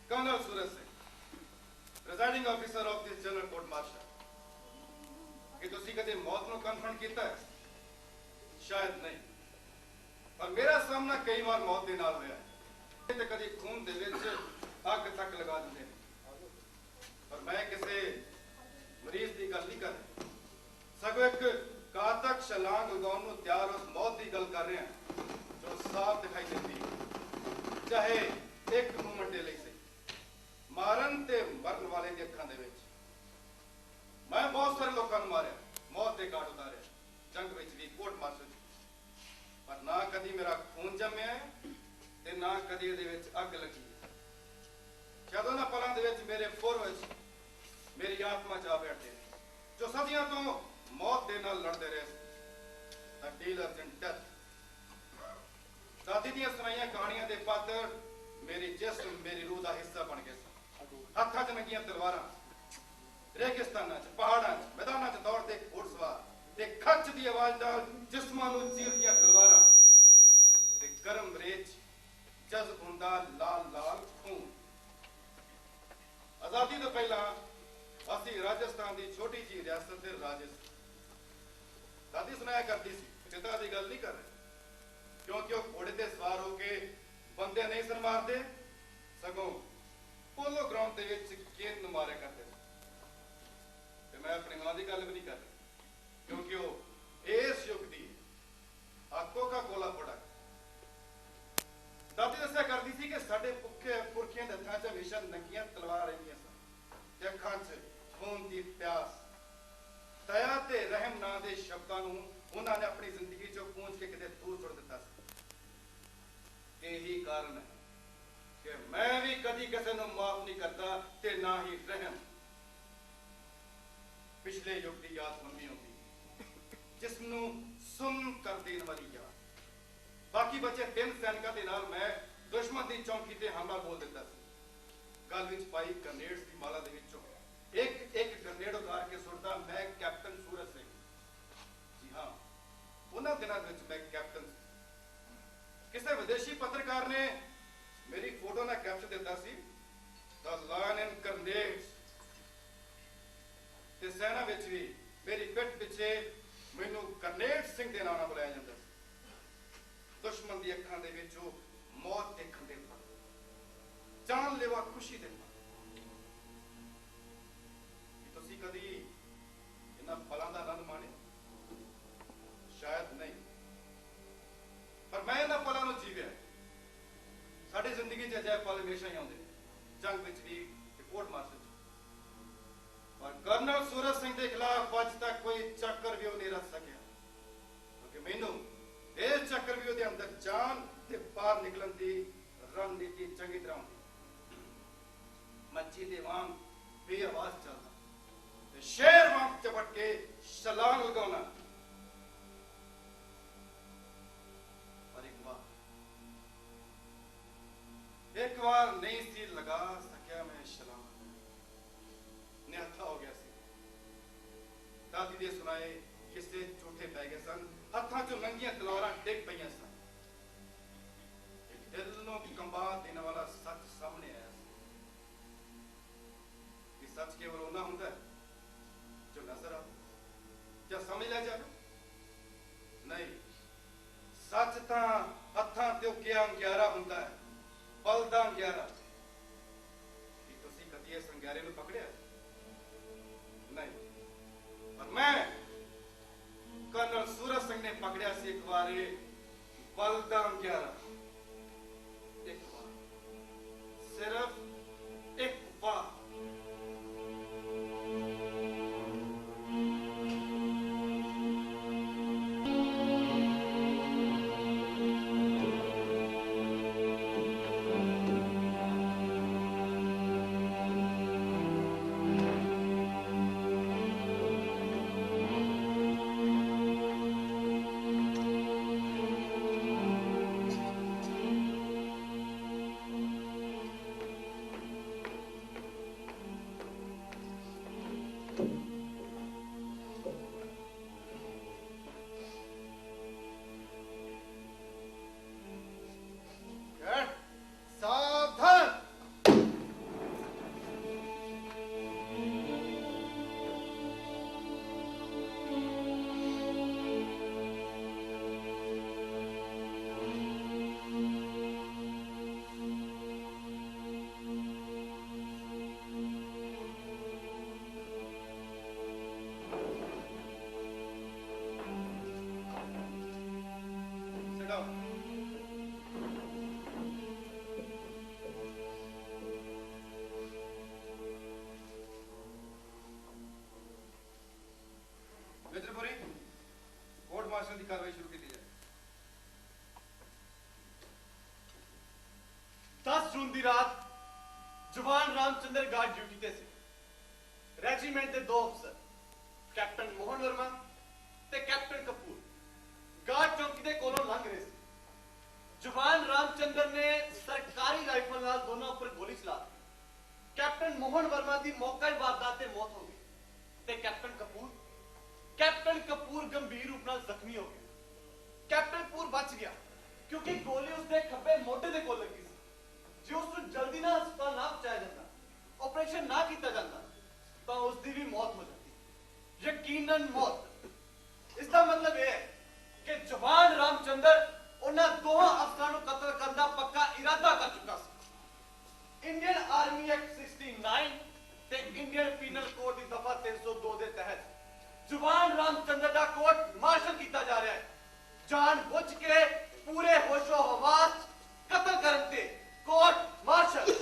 Colonel Suraj Singh, presiding officer of this General Court Martial. कि तुसी कदे मौत नूं कन्फ्रंट कीता है? शायद नहीं, पर मेरा सामना कई बार मौत दे नाल होया है ते कदी खून दे विच अग तक लगा दिंदे ने, पर मैं किसी मरीज की गल नहीं कर रहा, सगों एक घातक छलांग लगाउण नूं तैयार उस मौत की गल कर रहे हैं जो साफ दिखाई देती है, चाहे एक मूवमेंट दे लई सही, मारन ते मरन वाले दी अखां दे विच। मैं बहुत सारे लोगों को मारिया, मौत के घाट उतारे, जंग विच भी, कोर्ट मार्शल, पर ना कदी मेरा खून जम्मिया ते ना कदी इहदे विच अग लगी। शायद उन्हां पलां दे विच मेरे फुर विच मेरी आत्मा च आ बैठे जो सदियों तो मौत दे नाल लड़दे रहे, द डीलर्स इन डेथ। दादी दियां सुनाइयां कहानियां दे पात्र मेरी जिस्म, मेरी रूह का हिस्सा बन गए सन। हत्थां च नंगियां तलवारां, रेगिस्तानां च, पहाड़ां च, मैदानां च दौड़दे घुड़सवार ते खच दी आवाज़ नाल जिस्मां नूं चीरदियां तलवारां ते गरम रेत जज़ब हुंदा लाल लाल खून। आज़ादी तो पहला असीं राजस्थान की छोटी जी रियासत दे राजे सी। दादी सुनाया करती सी, पिता की गल नहीं कर रहे, क्योंकि वह घोड़े ते सवार होके बंदे नहीं सन मारते, सगों पोलो ग्राउंड दे विच गेंद नूं मारे करते। मैं अपनी मां की गल भी नहीं कर रही, क्योंकि वह इस युग की कोका कोला प्रोडक्ट। दादी दस्सिया करती थी कि साडे पुरखियां दे हत्थां च हमेशा नंगियां तलवारां रहिंदियां सन ते अखां च खून की प्यास। दया ते रहम नां दे शब्दां नूं उन्हां ने अपनी जिंदगी चों पूंछ के किते दूर सुट दिता सी। यही कारण है कि मैं भी कदी किसी नूं माफ नहीं करता ते ना ही रहम। पिछले युग की याद मम्मी होती, जिसनू सुन कर देने वाली याद। बाकी बचे 3 सैनिकों के नाल मैं दुश्मन की चौकी ते हमला बोल दिता सी। गल विच पाई ग्रेनेड्स की माला दे विचों एक एक ग्रेनेड उतार के सुटदा मैं कैप्टन सूरज सिंह। जी हाँ, उन्हां दिनां विच मैं कैप्टन सी। किसी विदेशी पत्रकार ने मेरी फोटो ना कैप्शन दिता सी, द लायन इन ग्रेनेड्स। ते सेना विच भी मेरी पिठ पिछे मैनू ग्रेनेड सिंह के नाम बुलाया जाता है। दुश्मन की अखां दे विच मौत देखण दे पल, जानलेवा खुशी दे पल। तुसीं कदी इन्हां पलां दा आनंद माणे? शायद नहीं, पर मैं इन्हां पलां नूं जीविया। साडी जिंदगी च अजिहे पल हमेशा ही आउंदे, जंग विच भी ते कोर्ट मार्शल। और कर्नल सूरज सिंह के खिलाफ अज तक कोई चक्रव्यूह नहीं रच सकिया, क्योंकि मैनू इस चक्रव्यूह के अंदर जान ते बाहर निकलन की रणनीति चंगी तरह आउंदी। मच्छी दे वांग बेआवाज चलना ते शेर वांग चपट के छलांग लगाना। और एक बार नहीं सी लगा सकिया मैं छलांग, निहत्था हो गया सी। दादी दे सुनाए किस्से झूठे पै गए सन, हत्थां चों नंगियां तलवारां डिग पईयां सन। एक दिल नूं कंबा देने वाला सच सामने आया सी कि सच केवल उन्ना हुंदा है जो नजर आवे या समझ लिया जावे। नहीं, सच तां हत्थां ते उकिया अंगियारा हुंदा है, बलदा अंगियारा। कि तुसीं कदी इस अंगियारे नूं पकड़िया? नहीं, पर मैं कर्नल सूरज सिंह ने पकड़िया सी एक बार बलदा अंगियारा। एक बार, सिर्फ एक बार। ਦੀ ਰਾਤ ਜਵਾਨ ਰਾਮਚੰਦਰ ਗਾਰਡ ਡਿਊਟੀ ਤੇ ਸੀ। ਰੈਜੀਮੈਂਟ ਦੇ ਦੋ ਅਫਸਰ ਕੈਪਟਨ ਮੋਹਨ ਵਰਮਾ ਤੇ ਕੈਪਟਨ ਕਪੂਰ ਗਾਰਡ ਚੌਕੀ ਦੇ ਕੋਲੋਂ ਲੰਘ ਰਹੇ ਸੀ। ਜਵਾਨ ਰਾਮਚੰਦਰ ਨੇ ਸਰਕਾਰੀ ਰਾਈਫਲ ਨਾਲ ਦੋਨਾਂ ਉੱਪਰ ਗੋਲੀ ਚਲਾ ਦਿੱਤੀ। ਕੈਪਟਨ ਮੋਹਨ ਵਰਮਾ ਦੀ ਮੌਕੇ ਵਾਰਦਾਤ ਤੇ ਮੌਤ ਹੋ ਗਈ ਤੇ ਕੈਪਟਨ ਕਪੂਰ ਗੰਭੀਰ ਰੂਪ ਨਾਲ ਜ਼ਖਮੀ ਹੋ ਗਿਆ। ਕੈਪਟਨ ਕਪੂਰ ਬਚ ਗਿਆ ਕਿਉਂਕਿ ਗੋਲੀ ਉਸਦੇ ਖੱਬੇ ਮੋਢੇ ਦੇ ਕੋਲ ਲੱਗੀ ਸੀ। ਜੇ ਉਸ ਨੂੰ ਜਲਦੀ ਨਾਲ ਹਸਪਤਾਲ ਨਾ ਪਹੁੰਚਾਇਆ ਜਾਂਦਾ, ਆਪਰੇਸ਼ਨ ਨਾ ਕੀਤਾ ਜਾਂਦਾ ਤਾਂ ਉਸ ਦੀ ਵੀ ਮੌਤ ਹੋ ਜਾਂਦੀ, ਯਕੀਨਨ ਮੌਤ। ਇਸ ਦਾ ਮਤਲਬ ਇਹ ਹੈ ਕਿ ਜਵਾਨ ਰਾਮਚੰਦਰ ਉਹਨਾਂ ਦੋਹਾਂ ਅਫਸਰਾਂ ਨੂੰ ਕਤਲ ਕਰਨ ਦਾ ਪੱਕਾ ਇਰਾਦਾ ਕਰ ਚੁੱਕਾ ਸੀ। ਇੰਡੀਅਨ ਆਰਮੀ ਐਕਟ 69 ਤੇ ਇੰਡੀਅਨ ਪੀਨਲ ਕੋਡ ਦੀ ਦਫਾ 302 ਦੇ ਤਹਿਤ ਜਵਾਨ ਰਾਮਚੰਦਰ ਦਾ ਕੋਰਟ ਮਾਰਸ਼ਲ ਕੀਤਾ ਜਾ ਰਿਹਾ ਹੈ। ਜਾਣ ਬੁੱਝ ਕੇ ਪੂਰੇ ਹੋਸ਼ੋ ਹਵਾਸ ਕਤਲ ਕਰਨ ਤੇ ਕੋਰਟ ਮਾਰਸ਼ਲ।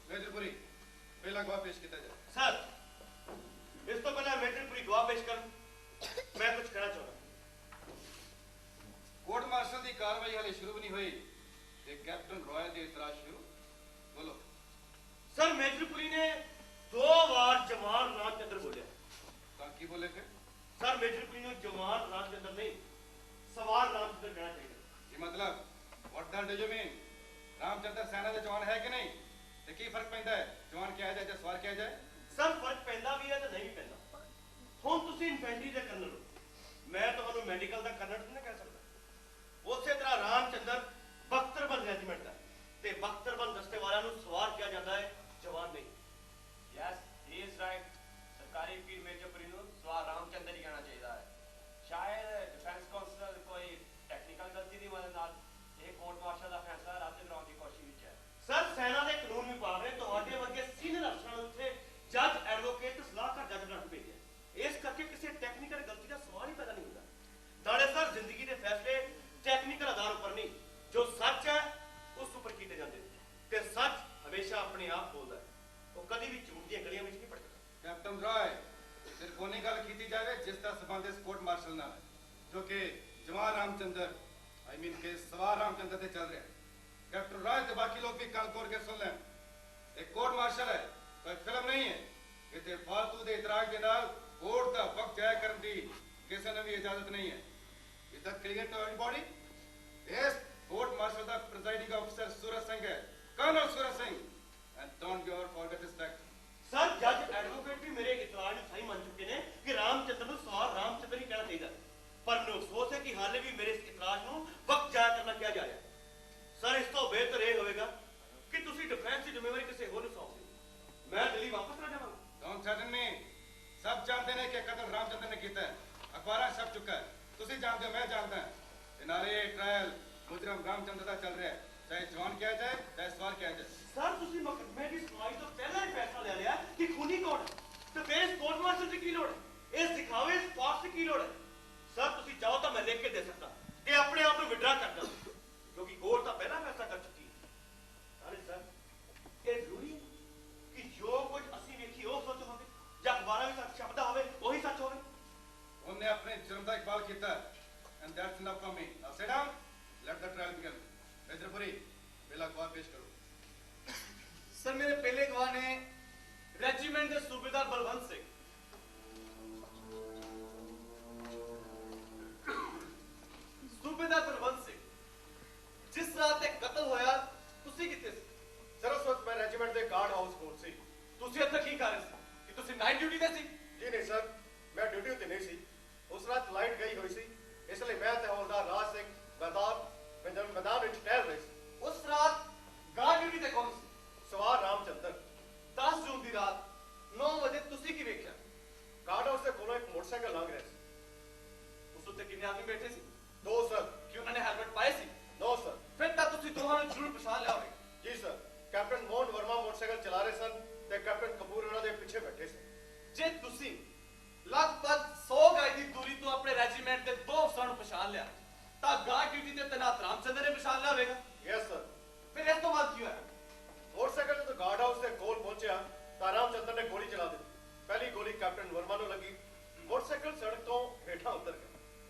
मेजरपुरी पहला गवाह पेश किया जाए। सर, इस तो पहले मेजरपुरी गवाह पेश कर मैं कुछ कहना चाहता। कोर्ट मार्शल की कार्रवाई हाले शुरू भी नहीं हुई ते कैप्टन रॉय दे इतराज शुरू। बोलो सर, मेजरपुरी ने 2 बार जवान रामचंद्र बोले। की बोले थे सर, मेजरपुरी ने जवान रामचंद्र नहीं सवार रामचंद्र कहना चाहिए। ये मतलब what the do you mean? Ramchandra सेना दे जवान है कि नहीं ते की फर्क पैंदा है जवान किया जाए ਜਾਂ ਸਵਾਰ ਕਿਹਾ ਜਾਏ? सर, फर्क पैंदा भी है ਤੇ ਨਹੀਂ ਵੀ ਪੈਂਦਾ। ਹੁਣ ਤੁਸੀਂ ਇਨਫੈਂਟਰੀ ਦੇ ਕਰਨਲ ਹੋ, ਮੈਂ ਤੁਹਾਨੂੰ ਮੈਡੀਕਲ ਦਾ ਕਰਨਲ ਨਹੀਂ ਕਹਿ ਸਕਦਾ। ਉਸੇ ਤਰ੍ਹਾਂ ਰਾਮਚੰਦਰ ਬਖਤਰਬੰਦ ਰੈਜੀਮੈਂਟ ਦਾ ਤੇ ਬਖਤਰਬੰਦ ਦਸਤੇ ਵਾਲਿਆਂ ਨੂੰ ਸਵਾਰ ਕਿਹਾ ਜਾਂਦਾ ਹੈ, ਜਵਾਨ ਨਹੀਂ। Yes, he is right. ਸਰਕਾਰੀ ਪੀਰ ਮੇਜਰਪੁਰੀ ਨੂੰ ਸਵਾਰ ਰਾਮਚੰਦਰ ਹੀ ਕਹਿਣਾ ਚਾਹੀਦਾ ਹੈ। ਸ਼ਾਇਦ ਡਿਫੈਂਸ ਕਾਉਂਸਲ ਕੋਈ ਟੈਕਨੀਕਲ ਗਲਤੀ ਦੀ ਵਜ੍ਹਾ ਨਾਲ ਇਹ ਕੋਰਟ ਮਾਰਸ਼ਲ ਦਾ ਫੈਸਲਾ ਰੱਦ ਕਰਾਉਣ ਦੀ ਕੋਸ਼ਿਸ਼ ਵਿੱਚ ਹੈ। ਸਰ, ਸੈਨਾ ਦੇ ਕਾਨੂੰਨ ਵਿਭਾਗ ਨੇ ਤੁਹਾਡੇ ਵਰਗੇ ਸੀਨੀਅਰ ਅਫਸਰਾਂ ਨੂੰ ਉੱਥੇ ਜੱਜ, ਐਡਵੋਕੇਟ ਤੇ ਸਲਾਹਕਾਰ ਜੱਜ ਬਣਾ ਕੇ ਭੇਜਿਆ। ਇਸ ਕਰਕੇ ਕਿਸੇ ਟੈਕਨੀਕਲ ਗਲਤੀ ਦਾ ਸਵਾਲ ਹੀ ਪੈਦਾ ਨਹੀਂ ਹੁੰਦਾ। ਨਾਲੇ ਸਰ, ਜ਼ਿੰਦਗੀ ਦੇ ਫੈਸਲੇ ਟੈਕਨੀਕਲ ਆਧਾਰ ਉੱਪਰ ਨਹੀਂ, ਜੋ ਸੱਚ ਹੈ ਉਸ ਉੱਪਰ ਕੀਤੇ ਜਾਂਦੇ ਨੇ ਤੇ ਸੱਚ ਹਮੇਸ਼ਾ ਆਪਣੇ ਆਪ ਬੋਲਦਾ ਹੈ, ਉਹ ਕਦੀ ਵੀ ਝੂਠ ਦੀਆਂ ਗਲੀਆਂ ਵਿੱਚ ਨਹੀਂ ਭਟਕਦਾ। कैप्टन रॉय सिर्फ उन्हीं गल की जाए जिसका संबंध इस कोर्ट मार्शल नाल है जो कि जवान रामचंद्र आई मीन के सवार रामचंद्र से चल रहा है। कैप्टन रॉय तो बाकी लोग भी कान खोल के सुन लें, एक कोर्ट मार्शल है, कोई फिल्म नहीं है। इतने फालतू के इतराज के नाल कोर्ट का वक्त जाया करने की किसी ने भी इजाजत नहीं है। Is that clear to everybody? Yes, court martial का प्रिजाइडिंग ऑफिसर सूरज सिंह है, colonel Suraj Singh, and don't give forget this fact. Sir, ਜੱਜ, ਐਡਵੋਕੇਟ ਵੀ ਮੇਰੇ ਇਤਰਾਜ਼ ਨੂੰ ਸਹੀ ਮੰਨ ਚੁੱਕੇ ਨੇ ਕਿ ਰਾਮਚੰਦਰ ਨੂੰ ਸਵਾਰ ਰਾਮਚੰਦਰ ਹੀ ਕਹਿਣਾ ਚਾਹੀਦਾ, ਪਰ ਮੈਨੂੰ ਅਫਸੋਸ ਹੈ ਕਿ ਹਾਲੇ ਵੀ ਮੇਰੇ ਇਸ ਇਤਰਾਜ਼ ਨੂੰ ਵਕਤ ਜਾਇਆ ਕਰਨਾ ਕਿਹਾ ਜਾ ਰਿਹਾ। ਸਰ, ਇਸ ਤੋਂ ਬਿਹਤਰ ਇਹ ਹੋਵੇਗਾ ਕਿ ਤੁਸੀਂ ਡਿਫੈਂਸ ਦੀ ਜ਼ਿੰਮੇਵਾਰੀ ਕਿਸੇ ਹੋਰ ਨੂੰ ਸੌਂਪ ਦਿਓ। ਮੈਂ ਦਿੱਲੀ ਵਾਪਸ ਆ ਜਾਵਾਂਗਾ। Don't threaten me. सब जानते हैं कि कत्ल रामचंद्र ने किया है, अखबार छप चुका है, तुसी जानते हो, मैं जानता है। नारे ट्रायल मुजरम रामचंद्र का चल रहा है, चाहे जवान किया जाए चाहे सवार किया जाए। ਸਰ, ਤੁਸੀਂ ਮੁਕੱਦਮੇ ਦੀ ਸੁਣਵਾਈ ਤੋਂ ਪਹਿਲਾਂ ਹੀ ਫੈਸਲਾ ਲੈ ਲਿਆ ਕਿ ਖੂਨੀ ਕੌਣ ਹੈ ਤੇ ਫਿਰ ਇਸ ਕੋਰਟ ਮਾਰਸ਼ਲ ਦੀ ਕੀ ਲੋੜ ਹੈ? ਇਸ ਦਿਖਾਵੇ, ਇਸ ਫਾਰਸ ਦੀ ਕੀ ਲੋੜ ਹੈ? ਸਰ, ਤੁਸੀਂ ਚਾਹੋ ਤਾਂ ਮੈਂ ਲਿਖ ਕੇ ਦੇ ਸਕਦਾ ਕਿ ਆਪਣੇ ਆਪ ਨੂੰ ਵਿਡਰਾ ਕਰ ਦਾਂ, ਕਿਉਂਕਿ ਕੋਰਟ ਤਾਂ ਪਹਿਲਾਂ ਫੈਸਲਾ ਕਰ ਚੁੱਕੀ ਹੈ। ਨਾਲੇ ਸਰ, ਇਹ ਜ਼ਰੂਰੀ ਹੈ ਕਿ ਜੋ ਕੁਝ ਅਸੀਂ ਵੇਖੀ ਉਹ ਸੱਚ ਹੋਵੇ ਜਾਂ ਅਖਬਾਰਾਂ ਵਿੱਚ ਸੱਚ ਛਪਦਾ ਹੋਵੇ ਉਹੀ ਸੱਚ ਹੋਵੇ। उन्होंने अपने जुर्म का इकबाल किया and that's enough for me. Now sit down, let the trial begin. मेजरपुरी पहला गवाह पेश करो। सर, मेरे पहले गवाह ने रेजिमेंट के सूबेदार बलवंत सिंह। सूबेदार बलवंत सिंह, जिस रात एक कत्ल होया ਤੁਸੀਂ ਕਿੱਥੇ ਸੀ? सर, उस वक्त मैं रेजिमेंट के गार्ड हाउस कोर्ट से। ਤੁਸੀਂ ਇੱਥੇ ਕੀ ਕਰ ਰਹੇ ਸੀ ਕਿ ਤੁਸੀਂ ਨਾਈਟ ਡਿਊਟੀ ਤੇ ਸੀ? जी नहीं सर, मैं ड्यूटी उत्ते नहीं सी। उस रात लाइट गई हुई सी, इसलिए मैं ते हवलदार राज सिंह मैदान ਵਿੱਚ टहल रहे सी। ਉਸ ਰਾਤ ਗਾਰਡ ਡਿਊਟੀ ਤੇ ਕੌਣ ਸੀ? सवार रामचंद्र। 10 ਜੂਨ ਦੀ ਰਾਤ 9 ਵਜੇ ਤੁਸੀਂ ਕੀ ਵੇਖਿਆ? गार्ड हाउस ਦੇ ਕੋਲੋਂ ਇੱਕ ਮੋਟਰਸਾਈਕਲ ਲੰਘ ਰਿਹਾ ਸੀ। ਉਸ ਉੱਤੇ ਕਿੰਨੇ ਆਦਮੀ ਬੈਠੇ ਸੀ? 2 सर। ਕਿ ਉਹਨਾਂ ਨੇ ਹੈਲਮਟ ਪਾਏ ਸੀ? No sir. ਫਿਰ ਤਾਂ ਤੁਸੀਂ ਦੋਹਾਂ ਨੂੰ ਜ਼ਰੂਰ ਪਛਾਣ ਲਿਆ ਹੋਵੇਗਾ। जी sir, captain Mohan Verma motorcycle चला रहे सन ਤੇ कैप्टन कपूर ਉਹਨਾਂ ਦੇ ਪਿੱਛੇ ਬੈਠੇ ਸੀ। ਜੇ ਤੁਸੀਂ ਲਗਭਗ 100 ਗਜ ਦੀ ਦੂਰੀ ਤੋਂ ਆਪਣੇ ਰੈਜੀਮੈਂਟ ਦੇ ਦੋ ਅਫਸਰਾਂ ਨੂੰ ਪਛਾਣ ਲਿਆ ਤਾਂ ਗਾਰਡ ਡਿਊਟੀ ਤੇ ਤੈਨਾਤ ਰਾਮਚੰਦਰ ਨੇ ਪਛਾਣ ਲਿਆ ਹੋਵੇਗਾ। Yes sir. ਫਿਰ ਇਸ ਤੋਂ ਬਾਅਦ ਕੀ ਹੋਇਆ? मोटरसाइकिल ਜਦੋਂ गार्ड हाउस ਦੇ ਕੋਲ ਪਹੁੰਚਿਆ ਤਾਂ ਰਾਮਚੰਦਰ ਨੇ ਗੋਲੀ ਚਲਾ ਦਿੱਤੀ। ਪਹਿਲੀ ਗੋਲੀ ਕੈਪਟਨ ਵਰਮਾ ਨੂੰ ਲੱਗੀ, ਮੋਟਰਸਾਈਕਲ ਸੜਕ ਤੋਂ ਹੇਠਾਂ ਉਤਰ ਗਿਆ।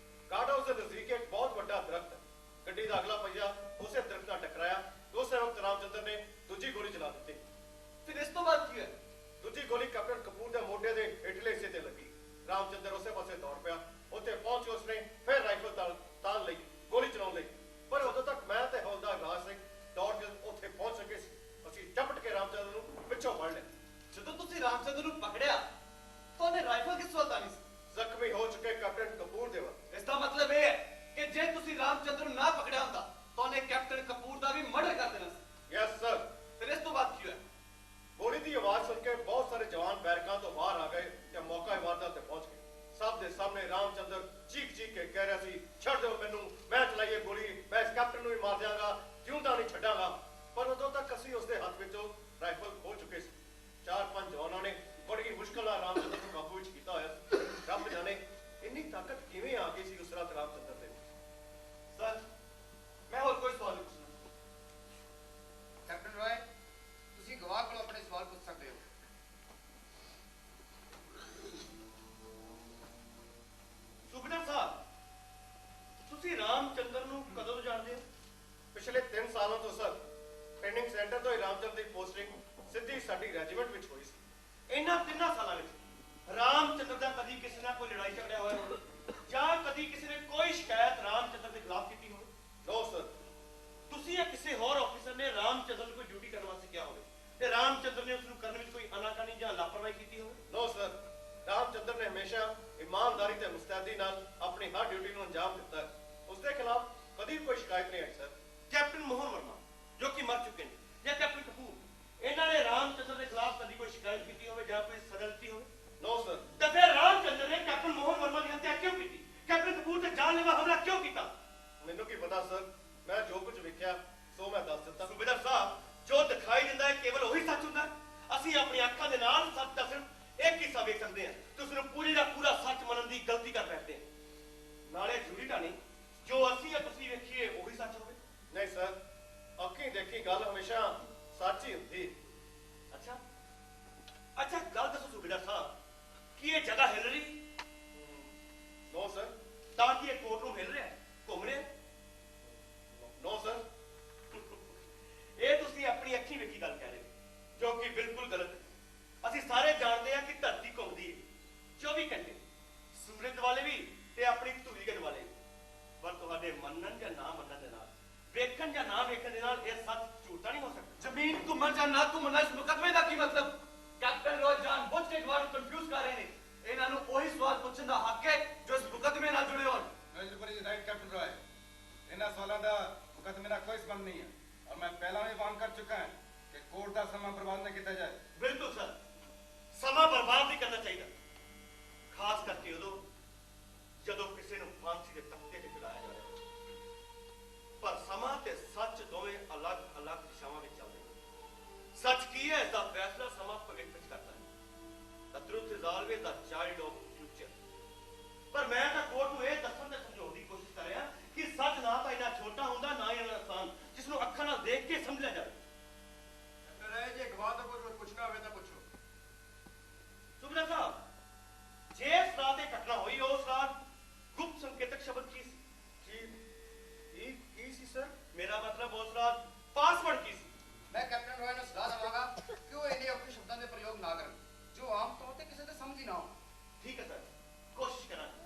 ਗਾਰਡ ਹਾਊਸ ਦੇ ਨਜ਼ਦੀਕ ਇੱਕ ਬਹੁਤ ਵੱਡਾ ਦਰਖਤ ਹੈ। ਗੱਡੀ ਦਾ ਅਗਲਾ ਪਹੀਆ ਉਸੇ ਦਰਖਤ ਨਾਲ ਟਕਰਾਇਆ ਤੇ ਉਸੇ ਵਕਤ ਰਾਮਚੰਦਰ ਨੇ ਦੂਜੀ ਗੋਲੀ ਚਲਾ ਦਿੱਤੀ। ਫਿਰ ਇਸ ਤੋਂ ਬਾਅਦ ਕੀ ਹੋਇਆ? ਦੂਜੀ ਗੋਲੀ ਕੈਪਟਨ ਕਪੂਰ ਦੇ ਮੋਢੇ ਦੇ ਹੇਠਲੇ ਹਿੱਸੇ ਤੇ ਲੱਗੀ। ਰਾਮਚੰਦਰ ਉਸੇ ਪਾਸੇ ਦੌੜ ਪਿਆ। ਉੱਥੇ ਪਹੁੰਚ ਕੇ ਉਸਨੇ ਫਿਰ ਰਾਈਫਲ ਤਾਲ ਲਈ ਗੋਲੀ ਚਲਾਉਣ ਲਈ, ਪਰ ਉਦੋਂ ਤੱਕ ਮੈਂ ਤੇ ਹੌਲਦਾਰ ਰਾਜ ਸਿੰਘ ਦੌੜ ਕੇ ਉੱਥੇ ਪਹੁੰਚ ਸਕੇ ਸੀ। ਅਸੀਂ ਝਪਟ ਕੇ ਰਾਮਚੰਦਰ ਨੂੰ ਪਿੱਛੋਂ ਫੜ ਲਿਆ। ਜਦੋਂ ਤੁਸੀਂ ਰਾਮਚੰਦਰ ਨੂੰ ਪਕੜਿਆ ਤਾਂ ਉਹਨੇ ਰਾਈਫਲ ਕਿਸ ਵੱਲ ਤਾਣੀ ਸੀ? ਜ਼ਖਮੀ ਹੋ ਚੁੱਕੇ ਕੈਪਟਨ ਕਪੂਰ ਦੇ ਵੱਲ। ਇਸ ਦਾ ਮਤਲਬ ਇਹ ਹੈ ਕਿ ਜੇ ਤੁਸੀਂ ਰਾਮਚੰਦਰ ਨੂੰ ਨਾ ਪਕੜਿਆ ਹੁੰਦਾ ਤਾਂ ਉਹਨੇ ਕੈਪਟਨ ਕਪੂਰ ਦਾ ਵੀ ਮਰਡਰ ਕਰ ਦੇਣਾ ਸੀ। Yes sir. ਫਿਰ ਇਸ ਤੋਂ ਬਾਅਦ ਕੀ ਹੋਇਆ? ਗੋਲੀ ਦੀ ਆਵਾਜ਼ ਸੁਣ ਕੇ ਬਹੁਤ ਸਾਰੇ ਜਵਾਨ ਬੈਰਕਾਂ ਤੋਂ ਬਾਹਰ ਆ ਗਏ ਤੇ ਮੌਕਾ ਇਵਾਰਦਾਤ ਤੇ ਪਹੁੰਚ ਗਏ। ਸਭ ਦੇ ਸਾਹਮਣੇ ਰਾਮਚੰਦਰ ਚੀਖ ਕੇ ਕਹਿ ਰਿਹਾ ਸੀ, ਛੱਡ ਦਿਓ ਮੈਨੂੰ, ਮੈਂ ਚਲਾਈ ਇਹ ਗੋਲੀ, ਮੈਂ ਇਸ ਕੈਪਟਨ ਨੂੰ ਵੀ ਮਾਰ ਦਿਆਂਗਾ, ਜਿਉਂਦਾ ਨਹੀਂ ਛੱਡਾਂਗਾ। ਪਰ ਉਦੋਂ ਤੱਕ ਅਸੀਂ ਉਸਦੇ ਹੱਥ ਵਿੱਚੋਂ ਰਾਈਫਲ ਖੋਹ ਚੁੱਕੇ ਸੀ। 4-5 ਜਵਾਨਾਂ ਨੇ ਬੜੀ ਮੁਸ਼ਕਲ ਨਾਲ ਰਾਮਚੰਦਰ ਨੂੰ ਕਾਬੂ ਵਿੱਚ ਕੀਤਾ ਹੋਇਆ ਸੀ। ਰੱਬ ਜਾਣੇ ਇੰਨੀ ਤਾਕਤ ਕਿਵੇਂ ਆ ਗਈ ਸੀ ਉਸ ਰਾਤ ਰਾਮਚੰਦਰ ਦੇ। ਸਰ, ਮੈਂ ਹੋਰ ਕੋਈ ਸਵਾਲ ਨਹੀਂ ਪੁੱਛਣਾ। ਕੈਪਟਨ ਰਾਏ, ਤੁਸੀਂ ਗਵਾਹ ਕੋਲ ਆਪਣੇ ਸਵਾਲ ਪੁੱਛ ਸਕਦੇ ਹੋ। ਸੁਬੇਦਾਰ ਸਾਹਿਬ, ਤੁਸੀਂ ਰਾਮਚੰਦਰ ਨੂੰ ਕਦੋਂ ਤੋਂ ਜਾਣਦੇ ਹੋ? ਪਿਛਲੇ 3 ਸਾਲਾਂ ਤੋਂ ਸਰ ਟ੍ਰੇਨਿੰਗ ਸੈਂਟਰ ਤੋਂ ਹੀ ਰਾਮਚੰਦਰ ਦੀ ਪੋਸਟਿੰਗ ਸਿੱਧੀ ਸਾਡੀ ਰੈਜੀਮੈਂਟ ਵਿੱਚ ਹੋਈ ਸੀ। ਇਹਨਾਂ 3 ਸਾਲਾਂ ਵਿੱਚ ਰਾਮਚੰਦਰ ਦਾ ਕਦੀ ਕਿਸੇ ਨਾਲ ਕੋਈ ਲੜਾਈ ਝਗੜਿਆ ਹੋਇਆ ਹੋਵੇ ਜਾਂ ਕਦੀ ਕਿਸੇ ਨੇ ਕੋਈ ਸ਼ਿਕਾਇਤ ਰਾਮਚੰਦਰ ਦੇ ਖਿਲਾਫ ਕੀਤੀ ਹੋਵੇ? No sir. ਤੁਸੀਂ ਜਾਂ ਕਿਸੇ ਹੋਰ ਆਫੀਸਰ ਨੇ ਰਾਮਚੰਦਰ ਨੂੰ ਕੋਈ ਡਿਊਟੀ ਕਰਨ ਵਾਸਤੇ ਕਿਹਾ ਹੋਵੇ ਤੇ ਰਾਮਚੰਦਰ ਨੇ ਉਸ ਨੂੰ ਕਰਨ ਵਿੱਚ ਕੋਈ ਅਨਾਕਾਨੀ ਜਾਂ ਲਾਪਰਵਾਹੀ ਕੀਤੀ ਹੋਵੇ? No sir. ਰਾਮਚੰਦਰ ਨੇ ਹਮੇਸ਼ਾ ਇਮਾਨਦਾਰੀ ਤੇ ਮੁਸਤੈਦੀ ਨਾਲ ਆਪਣੀ ਹਰ ਡਿਊਟੀ ਨੂੰ ਅੰਜਾਮ ਦਿੱਤਾ ਹੈ। ਉਸਦੇ ਖਿਲਾਫ ਕਦੀ ਕੋਈ ਸ਼ਿਕਾਇਤ ਨਹੀਂ ਆਈ ਸਰ। ਕੈਪਟਨ ਮੋਹਨ ਵਰਮਾ ਜੋ ਕਿ ਮਰ ਚੁੱਕੇ ਨੇ ਜਾਂ ਕੈਪਟਨ ਕਪੂਰ, ਇਹਨਾਂ ਨੇ ਰਾਮਚੰਦਰ ਦੇ ਖਿਲਾਫ ਕਦੀ ਕੋਈ ਸ਼ਿਕਾਇਤ ਕੀਤੀ ਹੋਵੇ ਜਾਂ ਕੋਈ ਸਜ਼ਾ ਦਿੱਤੀ ਹੋਵੇ? No sir. ਤਾਂ ਫਿਰ ਰਾਮਚੰਦਰ ਨੇ ਕੈਪਟਨ ਮੋਹਨ ਵਰਮਾ ਦੀ ਹੱਤਿਆ ਕਿਉਂ ਕੀਤੀ? ਕੈਪਟਨ ਕਪੂਰ ਤੇ ਜਾਨਲੇਵਾ ਹਮਲਾ ਕਿਉਂ ਕੀਤਾ? ਮੈਨੂੰ ਕੀ ਪਤਾ ਸਰ, ਮੈਂ ਜੋ ਕੁਝ ਵੇਖਿਆ ਸੋ ਮੈਂ ਦੱਸ ਦਿੱਤਾ। ਸੁਬੇਦਾਰ ਸਾਹਿਬ, ਜੋ ਦਿਖਾਈ ਦਿੰਦਾ ਹੈ ਕੇਵਲ ਉਹੀ ਸੱਚ ਹੁੰਦਾ ਹੈ। ਅਸੀਂ ਆਪਣੀ ਅੱਖਾਂ ਦੇ ਨਾਲ ਸੱਚ ਦਾ ਸਿਰਫ ਇੱਕ ਹਿੱਸਾ ਵੇਖ ਸਕਦੇ ਹਾਂ ਤੇ ਉਸ ਨੂੰ ਪੂਰੀ ਦਾ ਪੂਰਾ ਸੱਚ ਮੰਨਣ ਦੀ ਗਲਤੀ ਕਰ ਬੈਠਦੇ ਹਾਂ। ਨਾਲੇ ਜ਼ਰੂਰੀ ਤਾਂ ਨਹੀਂ ਜੋ ਅਸੀਂ ਜਾਂ ਤੁਸੀਂ ਵੇਖੀਏ ਉਹੀ ਸੱਚ ਹੋਵੇ। ਨਹੀਂ ਸਰ, ਅੱਖੀਂ ਦੇਖੀ ਗੱਲ ਹਮੇਸ਼ਾ ਸੱਚ ਹੀ ਹੁੰਦੀ। ਅੱਛਾ ਅੱਛਾ, ਗੱਲ ਦੱਸੋ ਸੁਬੇਦਾਰ ਸਾਹਿਬ, ਕੀ ਇਹ ਜਗ੍ਹਾ ਹਿੱਲ ਰਹੀ? No sir. ਤਾਂ ਕਿ ਇਹ ਕੋਰਟ ਰੂਮ ਹਿੱਲ ਰਿਹਾ ਹੈ, ਘੁੰਮ ਰਿਹਾ ਹੈ? No sir. ਇਹ ਤੁਸੀਂ ਆਪਣੀ ਅੱਖੀਂ ਵੇਖੀ ਗੱਲ ਕਹਿ ਰਹੇ ਹੋ ਜੋ ਕਿ ਬਿਲਕੁਲ ਗਲਤ ਹੈ। ਅਸੀਂ ਸਾਰੇ ਜਾਣਦੇ ਹਾਂ ਕਿ ਧਰਤੀ ਘੁੰਮਦੀ ਹੈ 24 ਘੰਟੇ, ਸੂਰਜ ਦੁਆਲੇ ਵੀ ਤੇ ਆਪਣੀ ਧੂਰੀ ਦੇ ਦੁਆਲੇ ਵੀ। ਪਰ ਤੁਹਾਡੇ ਮੰਨਣ ਜਾਂ ਨਾ ਮੰਨਣ ਦੇ ਨਾਲ, ਵੇਖਣ ਜਾਂ ਨਾ ਵੇਖਣ ਦੇ ਨਾਲ ਇਹ ਸੱਚ ਝੂਠਾ ਨਹੀਂ ਹੋ ਸਕਦਾ। ਜ਼ਮੀਨ ਘੁੰਮਣ ਜਾਂ ਨਾ ਘੁੰਮਣਾ ਇਸ ਮੁਕੱਦਮੇ ਦਾ ਕੀ ਮਤਲਬ? ਕੈਪਟਨ ਰੋਜ਼ ਜਾਨ ਬੁੱਝ ਕੇ ਗਵਾਹ ਨੂੰ ਕੰਫਿਊਜ਼ ਕਰ ਰਹੇ ਨੇ। ਇਹਨਾਂ ਨੂੰ ਉਹੀ ਸਵਾਲ ਪੁੱਛਣ ਦਾ ਹੱਕ ਹੈ ਜੋ ਇਸ ਮੁਕੱਦਮੇ ਨਾਲ ਜੁੜੇ ਹੋਣ। ਰਾਈਟ ਕੈਪਟਨ ਰॉय, ਇਹਨਾਂ ਸਵਾਲਾਂ ਦਾ ਮੁਕੱਦਮੇ ਨਾਲ ਕੋਈ ਸੰਬੰਧ ਨਹੀਂ ਹੈ ਔਰ ਮੈਂ ਪਹਿਲਾਂ ਵੀ ਵਾਰਨ ਕਰ ਚੁੱਕਾ ਹਾਂ ਕਿ ਕੋਰਟ ਦਾ ਸਮਾਂ ਬਰਬਾਦ ਨਾ ਕੀਤਾ ਜਾਏ। ਬਿਲਕੁਲ ਸਰ, ਸਮਾਂ ਬਰਬਾਦ ਨਹੀਂ ਕਰਨਾ ਚਾਹੀਦਾ, ਖਾਸ ਕਰਕੇ ਉਦੋਂ ਜਦੋਂ ਕਿਸੇ ਨੂੰ ਫਾਂਸੀ ਦੇ ਤਖਤੇ ਤੇ ਚੜਾਇਆ ਜਾਵੇ। ਪਰ ਸਮਾਂ ਤੇ ਸੱਚ ਦੋਵੇਂ ਅਲੱਗ-ਅਲੱਗ ਦਿਸ਼ਾਵਾਂ ਵਿੱਚ ਚੱਲਦੇ ਨੇ। ਸੱਚ ਕੀ ਹੈ, ਇਸ ਦਾ ਫੈਸਲਾ ਸਮਾਂ ਭਵਿੱਖ ਵਿੱਚ ਕਰਦਾ ਹੈ। The truth is always the child of future। ਪਰ ਮੈਂ ਤਾਂ ਕੋਰਟ ਨੂੰ ਇਹ ਦੱਸਣ ਤੇ ਸਮਝਾਉਣ ਦੀ ਕੋਸ਼ਿਸ਼ ਕਰ ਰਿਹਾ ਕਿ ਸੱਚ ਨਾ ਤਾਂ ਇੰਨਾ ਛੋਟਾ ਹੁੰਦਾ ਨਾ ਹੀ ਇੰਨਾ ਆਸਾਨ ਜਿਸ ਨੂੰ ਅੱਖਾਂ ਨਾਲ ਦੇਖ ਕੇ ਸਮਝਿਆ ਜਾਵੇ। ਕੈਪਟਨ ਰਾਏ, ਜੇ ਗਵਾਹ ਤੋਂ ਕੁਝ ਪੁੱਛਣਾ ਹੋਵੇ ਤਾਂ ਪੁੱਛੋ। ਸੁਬੇਦਾਰ ਸਾਹਿਬ, ਜੇ ਇਸ ਰਾਤ ਇਹ ਘਟਨਾ ਹੋਈ ਉਸ ਰਾਤ ਗੁਪਤ ਸੰਕੇਤਕ ਸ਼ਬਦ ਕੀ ਸੀ? ਕੀ ਸੀ ਸਰ? ਮੇਰਾ ਮਤਲਬ ਉਸ ਰਾਤ ਪਾਸਵਰਡ ਕੀ ਸੀ? ਮੈਂ ਕੈਪਟਨ ਰਾਏ ਨੂੰ ਸਲਾਹ ਦੇਵਾਂਗਾ ਕਿ ਉਹ ਇੰਨੇ ਔਖੇ ਸ਼ਬਦਾਂ ਦੇ ਪ੍ਰਯੋਗ ਨਾ ਕਰਨ ਜੋ ਆਮ ਤੌਰ ਤੇ ਕਿਸੇ ਦੇ ਸਮਝ ਹੀ ਨਾ ਆਉਣ। ਠੀਕ ਹੈ ਸਰ, ਕੋਸ਼ਿਸ਼ ਕਰਾਂਗੇ।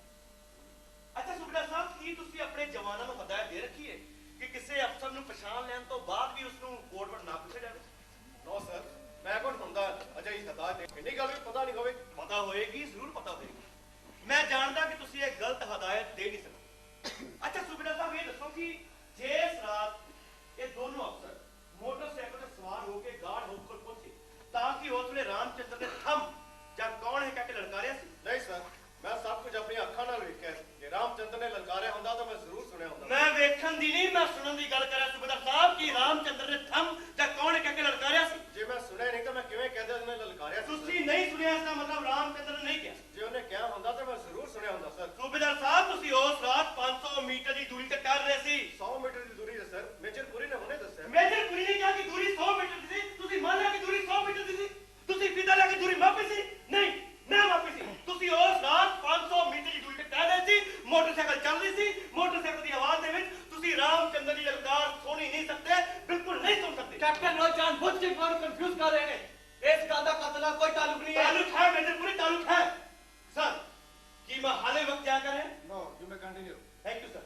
ਅੱਛਾ ਸੁਬੇਦਾਰ ਸਾਹਿਬ, ਕੀ ਤੁਸੀਂ ਆਪਣੇ ਜਵਾਨਾਂ ਨੂੰ ਹਦਾਇਤ ਦੇ ਰੱਖੀ ਹੈ ਕਿ ਕਿਸੇ ਅਫਸਰ ਨੂੰ ਪਛਾਣ ਲੈਣ ਤੋਂ ਬਾਅਦ ਵੀ ਉਸ ਨੂੰ ਕੋਡ-ਵਰਡ ਨਾ ਪੁੱਛਿਆ ਜਾਵੇ? ਨੋ ਸਰ, ਮੈਂ ਕੌਣ ਹੁੰਦਾ ਅਜੇ ਹੀ ਹਦਾਇਤ ਇੰਨੀ ਗੱਲ ਵੀ ਪਤਾ ਨਹੀਂ ਹੋਵੇ। ਪਤਾ ਹੋਏਗੀ, ਜ਼ਰੂਰ ਪਤਾ ਹੋਏਗੀ। ਮੈਂ ਜਾਣਦਾ ਕਿ ਤੁਸੀਂ ਇਹ ਗਲਤ ਹਦਾਇਤ ਦੇ ਨਹੀਂ ਸਕਦੇ। ਅੱਛਾ ਸੁਬੇਦਾਰ ਸਾਹਿਬ, ਇਹ ਦੱਸੋ ਕਿ ਜੇ ਇਸ ਰਾਤ ਇਹ ਦੋਨੋਂ ਅਫਸਰ ਮੋਟਰਸਾਈਕਲ ਤੇ ਸਵਾਰ ਹੋ ਕੇ ਗਾਰਡ ਹਾਊਸ ਕੋਲ ਪਹੁੰਚੇ ਤਾਂ ਕਿ ਉਸ ਵੇਲੇ ਰਾਮਚੰਦਰ ਨੇ ਥੰਮ ਜਾਂ ਕੌਣ ਹੈ ਕਹਿ ਕੇ ਲਲਕਾਰਿਆ ਸੀ? ਨਹੀਂ ਸਰ, ਮੈਂ ਸਭ ਕੁਝ ਆਪਣੀਆਂ ਅੱਖਾਂ ਨਾਲ ਵੇਖਿਆ। ਜੇ ਰਾਮਚੰਦਰ ਨੇ ਲਲਕਾਰਿਆ ਹੁੰਦਾ ਤਾਂ ਮੈਂ ਜ਼ਰੂਰ ਸੁਣਿਆ ਹੁੰਦਾ। ਮੈਂ ਵੇਖਣ ਦੀ ਨਹੀਂ, ਮੈਂ ਸੁਣਨ ਦੀ ਗੱਲ ਕਰ ਰਿਹਾ ਸੁਬੇਦਾਰ ਸਾਹਿਬ ਕਿ ਰਾਮਚੰਦਰ ਨੇ ਥੰਮ ਜਾਂ ਕੌਣ ਹੈ ਕਹਿ ਕੇ ਲਲਕਾਰਿਆ ਸੀ? ਜੇ ਮੈਂ ਸੁਣਿਆ ਨਹੀਂ ਤਾਂ ਮੈਂ ਕਿਵੇਂ ਕਹਦਾ ਉਹਨੇ ਲਲਕਾਰਿਆ ਸੀ? ਤੁਸੀਂ ਨਹੀਂ ਸੁਣਿਆ, ਇਸ ਦਾ ਮਤਲਬ ਰਾਮਚੰਦਰ ਨੇ ਨਹੀਂ ਕਿਹਾ। ਜੇ ਉਹਨੇ ਕਿਹਾ ਹੁੰਦਾ ਤਾਂ ਮੈਂ ਜ਼ਰੂਰ ਸੁਣਿਆ ਹੁੰਦਾ ਸਰ। ਸੂਬੇਦਾਰ ਸਾਹਿਬ, ਤੁਸੀਂ ਉਸ ਰਾਤ 500 ਮੀਟਰ ਦੀ ਦੂਰੀ ਤੇ ਟਹਿਲ ਰਹੇ ਸੀ। 100 ਮੀਟਰ ਦੀ ਦੂਰੀ ਹੈ ਸਰ, ਮੇਜਰ ਪੁਰੀ ਨੇ ਹੁਣੇ ਦੱਸਿਆ। ਮੇਜਰ ਪੁਰੀ ਨੇ ਕਿਹਾ ਕਿ ਦੂਰੀ 100 ਮੀਟਰ ਦੀ ਸੀ, ਤੁਸੀਂ ਮੰਨ ਲਿਆ ਕਿ ਦੂਰੀ 100 ਮੀਟਰ ਦੀ ਸੀ। ਤੁਸੀਂ ਫਿਦਾ ਲਿਆ ਕਿ ਦੂਰੀ ਮਾਪੀ ਸੀ? ਨਹੀਂ, ਮੈਂ ਮਾਪੀ ਸੀ। ਤੁਸੀਂ ਉਸ ਰਾਤ 500 ਸੀ ਮੋਟਰਸਾਈਕਲ ਦੀ ਆਵਾਜ਼ ਦੇ ਵਿੱਚ ਤੁਸੀਂ ਰਾਮਚੰਦਰ ਦੀ ਲਲਕਾਰ ਸੁਣ ਹੀ ਨਹੀਂ ਸਕਦੇ, ਬਿਲਕੁਲ ਨਹੀਂ ਸੁਣ ਸਕਦੇ। ਕੈਪਟਨ ਰੋਜ਼ ਜਾਣਬੁੱਝ ਕੇ ਤੁਹਾਨੂੰ ਕੰਫਿਊਜ਼ ਕਰ ਰਹੇ ਨੇ। ਇਸ ਗੱਲ ਦਾ ਕਤਲ ਨਾਲ ਕੋਈ ਤਾਲੁਕ ਨਹੀਂ ਹੈ। ताल्लुक है मेजरपुरी, ताल्लुक है सर। कि मैं हाले वक्त क्या करें? No you may continue. Thank you sir.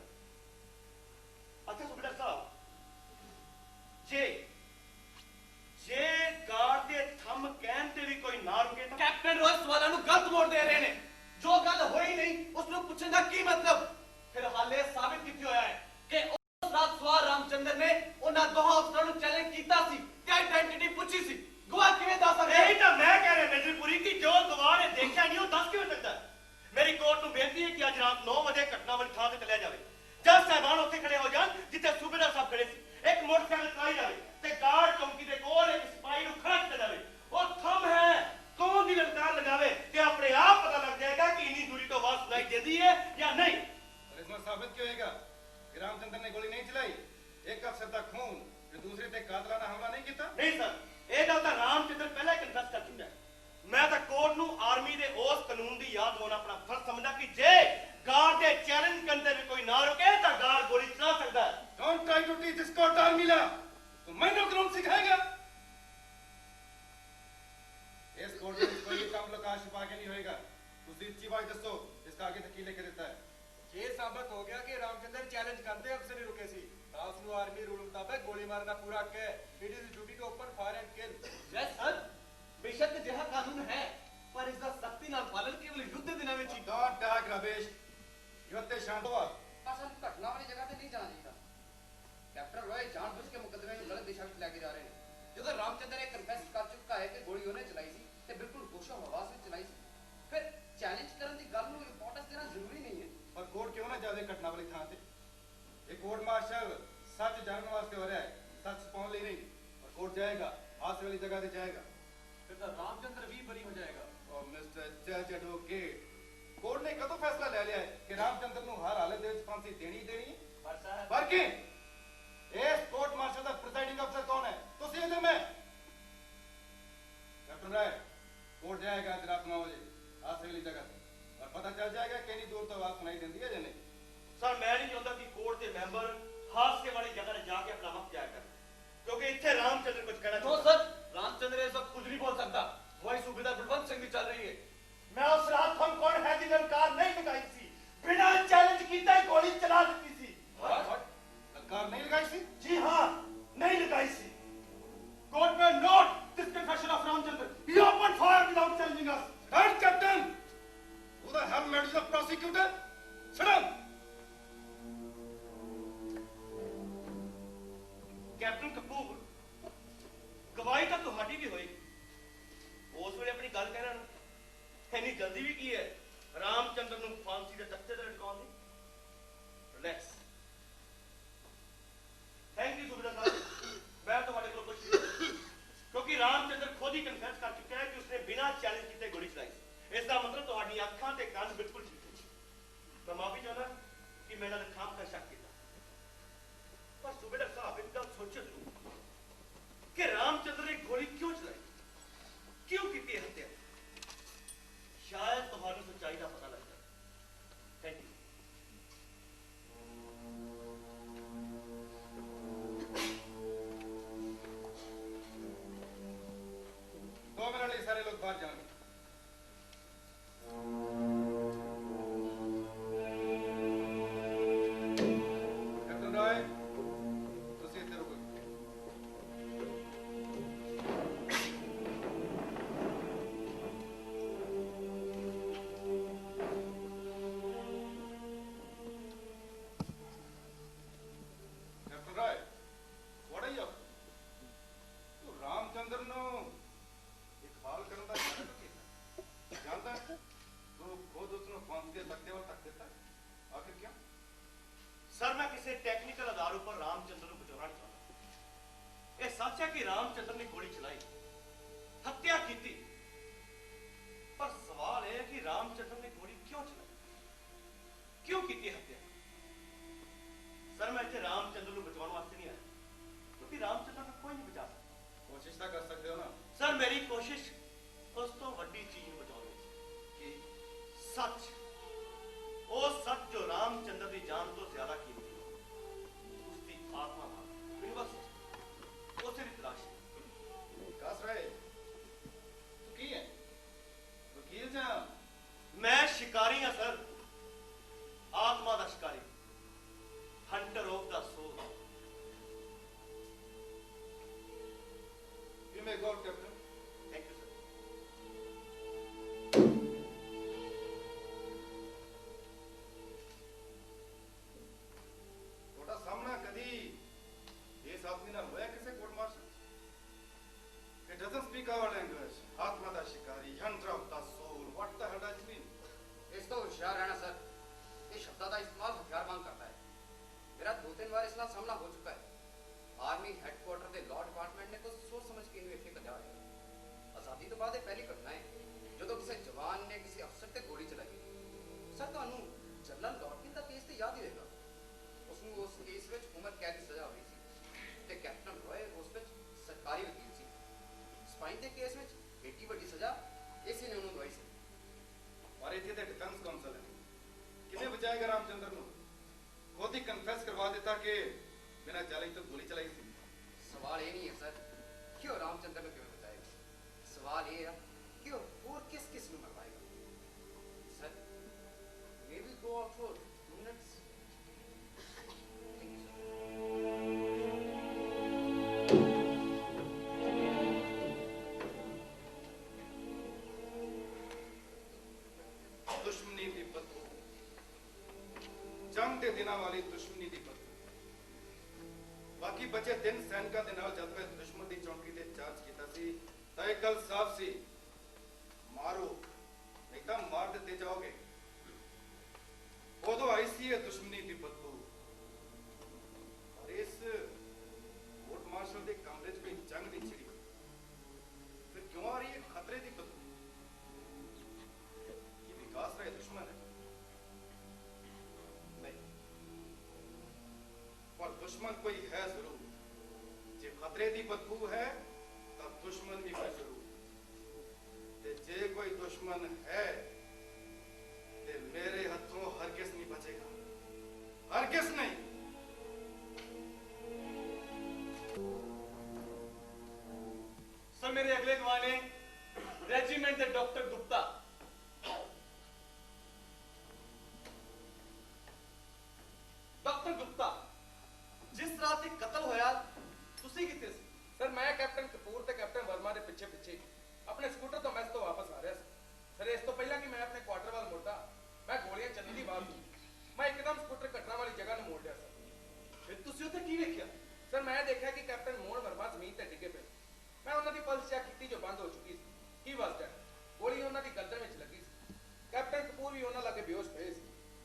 अच्छा सुबेदार साहब, जे गार्ड ਦੇ ਥੰਮ ਕਹਿਣ ਤੇ ਵੀ ਕੋਈ ਨਾ ਰੁਕੇ ਤਾਂ ਕੈਪਟਨ ਰੋਜ਼ ਸਵਾਲਾਂ ਨੂੰ ਗਲਤ ਮੋੜ ਦੇ ਰਹੇ ਨੇ। ਜੋ ਗੱਲ ਹੋਈ ਨਹੀਂ ਉਸ ਨੂੰ ਪੁੱਛਣ ਦਾ ਕੀ ਮਤਲਬ? ਫਿਰ ਹਾਲੇ ਸਾਬਿਤ ਕਿੱਥੇ ਹੋਇਆ ਹੈ ਕਿ ਉਸ ਰਾਤ ਸਵਾਰ ਰਾਮਚੰਦਰ ਨੇ ਉਹਨਾਂ ਦੋਹਾਂ ਅਫਸਰਾਂ ਨੂੰ ਚੈਲੰਜ ਕੀਤਾ ਸੀ ਤੇ ਆਇਡੈਂਟੀਟੀ ਪੁੱਛੀ ਸੀ। ਗਵਾਹ ਕਿਵੇਂ ਦੱਸ ਸਕਦੇ? ਇਹੀ ਤਾਂ ਮੈਂ ਕਹਿ ਰਿਹਾ ਮੇਜਰਪੁਰੀ ਕਿ ਜੋ ਗਵਾਹ ਨੇ ਦੇਖਿਆ ਨਹੀਂ ਉਹ ਦੱਸ ਕਿਵੇਂ ਸਕਦਾ? ਮੇਰੀ ਕੋਰਟ ਨੂੰ ਬੇਨਤੀ ਹੈ ਕਿ ਅੱਜ ਰਾਤ 9 ਵਜੇ ਘਟਨਾ ਵਾਲੀ ਥਾਂ ਤੇ ਚਲਿਆ ਜਾਵੇ। ਜੱਜ ਸਾਹਿਬਾਨ ਉੱਥੇ ਖੜੇ ਹੋ ਜਾਣ ਜਿੱਥੇ ਸੂਬੇਦਾਰ ਸਾਹਿਬ ਖੜੇ ਸੀ। ਇੱਕ ਮੋਟਰਸਾਈਕਲ ਚਲਾਈ ਜਾਵੇ ਤੇ ਗਾਰਡ ਚੌਂਕੀ ਦੇ ਕੋਲ ਇੱਕ ਸਿਪਾਹੀ ਨੂੰ ਖੜਾ ਕੀਤਾ ਜਾਵੇ। ਉਹ ਥੰਮ ਹੈ ਕੌਣ ਦੀ ਲਲਕਾਰ ਲਗਾਵੇ ਤੇ ਆਪਣੇ ਆਪ ਪਤਾ ਲੱਗ ਜਾਏਗਾ ਕਿ ਇੰਨੀ ਦੂਰੀ ਤੋਂ ਆਵਾਜ਼ ਸੁਣਾਈ देती है या नहीं। और इसमें साबित क्यों होगा कि रामचंद्र ने गोली नहीं चलाई? एक अफसर का खून जो दूसरे ते कातलाना हमला नहीं किया? नहीं सर, ਇਹ ਗੱਲ ਤਾਂ ਰਾਮਚੰਦਰ ਪਹਿਲਾਂ ਹੀ ਕਨਫੈਸ ਕਰ ਚੁੱਕਾ ਹੈ। ਮੈਂ ਤਾਂ ਕੋਰਟ ਨੂੰ ਆਰਮੀ ਦੇ ਉਸ ਕਾਨੂੰਨ ਦੀ ਯਾਦ ਦਿਵਾਉਣਾ ਆਪਣਾ ਫਰਜ਼ ਸਮਝਦਾ ਕਿ ਜੇ ਗਾਰਡ ਦੇ ਚੈਲੰਜ ਕਰਨ ਤੇ ਵੀ ਕੋਈ ਨਾ ਰੁਕੇ ਤਾਂ ਗਾਰਡ ਗੋਲੀ ਚਲਾ ਸਕਦਾ ਹੈ। डोंट ट्राई टू टीच इसको टार मिला तो मैंने कानून सिखाएगा। इस कोर्ट में कोई काम लगा छिपा के नहीं होएगा। ਤੁਸੀਂ ਇੱਚੀ ਬਾਤ ਦੱਸੋ इसका आगे तक की लेके देता है। ਜੇ ਸਾਬਤ ਹੋ ਗਿਆ ਕਿ ਰਾਮਚੰਦਰ ਚੈਲੰਜ ਕਰਦੇ ਅਫਸਰ ਹੀ ਰੁਕੇ ਸੀ ਤਾਂ ਉਸ ਨੂੰ ਆਰਮੀ ਰੂਲ ਮੁਤਾਬਕ ਗੋਲੀ ਮਾਰਨ ਦਾ ਪੂਰਾ ਹੱਕ ਹੈ। It is duty to open fire and kill. Yes sir, ਬੇਸ਼ੱਕ ਅਜਿਹਾ ਕਾਨੂੰਨ ਹੈ ਪਰ ਇਸ ਦਾ ਸਖਤੀ ਨਾਲ ਪਾਲਣ ਕੇਵਲ ਯੁੱਧ ਦੇ ਦਿਨਾਂ ਵਿੱਚ ਹੀ। Don't talk Ramesh. युवते शांत हो। ਪਰ ਸਾਨੂੰ ਘਟਨਾ ਵਾਲੀ ਜਗ੍ਹਾ ਤੇ ਨਹੀਂ ਜਾਣਾ ਚਾਹੀਦਾ। ਕੈਪਟਨ ਰੋਏ ਜਾਣਬੁੱਝ ਕੇ ਮੁਕੱਦਮੇ ਨੂੰ ਗਲਤ ਦਿਸ਼ਾ ਵਿੱਚ ਲੈ ਕੇ ਜਾ ਰਹੇ ਨੇ। ਜਦੋਂ ਰਾਮਚੰਦਰ ਨੇ ਕਨਫੈਸ ਕਰ ਚੁੱਕਾ ਹੈ ਕਿ ਗੋਲੀ ਉਹਨੇ ਚਲਾਈ ਸੀ ਤੇ ਬਿਲਕੁਲ ਹੋਸ਼ੋ ਹਵਾਸ ਵਿੱਚ ਚਲਾਈ ਸੀ, ਫਿਰ ਚੈਲੰਜ ਕਰਨ ਦੀ ਗੱਲ ਨੂੰ ਇੰਪੋਰਟੈਂਸ ਦੇਣਾ ਜ਼ਰੂਰੀ ਨਹੀਂ ਹੈ। और कोर्ट क्यों ना जावे घटना वाली थां ते? ये कोर्ट मार्शल सच जानने वास्ते हो रहा है, सच पाने लिए नहीं। और कोर्ट जाएगा हादसे वाली जगह ते जाएगा। ਫਿਰ ਤਾਂ ਰਾਮਚੰਦਰ ਵੀ ਬਰੀ ਹੋ ਜਾਏਗਾ। और मिस्टर जज एडवोकेट, कोर्ट ने कदों फैसला ले लिया है कि रामचंद्र ਨੂੰ हर हालत ਦੇ ਵਿੱਚ फांसी देनी ही देनी है? पर साहब पर की इस कोर्ट मार्शल ਦਾ प्रिसाइडिंग अफसर कौन है? ਤੁਸੀਂ ਇਹਦੇ ਮੈਂ कैप्टन राय कोर्ट जाएगा आज रात 9 बजे हादसे वाली जगह ਤੇ और पता चल जाएगा कि नहीं दूर तो आवाज सुनाई देती है या नहीं। ਸਰ ਮੈਂ ਨਹੀਂ ਚਾਹੁੰਦਾ ਕਿ ਕੋਰਟ ਦੇ ਮੈਂਬਰ ਹਾਦਸੇ ਵਾਲੀ ਜਗ੍ਹਾ ਤੇ ਜਾ ਕੇ ਆਪਣਾ ਵਕਤ ਜਾਇਆ ਕਰਨ, ਕਿਉਂਕਿ ਇੱਥੇ ਰਾਮਚੰਦਰ ਕੁਝ ਕਹਿਣਾ नो ਚਾਹੁੰਦਾ। सर, रामचंद्र इस वक्त कुछ नहीं बोल सकता। वही सूबेदार बलवंत सिंह भी चल रही है। ਮੈਂ ਉਸ ਰਾਤ ਹਮ ਕੌਣ ਹੈ ਦੀ ਲਲਕਾਰ ਨਹੀਂ ਲਗਾਈ ਸੀ, ਬਿਨਾਂ ਚੈਲੰਜ ਕੀਤਾ ਹੀ ਗੋਲੀ ਚਲਾ ਦਿੱਤੀ ਸੀ। ललकार नहीं लगाई थी? जी हाँ, नहीं लगाई सी। कोर्ट में note this confession of Ramchandra. He opened fire without challenging us. Head captain, who the hell made you the prosecutor? Sit down. Captain Kapoor, ਗਵਾਹੀ ਤਾਂ ਤੁਹਾਡੀ ਵੀ ਹੋਈ। ਉਸ ਵੇਲੇ ਆਪਣੀ ਗੱਲ ਕਹਿਣਾ ਨੂੰ ਇੰਨੀ ਜਲਦੀ ਵੀ ਕੀ ਹੈ ਰਾਮਚੰਦਰ ਨੂੰ ਫਾਂਸੀ ਦੇ ਤਖਤੇ ਤੇ ਲਟਕਾਉਣ ਦੀ? ਰਿਲੈਕਸ। ਥੈਂਕ ਯੂ ਸੁਬੇਦਾਰ ਸਾਹਿਬ, ਮੈਂ ਤੁਹਾਡੇ ਕੋਲ ਕੁਝ ਨਹੀਂ, ਕਿਉਂਕਿ ਰਾਮਚੰਦਰ ਖੁਦ ਹੀ ਕਨਫੈਸ ਕਰ ਚੁੱਕਾ ਹੈ ਕਿ ਉਸਨੇ ਬਿਨਾਂ ਚੈਲੰਜ ਕੀਤੇ ਗੋਲੀ ਚਲਾਈ। ਇਸ ਦਾ ਮਤਲਬ ਤੁਹਾਡੀਆਂ ਅੱਖਾਂ ਤੇ ਕੰਨ ਬਿਲਕੁਲ ਠੀਕ ਨੇ। ਮੈਂ ਮਾਫੀ ਚਾਹੁੰਦਾ ਕਿ ਮੈਂ ਇਹਨਾਂ ਦੇ ਖਾਮ ਕਰ ਸ਼ੱਕ ਕੀਤਾ, ਪਰ ਸੁਬੇਦਾਰ ਸਾਹਿਬ ਇੱਕ ਗੱਲ ਸੋਚੋ ਜ਼ਰੂਰ ਕਿ ਰਾਮਚੰਦਰ ਨੇ ਗੋਲੀ ਕਿਉਂ ਚਲਾਈ, ਕਿਉਂ ਕੀਤੀ ਹੱਤਿਆ? ਸ਼ਾਇਦ ਤੁਹਾਨੂੰ ਸੱਚਾਈ ਦਾ ਪਤਾ ਲੱਗ ਜਾਏ। Thank you. दो मिनट लिए सारे लोग बाहर जाएंगे। कैप्टन रॉय, ਤੁਸੀਂ ਇੱਥੇ ਰੁਕੋ। Captain Roy, what are you up to? ਤੂੰ ਰਾਮਚੰਦਰ ਨੂੰ ਹਾਲ ਕਰਨ ਦਾ ਯਤਨ ਕੀਤਾ, ਜਾਣਦਾ ਹੈ? ਤੂੰ ਖੁਦ ਉਸ ਨੂੰ ਫਾਂਸੀ ਦੇ ਤਖਤੇ ਵੱਲ ਤੱਕ ਦਿੱਤਾ। ਆਖਿਰ ਕਿਉਂ? ਸਰ ਮੈਂ ਕਿਸੇ ਟੈਕਨੀਕਲ ਆਧਾਰ ਉੱਪਰ ਰਾਮਚੰਦਰ ਨੂੰ ਬਚਾਉਣਾ ਨਹੀਂ ਚਾਹੁੰਦਾ। ਇਹ ਸੱਚ ਹੈ ਕਿ ਰਾਮਚੰਦਰ ਨੇ ਗੋਲੀ ਚਲਾਈ, ਹੱਤਿਆ ਕੀਤੀ, ਪਰ ਸਵਾਲ ਇਹ ਹੈ ਕਿ ਰਾਮਚੰਦਰ ਨੇ ਗੋਲੀ ਕਿਉਂ ਚਲਾਈ, ਕਿਉਂ ਕੀਤੀ ਹੱਤਿਆ? ਸਰ ਮੈਂ ਇੱਥੇ ਰਾਮਚੰਦਰ ਨੂੰ ਬਚਾਉਣ ਵਾਸਤੇ ਨਹੀਂ ਆਇਆ, ਕਿਉਂਕਿ ਰਾਮਚੰਦਰ ਨੂੰ ਕੋਈ ਨਹੀਂ ਬਚਾ ਸਕਦਾ। ਕੋਸ਼ਿਸ਼ ਤਾਂ ਕਰ ਸਕਦੇ ਹੋ ਨਾ। ਸਰ ਮੇਰੀ ਕੋਸ਼ਿਸ਼ ਉਸ ਤੋਂ ਵੱਡੀ ਚੀਜ਼ ਨੂੰ ਬਚਾਉਣ ਦੀ ਸੀ, ਕਿ ਸੱਚ, ਉਹ ਸੱਚ ਜੋ ਰਾਮਚੰਦਰ ਦੀ ਜਾਨ record captain. Thank you sir. ਤੁਹਾਡਾ ਸਾਹਮਣਾ ਕਦੀ ਇਸ ਆਦਮੀ ਨਾਲ ਹੋਇਆ ਕਿਸੇ court martial? It doesn't speak our language. ਆਤਮਾ ਦਾ ਸ਼ਿਕਾਰੀ, hunter of the soul. What the hell does it mean? ਇਸ ਤੋਂ ਹੁਸ਼ਿਆਰ ਰਹਿਣਾ ਸਰ। ਇਹ ਸ਼ਬਦਾਂ ਦਾ ਇਸਤੇਮਾਲ ਹਥਿਆਰ ਵਾਂਗ ਕਰਦਾ ਹੈ। ਮੇਰਾ 2-3 ਵਾਰ ਇਸ ਨਾਲ ਸਾਹਮਣਾ ਹੋ ਚੁੱਕਾ ਹੈ। ਆਰਮੀ ਹੈੱਡਕੁਆਰਟਰ ਦੇ ਲਾਅ ਡਿਪਾਰਟਮੈਂਟ ਨੇ ਕੁਝ ਸੋਚ ਸਮਝ ਕੇ ਇਹਨੂੰ ਇੱਥੇ ਕੱਢਿਆ ਹੋਇਆ ਹੈ। ਆਜ਼ਾਦੀ ਤੋਂ ਬਾਅਦ ਇਹ ਪਹਿਲੀ ਘਟਨਾ ਹੈ ਜਦੋਂ ਕਿਸੇ ਜਵਾਨ ਨੇ ਕਿਸੇ ਅਫਸਰ ਤੇ ਗੋਲੀ ਚਲਾਈ। ਸਰ ਤੁਹਾਨੂੰ ਜਨਰਲ ਡਾਟਕਿਨ ਦਾ ਕੇਸ ਤੇ ਯਾਦ ਹੀ ਹੋਵੇਗਾ। ਉਸ ਨੂੰ ਉਸ ਕੇਸ ਵਿੱਚ ਉਮਰ ਕੈਦ ਦੀ ਸਜ਼ਾ ਹੋਈ ਸੀ ਤੇ ਕੈਪਟਨ ਰॉय ਉਸ ਵਿੱਚ ਸਰਕਾਰੀ ਵਕੀਲ ਸੀ। ਸਪਾਈਨ ਦੇ ਕੇਸ ਵਿੱਚ ਏਡੀ ਵੱਡੀ ਸਜ਼ਾ ਇਸੇ ਨੇ ਉਹਨੂੰ ਦਵਾਈ ਸੀ। ਪਰ ਇੱਥੇ ਤੇ ਡਿਫੈਂਸ ਕਾਉਂਸਲ ਹੈ, ਕਿਵੇਂ ਬਚਾਏਗਾ ਰਾਮਚੰਦਰ ਨੂੰ? ਖੁਦ ਹੀ ਕਨਫੈਸ ਕਰਵਾ ਦਿੱਤਾ ਕਿ ਬਿਨਾਂ ਚੈलेंज ਤੋਂ ਗੋਲੀ ਚਲਾਈ ਸੀ। ਸਵਾਲ ਇਹ ਨਹੀਂ ਹੈ ਸਰ ਕਿ ਉਹ ਰਾਮਚੰਦਰ ਨੂੰ ਕਿਵੇਂ ਬਚਾਏਗਾ। ਸਵਾਲ ਇਹ ਹੈ ਕਿ ਉਹ ਹੋਰ ਕਿਸ ਨੂੰ ਮਰਵਾਏਗਾ। Sir may we go out for 2 minutes? Thank you, sir. ਦੁਸ਼ਮਣੀ ਦੀ ਬਦਬੂ, ਜੰਗ ਦੇ ਦਿਨਾਂ ਵਾਲੀ ਦੁਸ਼ਮਣੀ ਦੀ ਬਦਬੂ। ਬਾਕੀ ਬਚੇ ਦਿਨ ਸੈਨਿਕਾਂ ਦੇ ਨਾਲ ਜਦ ਮੈਂ ਦੁਸ਼ਮਣ ਦੀ ਚੌਂਕੀ ਤੇ ਚਾਰਜ ਕੀਤਾ ਸੀ ਤਾਂ ਇਹ ਗੱਲ ਸਾਫ਼ ਸੀ, ਮਾਰੋ ਨਹੀਂ ਤਾਂ ਮਾਰ ਦਿੱਤੇ ਜਾਓਗੇ। ਉਦੋਂ ਆਈ ਸੀ ਇਹ ਦੁਸ਼ਮਣੀ ਦੀ ਬਦਬੂ। ਔਰ ਇਸ ਕੋਰਟ ਮਾਰਸ਼ਲ ਦੇ ਕਮਰੇ 'ਚ ਕੋਈ ਜੰਗ ਨਹੀਂ ਛਿੜੀ, ਫਿਰ ਕਿਉਂ ਆ ਰਹੀ ਹੈ ਖਤਰੇ ਦੀ ਬਦਬੂ? ये विकास राय दुश्मन है? नहीं, पर दुश्मन कोई है जरूर। जे खतरे दी बदबू है तब दुश्मन भी कोई जरूर। ते जे कोई दुश्मन है ते मेरे हाथों हरगिज नहीं बचेगा, हरगिज नहीं। सर मेरे अगले गवाह ने रेजिमेंट ਦੇ ਡਾਕਟਰ ਗੁप्ता। ਡਾਕਟਰ ਗੁप्ता, ਜਿਸ ਰਾਤ ਇਹ ਕਤਲ ਹੋਇਆ ਤੁਸੀਂ ਕਿੱਥੇ ਸੀ? ਸਰ ਮੈਂ ਕੈਪਟਨ ਕਪੂਰ ਤੇ ਕੈਪਟਨ ਵਰਮਾ ਦੇ ਪਿੱਛੇ ਆਪਣੇ ਸਕੂਟਰ ਤੋਂ ਮੈਸ ਤੋਂ ਵਾਪਸ ਆ ਰਿਹਾ ਸੀ। ਸਰ ਇਸ ਤੋਂ ਪਹਿਲਾਂ ਕਿ ਮੈਂ ਆਪਣੇ ਕੁਆਟਰ ਵੱਲ ਮੁੜਦਾ ਮੈਂ ਗੋਲੀਆਂ ਚੱਲਣ ਦੀ ਆਵਾਜ਼ ਸੁਣੀ। ਮੈਂ ਇੱਕਦਮ ਸਕੂਟਰ ਘਟਨਾ ਵਾਲੀ ਜਗ੍ਹਾ ਨੂੰ ਮੋੜ ਲਿਆ ਸਰ। ਫਿਰ ਤੁਸੀਂ ਉੱਥੇ ਕੀ ਵੇਖਿਆ? ਸਰ ਮੈਂ ਦੇਖਿਆ ਕਿ ਕੈਪਟਨ ਮੋਹਨ ਵਰਮਾ ਜ਼ਮੀਨ ਤੇ ਡਿੱਗੇ ਪਏ। ਮੈਂ ਉਹਨਾਂ ਦੀ ਪਲਸ ਚੈੱਕ ਕੀਤੀ ਜੋ ਬੰਦ ਹੋ ਚੁੱਕੀ ਸੀ। ਹੀ ਵਾਸ ਡੈਡ। ਗੋਲੀ ਉਹਨਾਂ ਦੀ ਗਰਦਨ ਵਿੱਚ ਲੱਗੀ ਸੀ। ਕੈਪਟਨ ਕਪੂਰ ਵੀ ਉਹਨਾਂ ਲਾਗੇ ਬੇਹੋਸ਼ ਪਏ ਸੀ।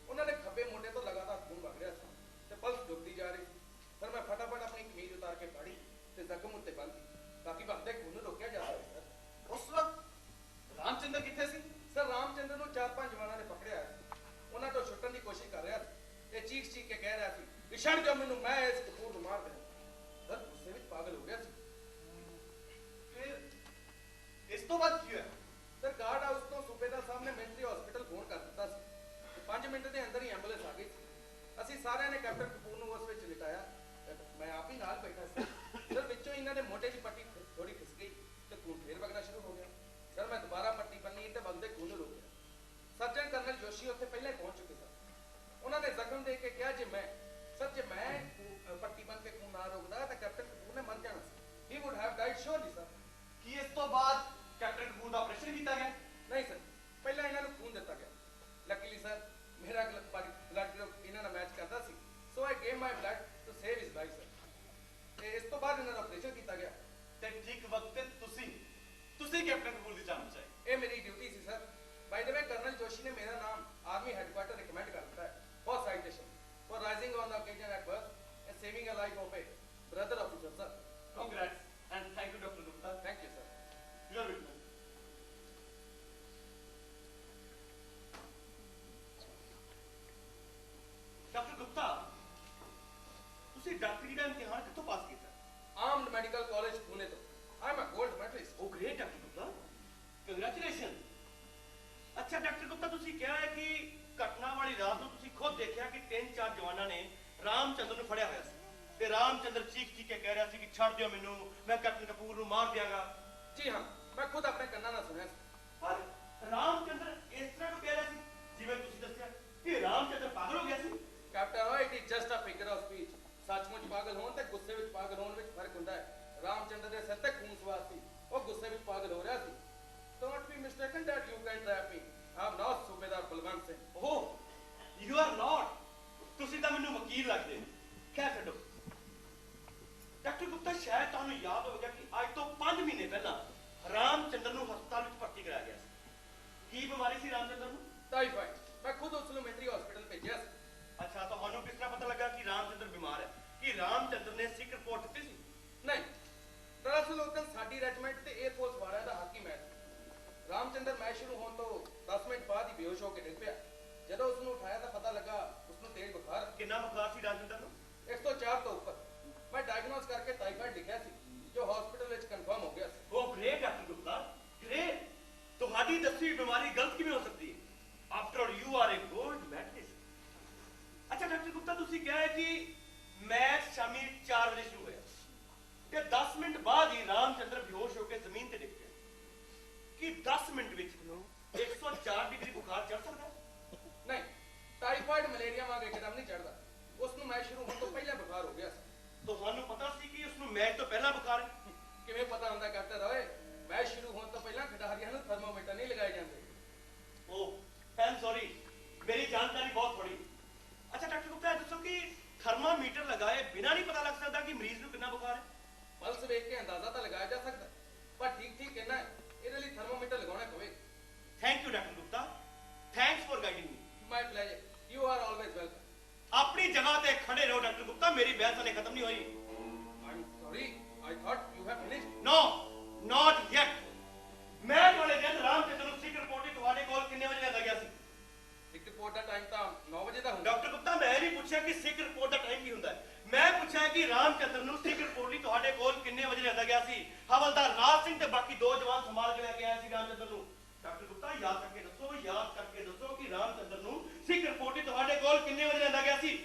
ਉਹਨਾਂ ਦੇ ਖੱਬੇ ਮੋਢੇ ਤੋਂ ਲਗਾਤਾਰ ਖੂਨ ਵਗ ਰਿਹਾ ਸੀ ਤੇ ਪਲਸ ਡੁੱਬਦੀ ਜਾ ਰਹੀ ਸੀ। ਸਰ ਮੈਂ ਫਟਾਫਟ ਆਪਣੀ ਕਮੀਜ਼ ਉਤਾਰ ਕੇ ਫਾੜੀ ਤੇ ਜ਼ਖਮ ਉੱਤੇ ਬੰਨ੍ਹੀ ਤਾਂ ਕਿ ਵਗਦੇ ਖੂਨ ਨੂੰ ਰੋਕਿਆ ਜਾ ਸਕੇ। ਸਰ ਉਸ ਵਕਤ ਰਾਮਚੰਦਰ ਕਿੱਥੇ ਸੀ? ਸਰ ਰਾਮਚੰਦਰ ਨੂੰ 4-5 ਜਵਾਨਾਂ ਨੇ ਪਕੜਿਆ ਸੀ। ਉਹਨਾਂ ਤੋਂ ਛੁੱਟਣ ਦੀ ਕੋਸ਼ਿਸ਼ ਕਰ ਰਿਹਾ ਸੀ ਤੇ ਚੀਖ ਕੇ ਕਹਿ ਰਿਹਾ ਸੀ ਕਿ ਛੱਡ ਦਿਓ ਮੈਨੂੰ, ਮੈਂ ਇਸ ਕਪੂਰ ਨੂੰ ਮਾਰ ਦੇਣਾ। ਸਰ ਗੁੱਸੇ ਵਿੱਚ ਪਾਗਲ ਹੋ ਗਿਆ ਸੀ। ਫਿਰ ਇਸ ਤੋਂ ਬਾਅਦ ਕੀ ਹੋਇਆ? ਸਰ ਗਾਰਡ ਹਾਊਸ ਤੋਂ ਸੂਬੇਦਾਰ ਸਾਹਿਬ ਨੇ ਮਿਲਟਰੀ ਹਸਪੀਟਲ ਫੋਨ ਕਰ ਦਿੱਤਾ ਸੀ ਤੇ 5 ਮਿੰਟ ਦੇ ਅੰਦਰ ਹੀ ਐਂਬੂਲੈਂਸ ਆ ਗਈ ਸੀ। ਅਸੀਂ ਸਾਰਿਆਂ ਨੇ ਕੈਪਟਨ ਕਪੂਰ ਨੂੰ ਉਸ ਵਿੱਚ ਲਿਟਾਇਆ। ਮੈਂ ਆਪ ਹੀ ਨਾਲ ਬੈਠਾ ਸੀ। ਸਰ ਵਿੱਚੋਂ ਇਹਨਾਂ ਦੇ ਮੋਢੇ ਦੀ ਪੱਟੀ ਥੋੜੀ ਖਿਸ ਗਈ ਤੇ ਖੂਨ ਫੇਰ ਵਗਣਾ ਸ਼ੁਰੂ ਹੋ ਗਿਆ। ਸਰ ਮੈਂ ਦੁਬਾਰਾ ਪੱਟੀ ਬੰਨੀ ਤੇ ਵਗਦੇ ਖੂਨ ਨੂੰ ਰੋਕਿਆ। ਸਰਜਨ ਕਰਨਲ ਜੋਸ਼ੀ ਉੱਥੇ ਪਹਿਲਾਂ ਹੀ ਪਹੁੰਚ ਚੁੱਕੇ ਸਨ। ਉਹਨਾਂ ਨੇ ਜ਼ਖਮ ਦੇਖ ਕੇ ਕਿਹਾ ਜੇ ਮੈਂ ਪੱਟੀ ਬੰਨ ਕੇ ਖੂਨ ਨਾ ਰੋਕਦਾ ਤਾਂ ਕੈਪਟਨ ਕਪੂਰ ਨੇ ਮਰ ਜਾਣਾ ਸੀ। ਹੀ wood have died surely sir. ਕੀ ਇਸ ਤੋਂ ਬਾਅਦ ਕੈਪਟਨ ਕਪੂਰ ਦਾ ਆਪਰੇਸ਼ਨ ਕੀਤਾ ਗਿਆ? ਨਹੀਂ ਸਰ, ਪਹਿਲਾਂ ਇਹਨਾਂ ਨੂੰ ਖੂਨ ਦਿੱਤਾ ਗਿਆ। ਲੱਕੀਲੀ ਸਰ ਮੇਰਾ ਬਲੱਡ ਗਰੁੱਪ ਇਹਨਾਂ ਨਾਲ ਮੈਚ ਕਰਦਾ ਸੀ, so I gave my blood to save his life sir. ਤੇ ਇਸ ਤੋਂ ਬਾਅਦ ਇਹਨਾਂ ਦਾ ਆਪਰੇਸ਼ਨ ਕੀਤਾ ਗਿਆ। ਤੇ ਠੀਕ ਵਕਤ ਤੇ ਤੁਸੀਂ ਕੈਪਟਨ ਕਪੂਰ ਦੀ ਜਾਨ ਬਚਾਈ। ਇਹ ਮੇਰੀ ਡਿਊਟੀ ਸੀ sir. By the way colonel Joshi ਨੇ ਮੇਰਾ ਨਾਮ ਆਰਮੀ ਹੈੱਡਕੁਆਰਟਰ ਰਿਕਮੈਂਡ ਕਰ ਦਿੱਤਾ ਹੈ for citation for rising on the occasion at birth and saving a life of a brother officer sir. Congrats and thank you doctor Gupta. Thank you sir. You are welcome. Doctor Gupta, ਤੁਸੀਂ ਡਾਕਟਰੀ ਦਾ ਇਮਤਿਹਾਨ ਕਿੱਥੋਂ ਪਾਸ ਕੀਤਾ? Armed medical college Pune ਤੋਂ। I am a gold medalist. ਉਹ great doctor Gupta, congratulation. ਅੱਛਾ doctor Gupta, ਤੁਸੀਂ ਕਿਹਾ ਹੈ ਕਿ ਘਟਨਾ ਵਾਲੀ ਰਾਤ ਨੂੰ ਤੁਸੀਂ ਖੁਦ ਦੇਖਿਆ ਕਿ 3-4 ਜਵਾਨਾਂ ਨੇ ਰਾਮਚੰਦਰ ਨੂੰ ਫੜਿਆ ਹੋਇਆ ਸੀ ਤੇ ਰਾਮਚੰਦਰ ਚੀਖ ਕੇ ਕਹਿ ਰਿਹਾ ਸੀ ਕਿ ਛੱਡ ਦਿਓ ਮੈਨੂੰ, ਮੈਂ ਕੈਪਟਨ ਕਪੂਰ ਨੂੰ ਮਾਰ ਦਿਆਂਗਾ। ਜੀ ਹਾਂ, ਮੈਂ ਖੁਦ ਆਪਣੇ ਕੰਨਾਂ ਨਾਲ ਸੁਣਿਆ ਸੀ। ਪਰ ਰਾਮਚੰਦਰ ਇਸ ਤਰ੍ਹਾਂ ਕਿਉਂ ਕਹਿ ਰਿਹਾ ਸੀ ਜਿਵੇਂ ਤੁਸੀਂ ਦੱਸਿਆ ਕਿ ਰਾਮਚੰਦਰ ਪਾਗਲ ਹੋ ਗਿਆ ਸੀ? Captain Roy, it is just a figure of speech. ਸੱਚਮੁੱਚ ਪਾਗਲ ਹੋਣ ਤੇ ਗੁੱਸੇ ਵਿੱਚ ਪਾਗਲ ਹੋਣ ਵਿੱਚ ਫਰਕ ਹੁੰਦਾ ਹੈ। ਰਾਮਚੰਦਰ ਦੇ ਸਿਰ ਤੇ ਖੂਨ ਸਵਾਰ ਸੀ ਉਹ ਗੁੱਸੇ ਵਿੱਚ ਪਾਗਲ ਹੋ ਰਿਹਾ ਸੀ। Don't be mistaken that you can trap me. I'm not ਸੂਬੇਦਾਰ ਬਲਵੰਤ ਸਿੰਘ। ਓਹ ਯੂ ਆਰ ਨਾਟ, ਤੁਸੀਂ ਤਾਂ ਮੈਨੂੰ ਵਕੀਲ ਲੱਗਦੇ ਹੋ। ਖੈਰ ਛੱਡੋ। ਡਾਕਟਰ ਗੁਪਤਾ, ਸ਼ਾਇਦ ਤੁਹਾਨੂੰ ਯਾਦ ਹੋਵੇਗਾ ਕਿ ਅੱਜ ਤੋਂ 5 ਮਹੀਨੇ ਪਹਿਲਾਂ ਰਾਮਚੰਦਰ ਨੂੰ ਹਸਪਤਾਲ ਵਿੱਚ ਭਰਤੀ ਕਰਾਇਆ ਗਿਆ ਸੀ। ਕੀ ਬਿਮਾਰੀ ਸੀ ਰਾਮਚੰਦਰ ਨੂੰ? ਟਾਈਫਾਈਡ। ਮੈਂ ਖੁਦ ਉਸ ਨੂੰ ਮਿਲਟਰੀ ਹਸਪੀਟਲ ਭੇਜਿਆ ਸੀ। ਅੱਛਾ, ਤੁਹਾਨੂੰ ਕਿਸ ਤਰ੍ਹਾਂ ਪਤਾ ਲੱਗਾ ਕਿ ਰਾਮਚੰਦਰ ਬਿਮਾਰ ਹੈ? ਕੀ ਰਾਮਚੰਦਰ ਨੇ ਸਿੱਖ ਰਿਪੋਰਟ ਦਿੱਤੀ ਸੀ? ਨਹੀਂ, ਦਰਅਸਲ ਉਸ ਦਿਨ ਸਾਡੀ ਰੈਜੀਮੈਂਟ ਤੇ 에ਅਰਫੋਰਸ ਵਾਲਿਆਂ ਦਾ ਹਾਕੀ ਮੈਚ ਸੀ। ਰਾਮਚੰਦਰ ਮੈਚ ਸ਼ੁਰੂ ਹੋਣ ਤੋਂ 10 ਮਿੰਟ ਬਾਅਦ ਹੀ ਬੇਹੋਸ਼ ਹੋ ਕੇ ਡਿੱਗ ਪਿਆ। ਜਦੋਂ ਉਸ ਨੂੰ ਉਠਾਇਆ ਤਾਂ ਪਤਾ ਲੱਗਾ ਉਸ ਨੂੰ ਤੇਜ਼ ਬੁਖਾਰ। ਕਿੰਨਾ ਬੁਖਾਰ ਸੀ ਰਾਮਚੰਦਰ ਨੂੰ? 104 ਤੋਂ ਉੱਪਰ। ਮੈਂ ਡਾਇਗਨੋਸ ਕਰਕੇ ਟਾਈਫਾਈਡ ਲਿਖਿਆ ਸੀ, ਜੋ ਹਸਪੀਟਲ ਵਿੱਚ ਕਨਫਰਮ ਹੋ ਗਿਆ ਸੀ। ਉਹ ਗ੍ਰੇਟ ਡਾਕਟਰ ਗੁਪਤਾ, ਗ੍ਰੇਟ। ਤੁਹਾਡੀ ਦੱਸੀ ਬਿਮਾਰੀ ਗਲਤ ਕਿਵੇਂ ਹੋ ਸਕਦੀ ਹੈ? After all you are a gold medalist. ਅੱਛਾ ਡਾਕਟਰ ਗੁਪਤਾ, ਤੁਸੀਂ ਕਿਹਾ ਹੈ ਕਿ ਮੈਚ ਸ਼ਾਮੀ 4 ਵਜੇ ਸ਼ੁਰੂ ਹੋਇਆ ਤੇ 10 ਮਿੰਟ ਬਾਅਦ ਹੀ ਰਾਮਚੰਦਰ ਬੇਹੋਸ਼ ਹੋ ਕੇ ਜ਼ਮੀਨ ਤੇ ਡਿੱਗ ਪਿਆ। ਕੀ 10 ਮਿੰਟ ਵਿੱਚ 104 ਡਿਗਰੀ ਬੁਖਾਰ ਚੜ ਸਕਦਾ ਹੈ? ਨਹੀਂ, ਟਾਈਫਾਈਡ ਮਲੇਰੀਆ ਵਾਂਗ ਇੱਕਦਮ ਨਹੀਂ ਚੜਦਾ। ਉਸ ਨੂੰ ਮੈਚ ਸ਼ੁਰੂ ਹੋਣ ਤੋਂ ਪਹਿਲਾਂ ਬੁਖਾਰ ਹੋ ਗਿਆ ਸੀ। ਤੁਹਾਨੂੰ ਪਤਾ ਸੀ ਕਿ ਉਸ ਨੂੰ ਮੈਚ ਤੋਂ ਪਹਿਲਾਂ ਬੁਖਾਰ ਹੈ? ਕਿਵੇਂ ਪਤਾ ਹੁੰਦਾ ਕੈਪਟਨ ਓਏ? ਮੈਚ ਸ਼ੁਰੂ ਹੋਣ ਤੋਂ ਪਹਿਲਾਂ ਖਿਡਾਰੀਆਂ ਨੂੰ ਥਰਮੋਮੀਟਰ ਨਹੀਂ ਲਗਾਏ ਜਾਂਦੇ। ਓਹ ਆਮ ਸੌਰੀ, ਮੇਰੀ ਜਾਣਕਾਰੀ ਬਹੁਤ ਥੋੜੀ। ਅੱਛਾ ਡਾਕਟਰ ਗੁਪਤਾ, ਦੱਸੋ ਕਿ ਥਰਮਾਮੀਟਰ ਲਗਾਏ ਬਿਨਾਂ ਨਹੀਂ ਪਤਾ ਲੱਗ ਸਕਦਾ ਕਿ ਮਰੀਜ਼ ਨੂੰ ਕਿੰਨਾ ਬੁਖਾਰ ਹੈ? ਪਲਸ ਵੇਖ ਕੇ ਅੰਦਾਜ਼ਾ ਤਾਂ ਲਗਾਇਆ ਜਾ ਸਕਦਾ, ਪਰ ਠੀਕ ਕਹਿਣਾ ਹੈ, ਇਹਦੇ ਲਈ ਥਰਮੋਮੀਟਰ ਲਗਾਉਣਾ ਪਵੇ। Thank you doctor Gupta, thanks for guiding me. My pleasure, you are always welcome. ਆਪਣੀ ਜਗ੍ਹਾ ਤੇ ਖੜੇ ਰਹੋ ਡਾਕਟਰ ਗੁਪਤਾ, ਮੇਰੀ ਬਹਿਸ ਹਲੇ ਖਤਮ ਨਹੀਂ ਹੋਈ। I sorry, I thought you have finished. No, not yet. ਮੈਂ ਵਾਲੇ ਦਿਨ ਰਾਮਚੰਦਰ ਨੂੰ ਸਿੱਖ ਰਿਪੋਰਟ ਤੁਹਾਡੇ ਕੋਲ ਕਿੰਨੇ ਵਜੇ ਲਿਆਂਦਾ ਗਿਆ ਸੀ? ਇੱਕ ਰਿਪੋਰਟ ਦਾ ਟਾਈਮ ਤਾਂ 9 ਵਜੇ ਦਾ ਹੁੰਦਾ। ਡਾਕਟਰ ਗੁਪਤਾ, ਮੈਂ ਨਹੀਂ ਪੁੱਛਿਆ ਕਿ ਸਿੱਖ ਰਿਪੋਰਟ ਦਾ ਟਾਈਮ ਕੀ ਹੁੰਦਾ ਹੈ। ਮੈਂ ਪੁੱਛਿਆ ਕਿ ਰਾਮਚੰਦਰ ਨੂੰ ਸਿੱਖ ਰਿਪੋਰਟ ਲਈ ਤੁਹਾਡੇ ਕੋਲ ਕਿੰਨੇ ਵਜੇ ਲਿਆਂਦਾ ਗਿਆ ਸੀ? ਹਵਲਦਾਰ ਰਾਜ ਸਿੰਘ ਤੇ ਬਾਕੀ 2 ਜਵਾਨ ਸੰਭਾਲ ਕੇ ਲੈ ਕੇ ਆਏ ਸੀ ਰਾਮਚੰਦਰ ਨੂੰ। ਡਾਕਟਰ ਗੁਪਤਾ, ਯਾਦ ਕਰਕੇ ਦੱਸੋ ਕਿ ਰਾਮਚੰਦਰ ਨੂੰ ਸਿੱਖ ਰਿਪੋਰਟ ਲਈ ਤੁਹਾਡੇ ਕੋਲ ਕਿੰਨੇ ਵਜੇ ਲਿਆਂਦਾ ਗਿਆ ਸੀ?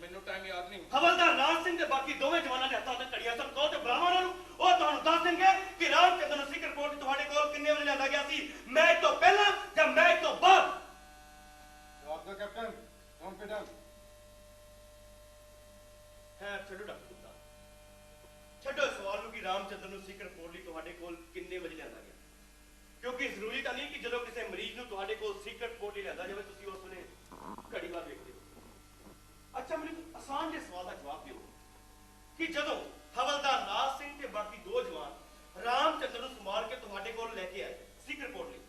ਮੈਨੂੰ ਟਾਈਮ ਯਾਦ ਨਹੀਂ। ਹਵਲਦਾਰ ਰਾਜ ਸਿੰਘ ਤੇ ਬਾਕੀ ਦੋਵੇਂ ਜਵਾਨਾਂ ਦੇ ਹੱਥਾਂ ਤੇ ਘੜੀਆਂ ਸਨ। ਕਹੋ ਤੇ ਬੁਲਾਵਾਂ ਉਹਨਾਂ ਨੂੰ, ਉਹ ਤੁਹਾਨੂੰ ਦੱਸ ਦੇਣਗੇ ਕਿ ਰਾਮਚੰਦਰ ਨੂੰ ਸਿੱਖ ਰਿਪੋਰਟ ਲਈ ਤੁਹਾਡੇ ਕੋਲ ਕਿੰਨੇ ਵਜੇ ਲਿਆਂਦਾ ਗਿਆ ਸੀ, ਮੈਚ ਤੋਂ ਪਹਿਲਾਂ ਜਾਂ ਮੈਚ ਤੋਂ ਬਾਅਦ? ਜਵਾਬ ਦਿਓ ਕੈਪਟਨ, ਕੌਨਫੀਡੈਂਸ। ਛੱਡੋ ਡਾਕਟਰ ਗੁਪਤਾ, ਛੱਡੋ ਇਸ ਸਵਾਲ ਨੂੰ ਕਿ ਰਾਮਚੰਦਰ ਨੂੰ ਸਿੱਖ ਰਿਪੋਰਟ ਲਈ ਤੁਹਾਡੇ ਕੋਲ ਕਿੰਨੇ ਵਜੇ ਲਿਆਂਦਾ ਗਿਆ, ਕਿਉਂਕਿ ਜ਼ਰੂਰੀ ਤਾਂ ਨਹੀਂ ਕਿ ਜਦੋਂ ਕਿਸੇ ਮਰੀਜ਼ ਨੂੰ ਤੁਹਾਡੇ ਕੋਲ ਸਿੱਖ ਰਿਪੋਰਟ ਲਈ ਲਿਆਂਦਾ ਜਾਵੇ ਤੁਸੀਂ ਉਸ ਵੇਲੇ ਘੜੀ ਵਾਰ ਵੇਖਦੇ ਹੋ। ਅੱਛਾ, ਮੈਨੂੰ ਆਸਾਨ ਜਿਹੇ ਸਵਾਲ ਦਾ ਜਵਾਬ ਦਿਓ ਕਿ ਜਦੋਂ ਹਵਲਦਾਰ ਰਾਜ ਸਿੰਘ ਤੇ ਬਾਕੀ 2 ਜਵਾਨ ਰਾਮਚੰਦਰ ਨੂੰ ਸੰਭਾਲ ਕੇ ਤੁਹਾਡੇ ਕੋਲ ਲੈ ਕੇ ਆਏ ਸਿੱਖ ਰਿਪੋਰਟ ਲਈ,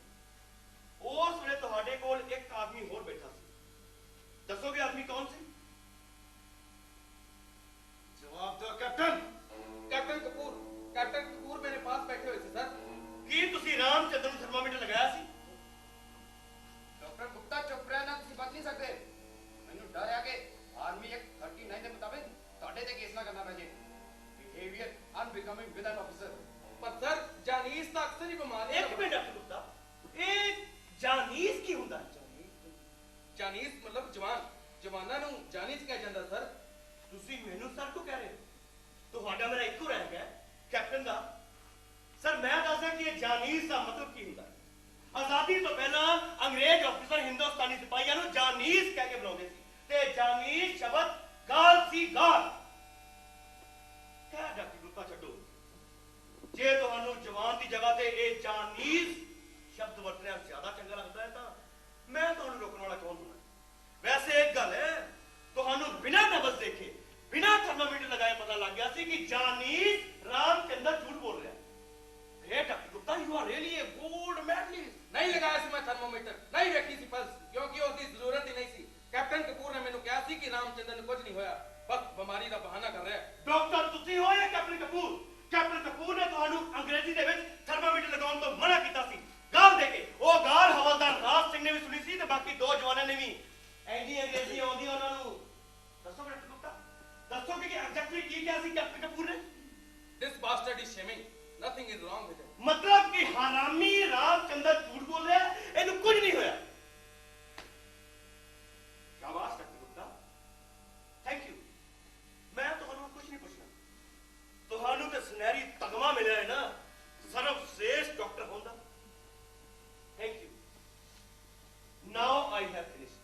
ਉਸ ਵੇਲੇ ਤੁਹਾਡੇ ਕੋਲ ਇੱਕ ਆਦਮੀ ਹੋਰ ਬੈਠਾ ਸੀ। ਦੱਸੋਗੇ ਆਦਮੀ ਕੌਣ ਸੀ? जवाब दो captain. Captain Kapoor. Captain Kapoor ਮੇਰੇ ਪਾਸ ਬੈਠੇ ਹੋਏ ਸੀ ਸਰ। ਕੀ ਤੁਸੀਂ ਰਾਮਚੰਦਰ ਨੂੰ ਥਰਮਾਮੀਟਰ ਲਗਾਇਆ ਸੀ? ਡਾਕਟਰ ਗੁਪਤਾ, ਚੁੱਪ ਰਹਿਣਾ, ਤੁਸੀਂ ਬਚ ਨਹੀਂ ਸਕਦੇ। ਮੈਨੂੰ ਡਰ ਹੈ ਕਿ ਆਰਮੀ ਐਕਟ 39 ਦੇ ਮੁਤਾਬਿਕ ਤੁਹਾਡੇ ਤੇ ਕੇਸ ਨਾ ਕਰਨਾ ਪੈ ਜੇ। Behaviour unbecoming with an officer. ਪਰ ਸਰ, ਜਾਨੀਸ ਤਾਂ ਅਕਸਰ ਹੀ ਬਿਮਾਰੀ ਇੱਕ ਮਿੰਟ ਡਾਕਟਰ ਗੁਪਤਾ, ਇਹ ਜਾਨੀਸ ਕੀ ਹੁੰਦਾ ਹੈ? ਜਾਨੀਸ ਮਤਲਬ ਜਵਾਨ। ਜਵਾਨਾਂ ਨੂੰ ਜਾਨੀਸ ਕਿਹਾ ਜਾਂਦਾ ਸਰ। ਤੁਸੀਂ ਮੈਨੂੰ ਸਰ ਕਿਉਂ ਕਹਿ ਰਹੇ ਹੋ? ਤੁਹਾਡਾ ਮੇਰਾ ਇੱਕੋ ਰੈਂਕ ਹੈ ਕੈਪਟਨ ਦਾ। ਸਰ ਮੈਂ ਦੱਸਦਾ ਕਿ ਇਹ ਜਾਨੀਸ ਦਾ ਮਤਲਬ ਕੀ ਹੁੰਦਾ ਹੈ। ਆਜ਼ਾਦੀ ਤੋਂ ਪਹਿਲਾਂ ਅੰਗਰੇਜ਼ ਅਫਸਰ ਹਿੰਦੁਸਤਾਨੀ ਸਿਪਾਹੀਆਂ ਨੂੰ ਜਾਨੀਸ ਕਹਿ ਕੇ ਬੁਲਾਉਂਦੇ ਸੀ ਤੇ ਜਾਨੀਸ ਸ਼ਬਦ ਗਾਲ ਸੀ, ਗਾਲ। ਕਹਿ ਡਾਕਟਰ ਗੁਪਤਾ ਛੱਡੋ, ਜੇ ਤੁਹਾਨੂੰ ਜਵਾਨ ਦੀ ਜਗ੍ਹਾ ਤੇ ਇਹ ਜਾਨੀਸ ਸ਼ਬਦ ਵਰਤਣਾ ਜ਼ਿਆਦਾ ਚੰਗਾ ਲੱਗਦਾ ਹੈ ਤਾਂ ਮੈਂ ਤੁਹਾਨੂੰ ਰੋਕਣ ਵਾਲਾ ਕੌਣ ਹੁੰਦਾ? ਵੈਸੇ ਇੱਕ ਗੱਲ ਹੈ, ਤੁਹਾਨੂੰ ਬਿਨਾਂ ਨਬਜ਼ ਦੇਖੇ, ਬਿਨਾਂ ਥਰਮਾਮੀਟਰ ਲਗਾਏ ਪਤਾ ਲੱਗ ਗਿਆ ਸੀ ਕਿ ਜਾਨੀਸ ਰਾਮਚੰਦਰ ਝੂਠ ਬੋਲ ਰਿਹਾ ਹੈ। ਇਹ doctor Gupta, you are really A gold medallist. ਨਹੀਂ ਲਗਾਇਆ ਸੀ ਮੈਂ ਥਰਮੋਮੀਟਰ, ਨਹੀਂ ਵੇਖੀ ਸੀ ਪਲਸ, ਕਿਉਂਕਿ ਉਸ ਦੀ ਜ਼ਰੂਰਤ ਹੀ ਨਹੀਂ ਸੀ। ਕੈਪਟਨ ਕਪੂਰ ਨੇ ਮੈਨੂੰ ਕਿਹਾ ਸੀ ਕਿ ਰਾਮਚੰਦਰ ਨੂੰ ਕੁਝ ਨਹੀਂ ਹੋਇਆ, ਬਸ ਬਿਮਾਰੀ ਦਾ ਬਹਾਨਾ ਕਰ ਰਿਹਾ ਹੈ। ਡਾਕਟਰ ਤੁਸੀਂ ਹੋ ਜਾਂ ਕੈਪਟਨ ਕਪੂਰ? ਕੈਪਟਨ ਕਪੂਰ ਨੇ ਤੁਹਾਨੂੰ ਅੰਗਰੇਜ਼ੀ ਦੇ ਵਿੱਚ ਥਰਮਾਮੀਟਰ ਲਗਾਉਣ ਤੋਂ ਮਨਾ ਕੀਤਾ ਸੀ, ਗਾਲ ਦੇ ਕੇ। ਉਹ ਗਾਲ ਹਵਲਦਾਰ ਰਾਜ ਸਿੰਘ ਨੇ ਵੀ ਸੁਣੀ ਸੀ ਤੇ ਬਾਕੀ 2 ਜਵਾਨਾਂ ਨੇ ਵੀ। ਐਨੀ ਅੰਗਰੇਜ਼ੀ ਆਉਂਦੀ ਉਹਨਾਂ ਨੂੰ। ਦੱਸੋ ਡਾਕਟਰ ਗੁਪਤਾ, ਦੱਸੋ ਕਿ ਐਗਜ਼ੈਕਟਲੀ ਕੀ ਕਿਹਾ ਸੀ ਕੈਪਟਨ ਕਪੂਰ ਨੇ? This bastard is shaming. Nothing is wrong with him. ਮਤਲਬ ਕਿ ਹਰਾਮੀ ਰਾਮਚੰਦਰ ਝੂਠ ਬੋਲ ਰਿਹਾ, ਇਹਨੂੰ ਕੁਝ ਨਹੀਂ ਹੋਇਆ। ਸ਼ਾਬਾਸ਼ ਡਾਕਟਰ ਗੁਪਤਾ, ਥੈਂਕ ਯੂ। ਮੈਂ ਤੁਹਾਨੂੰ ਕੁਝ ਨਹੀਂ ਪੁੱਛਣਾ, ਤੁਹਾਨੂੰ ਤੇ ਸੁਨਹਿਰੀ ਤਗਮਾ ਮਿਲਿਆ ਹੈ ਨਾ ਸਰਵਸ਼੍ਰੇਸ਼ਟ ਡਾਕਟਰ ਹੋਣ ਦਾ। Thank you. Now I have finished.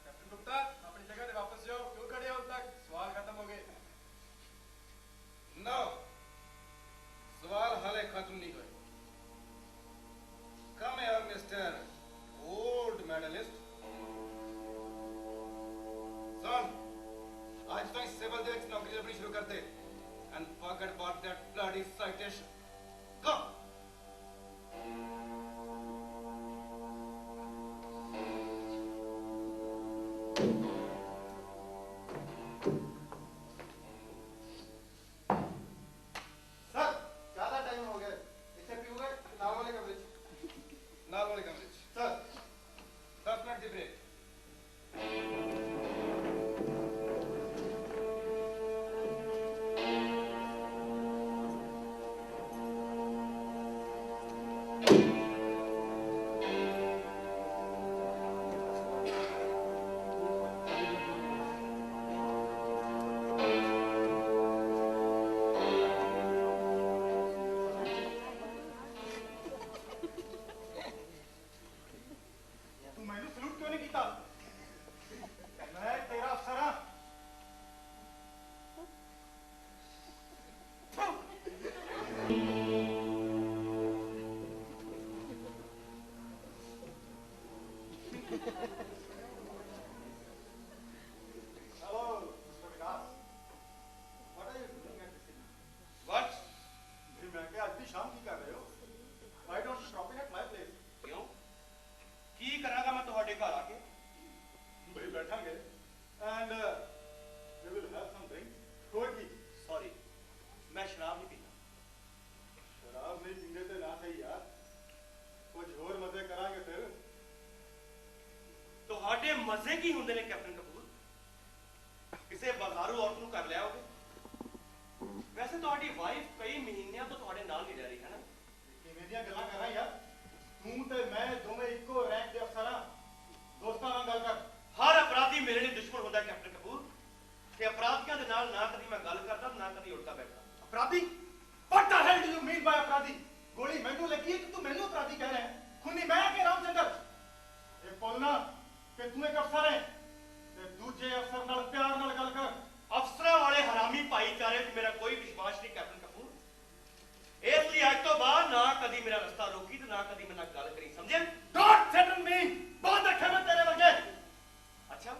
Captain Gupta, अपनी जगह पे वापस जाओ। क्यों खड़े हो? तक सवाल खत्म हो गए। ਅੱਜ ਤੋਂ ਹੀ ਸਿਵਲ ਦੇ ਵਿੱਚ ਨੌਕਰੀ ਲੱਭਣੀ ਸ਼ੁਰੂ ਕਰ ਦੇ and forget about that bloody citation go sir ਜ਼ਿਆਦਾ ਟਾਈਮ ਹੋ ਗਿਆ ਇੱਥੇ ਪੀਓਗੇ ਨਾਲ ਵਾਲੇ ਕਮਰੇ 'ਚ ਨਾਲ ਵਾਲੇ ਕਮਰੇ 'ਚ ਸਰ 10 ਮਿੰਟ ਦੀ ਬ੍ਰੇਕ ਤੂੰ ਮੈਨੂੰ ਸਲੂਟ ਕਿਉਂ ਨਹੀਂ ਕੀਤਾ ਮੈਂ ਤੇਰਾ ਅਫਸਰ ਹਾਂ Hello, Mr. Vikas. What are you doing at this evening? ਵਾਟ ਜੀ ਮੈਂ ਕਿਹਾ ਅੱਜ ਦੀ ਸ਼ਾਮ ਕੀ ਕਰ ਰਹੇ ਹੋ? Why don't you stop in at my place? ਕਿਉਂ ਕੀ ਕਰਾਂਗਾ ਮੈਂ ਤੁਹਾਡੇ ਘਰ ਆ ਕੇ ਬਈ ਬੈਠਾਂਗੇ and we will have some drinks. ਹੋਰ ਕੀ? ਸੌਰੀ ਮੈਂ ਸ਼ਰਾਬ ਨਹੀਂ ਪੀਂਦਾ ਸ਼ਰਾਬ ਨਹੀਂ ਪੀਂਦੇ ਤੇ ਨਾ ਸਹੀ ਯਾਰ ਕੁਝ ਹੋਰ ਮਜ਼ੇ ਕਰਾਂਗੇ ਫਿਰ ਤੁਹਾਡੇ ਮਜ਼ੇ ਕੀ ਹੁੰਦੇ ਨੇ ਕੈਪਟਨ ਕਪੂਰ ਕਿਸੇ ਬਾਜ਼ਾਰੂ ਔਰਤ ਨੂੰ ਕਰ ਲਿਆ ਹੋਵੇ ਵੈਸੇ ਤੁਹਾਡੀ ਵਾਈਫ ਕਈ ਮਹੀਨਿਆਂ ਤੋਂ ਤੁਹਾਡੇ ਨਾਲ ਨਹੀਂ ਰਹਿ ਰਹੀ ਹੈ ਨਾ ਕਿਵੇਂ ਦੀਆਂ ਗੱਲਾਂ ਕਰ ਰਹਾ ਯਾਰ ਤੂੰ ਤੇ ਮੈਂ ਦੋਵੇਂ ਇੱਕੋ ਰੈਂਕ ਦੇ ਅਫਸਰ ਹਾਂ ਦੋਸਤਾਂ ਨਾਲ ਗੱਲ ਕਰ ਹਰ ਅਪਰਾਧੀ ਮੇਰੇ ਲਈ ਦੁਸ਼ਮਣ ਹੁੰਦਾ ਹੈ ਕੈਪਟਨ ਕਪੂਰ ਤੇ ਅਪਰਾਧੀਆਂ ਦੇ ਨਾਲ ਨਾ ਕਦੀ ਮੈਂ ਗੱਲ ਕਰਦਾ ਨਾ ਕਦੀ ਉਲਟਾ ਬੈਠਦਾ ਅਪਰਾਧੀ what the hell do you mean by ਅਪਰਾਧੀ ਗੋਲੀ ਮੈਨੂੰ ਲੱਗੀ ਹੈ ਕਿ ਤੂੰ ਮੈਨੂੰ ਅਪਰਾਧੀ ਕਹਿ ਰਿਹਾ ਹੈ ਖੁਨੀ ਮੈਂ ਕਿ ਰਾਮਚੰਦਰ ਇਹ ਬੋਲਣਾ ਕਿ ਤੂੰ ਇੱਕ ਅਫਸਰ ਹੈ ਤੇ ਦੂਜੇ ਅਫਸਰ ਨਾਲ ਪਿਆਰ ਨਾਲ ਗੱਲ ਕਰ ਅਫਸਰਾਂ ਵਾਲੇ ਹਰਾਮੀ ਭਾਈਚਾਰੇ 'ਚ ਮੇਰਾ ਕੋਈ ਵਿਸ਼ਵਾਸ ਨਹੀਂ ਕੈਪਟਨ ਕਪੂਰ ਇਸ ਲਈ ਅੱਜ ਤੋਂ ਬਾਅਦ ਨਾ ਕਦੀ ਮੇਰਾ ਰਸਤਾ ਰੋਕੀ ਤੇ ਨਾ ਕਦੀ ਮੇਰੇ ਨਾਲ ਗੱਲ ਕਰੀ ਸਮਝਿਆ ਡੋਂਟ ਥ੍ਰੈਟਨ ਮੀ ਬਹੁਤ ਅੱਖਾਂ ਮੈਂ ਤੇਰੇ ਵਰਗੇ ਅੱਛਾ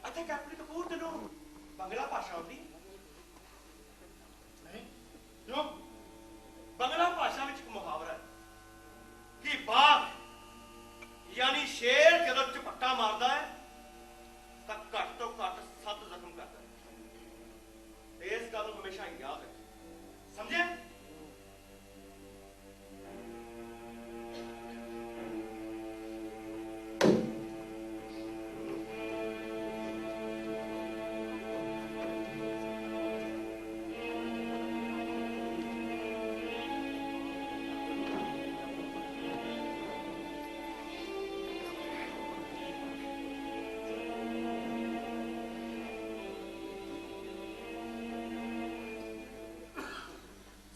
ਅੱਛਾ ਕੈਪਟਨ ਕਪੂਰ ਤੈਨੂੰ ਬੰਗਲਾ ਭਾਸ਼ਾ ਆਉਂਦੀ ਨਹੀਂ ਕਿਉਂ ਬੰਗਲਾ ਭਾਸ਼ਾ ਵਿੱਚ ਇੱਕ ਮੁਹਾਵਰਾ ਹੈ ਕਿ ਬਾਘ ਯਾਨੀ ਸ਼ੇਰ ਜਦੋਂ ਝਪੱਟਾ ਮਾਰਦਾ ਹੈ ਤਾਂ ਘੱਟ ਤੋਂ ਘੱਟ 7 ਜ਼ਖਮ ਕਰਦਾ ਹੈ ਤੇ ਇਸ ਗੱਲ ਨੂੰ ਹਮੇਸ਼ਾ ਯਾਦ ਰੱਖ ਸਮਝਿਆ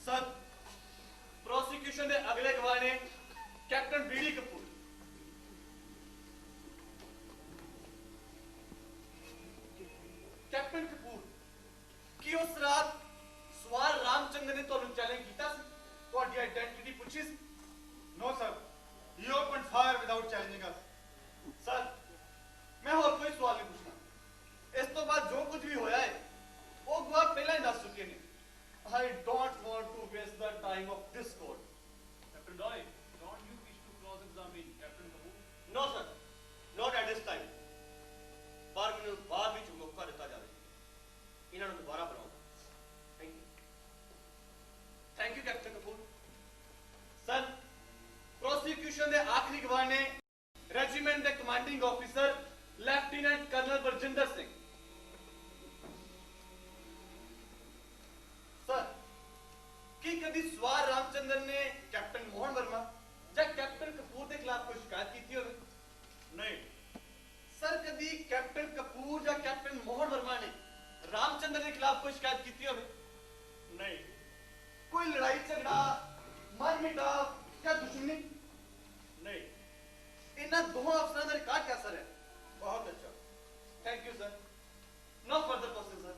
ਸਰ ਪ੍ਰੋਸੀਕਿਊਸ਼ਨ ਦੇ ਅਗਲੇ ਗਵਾਹ ਨੇ ਕੈਪਟਨ ਬੀਡੀ ਕਪੂਰ ਕੈਪਟਨ ਕਪੂਰ ਕੀ ਉਸ ਰਾਤ ਸਵਾਰ ਰਾਮਚੰਦਰ ਨੇ ਤੁਹਾਨੂੰ ਚੈਲੰਜ ਕੀਤਾ ਸੀ ਤੁਹਾਡੀ ਆਇਡੈਂਟੀਟੀ ਪੁੱਛੀ ਸੀ No, sir. He opened fire without challenging us. Sir ਮੈਂ ਹੋਰ ਕੋਈ ਸਵਾਲ ਨਹੀਂ ਪੁੱਛਣਾ ਇਸ ਤੋਂ ਬਾਅਦ ਜੋ ਕੁਝ ਵੀ ਹੋਇਆ ਹੈ ਉਹ ਗਵਾਹ ਪਹਿਲਾਂ ਹੀ ਦੱਸ ਚੁੱਕੇ ਨੇ I don't want to waste the time of this court. Captain Roy, don't you wish to cross-examine Captain Kapoor? No, sir. Not at this time. ਪਰ ਮੈਨੂੰ ਬਾਅਦ ਵਿੱਚ ਮੌਕਾ ਦਿੱਤਾ ਜਾਵੇ ਇਹਨਾਂ ਨੂੰ ਦੁਬਾਰਾ ਬੁਲਾਓ thank you captain Kapoor sir prosecution ਦੇ ਆਖਰੀ ਗਵਾਹ ਨੇ ਰੈਜੀਮੈਂਟ ਦੇ commanding officer lieutenant colonel Barjinder Singh sir ਕੀ ਕਦੀ ਸਵਾਰ ਰਾਮਚੰਦਰ ਨੇ ਕੈਪਟਨ ਮੋਹਨ ਵਰਮਾ ਜਾਂ ਕੈਪਟਨ ਕਪੂਰ ਦੇ ਖਿਲਾਫ ਕੋਈ ਸ਼ਿਕਾਇਤ ਕੀਤੀ ਹੋਵੇ ਨਹੀਂ ਸਰ ਕਦੀ ਕੈਪਟਨ ਕਪੂਰ ਜਾਂ ਕੈਪਟਨ ਮੋਹਨ ਵਰਮਾ ਨੇ ਰਾਮਚੰਦਰ ਦੇ ਖਿਲਾਫ ਕੋਈ ਸ਼ਿਕਾਇਤ ਕੀਤੀ ਹੋਵੇ ਨਹੀਂ ਕੋਈ ਲੜਾਈ ਝਗੜਾ ਮਰ ਮਿਟਾਵ ਜਾਂ ਦੁਸ਼ਮਣੀ ਨਹੀਂ ਇਹਨਾਂ ਦੋਹਾਂ ਅਫਸਰਾਂ ਦਾ ਰਿਕਾਰਡ ਕੈਸਾ ਹੈ ਬਹੁਤ ਅੱਛਾ thank you sir no further question sir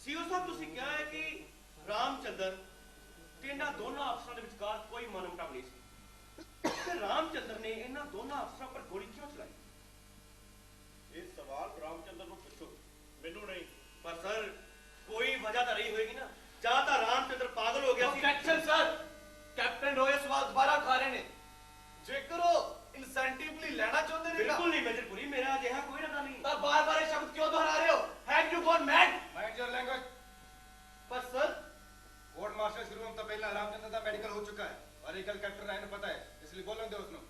CO ਸਾਹਿਬ ਤੁਸੀਂ ਕਿਹਾ ਹੈ ਕਿ ਰਾਮਚੰਦਰ ਤੇ ਇਹਨਾਂ ਦੋਨਾਂ ਅਫਸਰਾਂ ਦੇ ਵਿਚਕਾਰ ਕੋਈ ਮਨਮੁਟਾਵ ਨਹੀਂ ਸੀ आखिर रामचंद्र ने इन्हां दोनों अफसरों पर गोली क्यों चलाई? ਇਹ ਸਵਾਲ ਰਾਮਚੰਦਰ ਨੂੰ ਪੁੱਛੋ, ਮੈਨੂੰ ਨਹੀਂ। पर सर कोई वजह तो रही होगी ना, जहां तक रामचंद्र पागल हो गया सी। ऑब्जेक्शन सर, कैप्टन रोय सवाल दोबारा खा रहे ने। जेकर ਉਹ इंसेंटिवली लेना चाहते ने बिल्कुल नहीं मेजर पुरी, मेरा अजिहा कोई इरादा नहीं। ਤਾਂ ਬਾਰ-ਬਾਰ ਇਹ ਸ਼ਬਦ ਕਿਉਂ ਦੁਹਰਾ ਰਹੇ ਹੋ? Have you gone mad? Mind your language. पर सर कोर्ट मार्शल शुरू होने तो पहला रामचंद्र का मेडिकल हो चुका है और एक कैप्टन राय ने पता है, इसलिए बोलन दो उसको।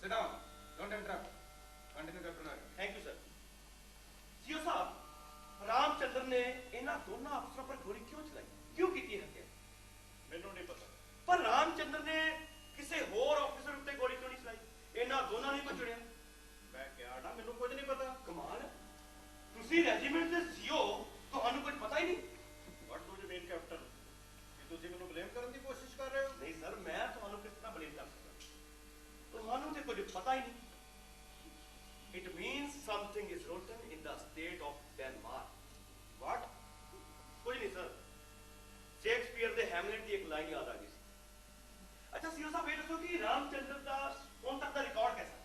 Sit down, don't interrupt, continue captain Rai. Thank you sir. CO साहब, रामचंद्र ने इन्हां दोनों अफसरों पर गोली क्यों चलाई, क्यों की हत्या? ਮੈਨੂੰ ਨਹੀਂ ਪਤਾ। पर रामचंद्र ने किसी होर ऑफिसर उत्ते गोली क्यों नहीं चलाई? इन्हां दोनों ने क्यों चुनिया? ਮੈਂ ਕਿਹਾ ਨਾ ਮੈਨੂੰ ਕੁਝ ਨਹੀਂ ਪਤਾ। कमाल है, तुसी रेजिमेंट दे सीओ, ਤੁਹਾਨੂੰ कुछ पता ही नहीं? What do you mean captain? ਕੀ ਤੁਸੀਂ ਮੈਨੂੰ ਬਲੇਮ ਕਰਨ ਦੀ ਕੋਸ਼ਿਸ਼ ਕਰ ਰਹੇ ਹੋ? नहीं सर, मैं ਤੁਹਾਨੂੰ किस तरह ब्लेम कर सकता? ਤੁਹਾਨੂੰ ਤੇ कुछ पता ही नहीं। It means something is rotten in the state of Denmark. ਵਾਟ? कुछ नहीं सर, शेक्सपियर ਦੇ हैमलेट ਦੀ ਇੱਕ ਲਾਈਨ ਯਾਦ ਆ ਗਈ ਸੀ। अच्छा सीओ साहब, ये दसो कि रामचंद्र ਦਾ ਹੁਣ ਤੱਕ ਦਾ ਰਿਕਾਰਡ कैसा?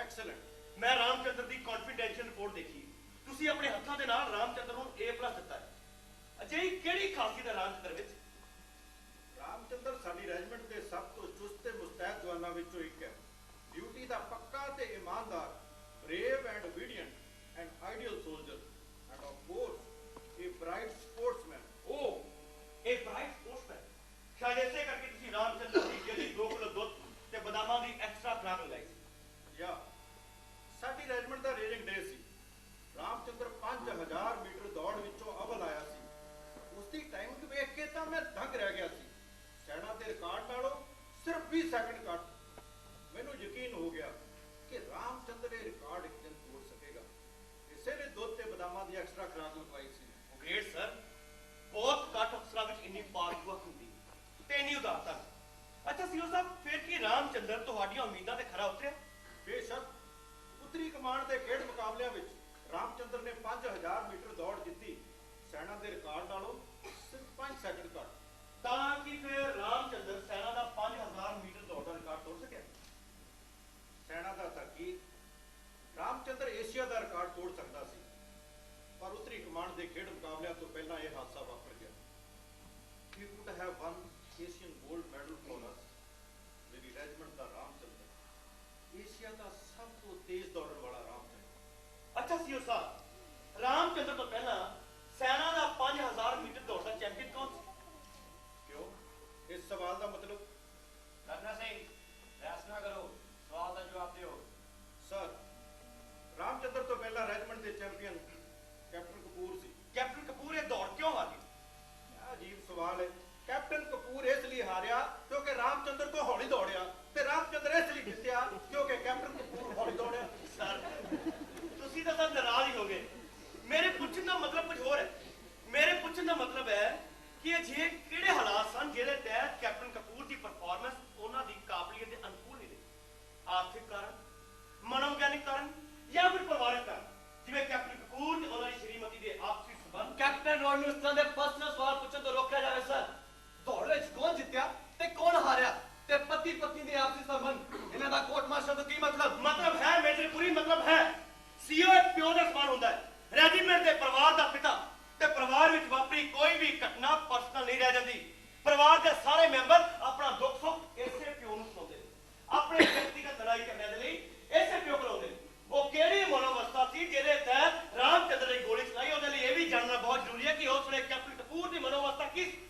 ਐਕਸਲੈਂਟ। ਮੈਂ ਰਾਮਚੰਦਰ ਦੀ ਕੌਨਫੀਡੈਂਸ਼ੀਅਲ ਰਿਪੋਰਟ ਦੇਖੀ। ਤੁਸੀਂ ਆਪਣੇ ਹੱਥਾਂ ਦੇ ਨਾਲ ਰਾਮਚੰਦਰ ਨੂੰ A+ ਦਿੱਤਾ ਹੈ। ਅਜਿਹੀ ਕਿਹੜੀ ਖਾਸੀਅਤ ਹੈ ਰਾਮਚੰਦਰ ਵਿੱਚ? ਰਾਮਚੰਦਰ ਸਾਡੀ ਰੈਜੀਮੈਂਟ ਦੇ ਸਭ ਤੋਂ ਚੁਸਤ ਤੇ ਮੁਸਤੈਦ ਜਵਾਨਾਂ ਵਿੱਚੋਂ ਇੱਕ ਹੈ। ਡਿਊਟੀ ਦਾ ਪੱਕਾ ਤੇ ਇਮਾਨਦਾਰ, brave and obedient and ideal soldier, and of course a bright sportsman. ਉਹ ਇਹ ਬ੍ਰਾਈਟ ਸਪੋਰਟਸਮੈਨ। ਸ਼ਾਇਦ ਇਸੇ ਕਰਕੇ ਤੁਸੀਂ ਰਾਮਚੰਦਰ ਦੀ ਜਿਹੜੀ 2 ਕਿਲੋ ਦੁੱਧ ਤੇ ਬਦਾਮਾਂ ਦੀ ਐਕਸਟਰਾ ਖੁਰਾਕ ਲਗਾਈ ਸੀ। ਜਾਂ ਸਾਡੀ ਰੈਜੀਮੈਂਟ ਦਾ ਰੇਜਿੰਗ ਡੇ ਸੀ। ਰਾਮਚੰਦਰ 5000 ਮੀਟਰ ਦੌੜ ਵਿੱਚੋਂ ਅਵਲ ਆਇਆ ਸੀ। ਉਸ ਦੀ ਟਾਈਮਿੰਗ ਵੇਖ ਕੇ ਤਾਂ ਮੈਂ ਦੰਗ ਰਹਿ ਗਿਆ ਸੀ। ਸੈਨਾ ਦੇ ਰਿਕਾਰਡ ਨਾਲੋਂ ਸਿਰਫ 20 ਸੈਕਿੰਡ ਘੱਟ। ਮੈਨੂੰ ਯਕੀਨ ਹੋ ਗਿਆ ਕਿ ਰਾਮਚੰਦਰ ਇਹ ਰਿਕਾਰਡ ਇੱਕ ਦਿਨ ਤੋੜ ਸਕੇਗਾ। ਇਸੇ ਨੇ ਦੁੱਧ ਤੇ ਬਦਾਮਾਂ ਦੀ ਐਕਸਟਰਾ ਖੁਰਾਕ ਲਗਵਾਈ ਸੀ। ਗ੍ਰੇਟ ਸਰ, ਬਹੁਤ ਘੱਟ ਅਫਸਰਾਂ ਵਿੱਚ ਇੰਨੀ ਪਾਰਖੂਕ ਹੁੰਦੀ ਤੇ ਇੰਨੀ ਉਦਾਰਤਾ। ਅੱਛਾ ਸੀਓ ਸਾਹਿਬ, ਫਿਰ ਕੀ ਰਾਮਚੰਦਰ ਤੁਹਾਡੀਆਂ ਉਮੀਦਾਂ ਤੇ ਖਰਾ ਉਤਰਿਆ? ਬੇਸ਼ੱਕ ਉੱਤਰੀ ਕਮਾਂਡ ਦੇ ਖੇਡ ਮੁਕਾਬਲਿਆਂ ਵਿੱਚ ਰਾਮਚੰਦਰ ਨੇ 5000 ਮੀਟਰ ਦੌੜ ਜਿੱਤੀ। ਸੈਨਾ ਦੇ ਰਿਕਾਰਡ ਨਾਲੋਂ ਸਿਰਫ 5 ਸੈਕਿੰਡ ਘੱਟ। ਤਾਂ ਕਿ ਫਿਰ ਰਾਮਚੰਦਰ ਸੈਨਾ ਦਾ 5000 ਮੀਟਰ ਦੌੜ ਦਾ ਰਿਕਾਰਡ ਤੋੜ ਸਕਿਆ? ਸੈਨਾ ਦਾ ਤਰਕੀਬ ਰਾਮਚੰਦਰ ਏਸ਼ੀਆ ਦਾ ਰਿਕਾਰਡ ਤੋੜ ਸਕਦਾ ਸੀ, ਪਰ ਉੱਤਰੀ ਕਮਾਂਡ ਦੇ ਖੇਡ ਮੁਕਾਬਲਿਆਂ ਤੋਂ ਪਹਿਲਾਂ ਇਹ ਹਾਦਸਾ ਵਾਪਰ ਗਿਆ। He could have won Asian gold medal for us। ਮੇਰੀ ਰੈਜੀਮੈਂਟ ਦਾ ਰਾਮਚੰਦਰ, ਏਸ਼ੀਆ ਦਾ ਸਭ ਤੋਂ ਤੇਜ਼ ਦੌੜਨ ਵਾਲਾ ਰਾਮਚੰਦਰ। ਅੱਛਾ ਸੀਓ ਸਾਹਿਬ, ਰਾਮਚੰਦਰ ਤੋਂ ਪਹਿਲਾਂ ਸੈਨਾ ਦਾ 5000 ਮੀਟਰ ਦੌੜ ਦਾ ਚੈਂਪੀਅਨ ਕੌਣ ਸੀ? ਕਿਉਂ? ਇਸ ਸਵਾਲ ਦਾ ਮਤਲਬ? करना सिंह, बहस ना करो, सवाल का जवाब दो। ਸਰ, ਰਾਮਚੰਦਰ ਤੋਂ ਪਹਿਲਾਂ ਰੈਜੀਮੈਂਟ ਦੇ ਚੈਂਪੀਅਨ ਕੈਪਟਨ ਕਪੂਰ ਸੀ। ਕੈਪਟਨ ਕਪੂਰ ਇਹ ਦੌੜ ਕਿਉਂ ਹਾਰੀ? ਇਹ ਅਜੀਬ ਸਵਾਲ ਹੈ। ਕੈਪਟਨ ਕਪੂਰ ਇਸ ਲਈ ਹਾਰਿਆ ਕਿਉਂਕਿ ਰਾਮਚੰਦਰ ਤੋਂ ਹੌਲੀ ਦੌੜਿਆ, ਤੇ ਰਾਮਚੰਦਰ ਇਸ ਲਈ ਜਿੱਤਿਆ ਕਿਉਂਕਿ ਕੈਪਟਨ ਕਪੂਰ ਹੌਲੀ ਦੌੜਿਆ। ਸਰ, ਤੁਸੀਂ ਤਾਂ ਸਰ ਨਾਰਾਜ਼ ਹੀ ਹੋ ਗਏ। ਮੇਰੇ ਪੁੱਛਣ ਦਾ ਮਤਲਬ ਕੁਝ ਹੋਰ ਹੈ। ਮੇਰੇ ਪੁੱਛਣ ਦਾ ਮਤਲਬ ਹੈ ਕਿ ਅਜਿਹੇ ਕਿਹੜੇ ਹਾਲਾਤ ਸਨ ਜਿਹਦੇ ਤਹਿਤ ਕੈਪਟਨ ਕਪੂਰ ਦੀ ਪਰਫਾਰਮੈਂਸ ਉਹਨਾਂ ਦੀ ਕਾਬਲੀਅਤ ਦੇ ਅਨੁਕੂਲ ਨਹੀਂ ਰਹੀ? ਆਰਥਿਕ ਕਾਰਨ, ਮਨੋਵਿਗਿਆਨਿਕ ਕਾਰਨ, ਜਾਂ ਫਿਰ ਪਰਿਵਾਰਕ ਕਾਰਨ, ਜਿਵੇਂ ਕੈਪਟਨ ਕਪੂਰ ਤੇ ਉਹਨਾਂ ਦੀ ਸ਼੍ਰੀਮਤੀ ਦੇ ਆਪਸੀ ਸੰਬੰਧ? कैप्टन रोय ਨੂੰ ਇਸ ਤਰ੍ਹਾਂ ਦੇ ਪਰਸਨਲ ਸਵਾਲ ਪੁੱਛਣ ਤੋਂ ਰੋਕਿਆ ਜਾਵੇ ਸਰ। ਦੌੜ ਵਿੱਚ ਕੌਣ ਜਿੱਤਿਆ ਤੇ ਕੌਣ ਹਾਰਿਆ ਤੇ ਪਤੀ ਪਤਨੀ ਦੇ ਆਪਸੀ ਸੰਬੰਧ, ਇਹਨਾਂ ਦਾ ਕੋਰਟ ਮਾਰਸ਼ਲ ਤੋਂ ਕੀ ਮਤਲਬ? ਮਤਲਬ ਹੈ ਮੇਜਰ ਪੁਰੀ, ਮਤਲਬ ਹੈ ਸੀਓ ਇੱਕ ਪਿਓ ਦਾ ਸਮਾਨ ਹੁੰਦਾ ਹੈ। ਰੈਜੀਮੈਂਟ ਦੇ ਪਰਿਵਾਰ ਦਾ ਪਿਤਾ, ਤੇ ਪਰਿਵਾਰ ਵਿੱਚ ਵਾਪਰੀ ਕੋਈ ਵੀ ਘਟਨਾ ਪਰਸਨਲ ਨਹੀਂ ਰਹਿ ਜਾਂਦੀ। ਪਰਿਵਾਰ ਦੇ ਸਾਰੇ ਮੈਂਬਰ ਆਪਣਾ ਦੁੱਖ ਸੁੱਖ ਇਸੇ ਪਿਓ ਨੂੰ ਸੁਣਾਉਂਦੇ ਨੇ। ਆਪਣੇ ਵਿਅਕਤੀਗਤ ਲੜਾਈ ਝਗੜਿਆਂ ਦੇ ਲਈ ਇਸੇ ਪਿਓ ਕੋਲ ਆਉਂਦੇ ਨੇ। ਉਹ ਕਿਹੜੀ ਮਨੋਵਸਥਾ ਸੀ ਜਿਹਦੇ ਤਹਿਤ ਰਾਮਚੰਦਰ ਨੇ ਗੋਲੀ ਚਲਾਈ? ਉਹਦੇ ਲਈ ਇਹ ਵੀ ਜਾਣਨਾ ਬਹੁਤ ਜ਼ਰੂਰੀ ਹੈ ਕਿ ਉਸ ਵੇਲੇ ਕੈਪਟਨ ਕਪੂਰ ਦੀ ਮਨੋਵਸਥਾ ਕੀ ਸੀ।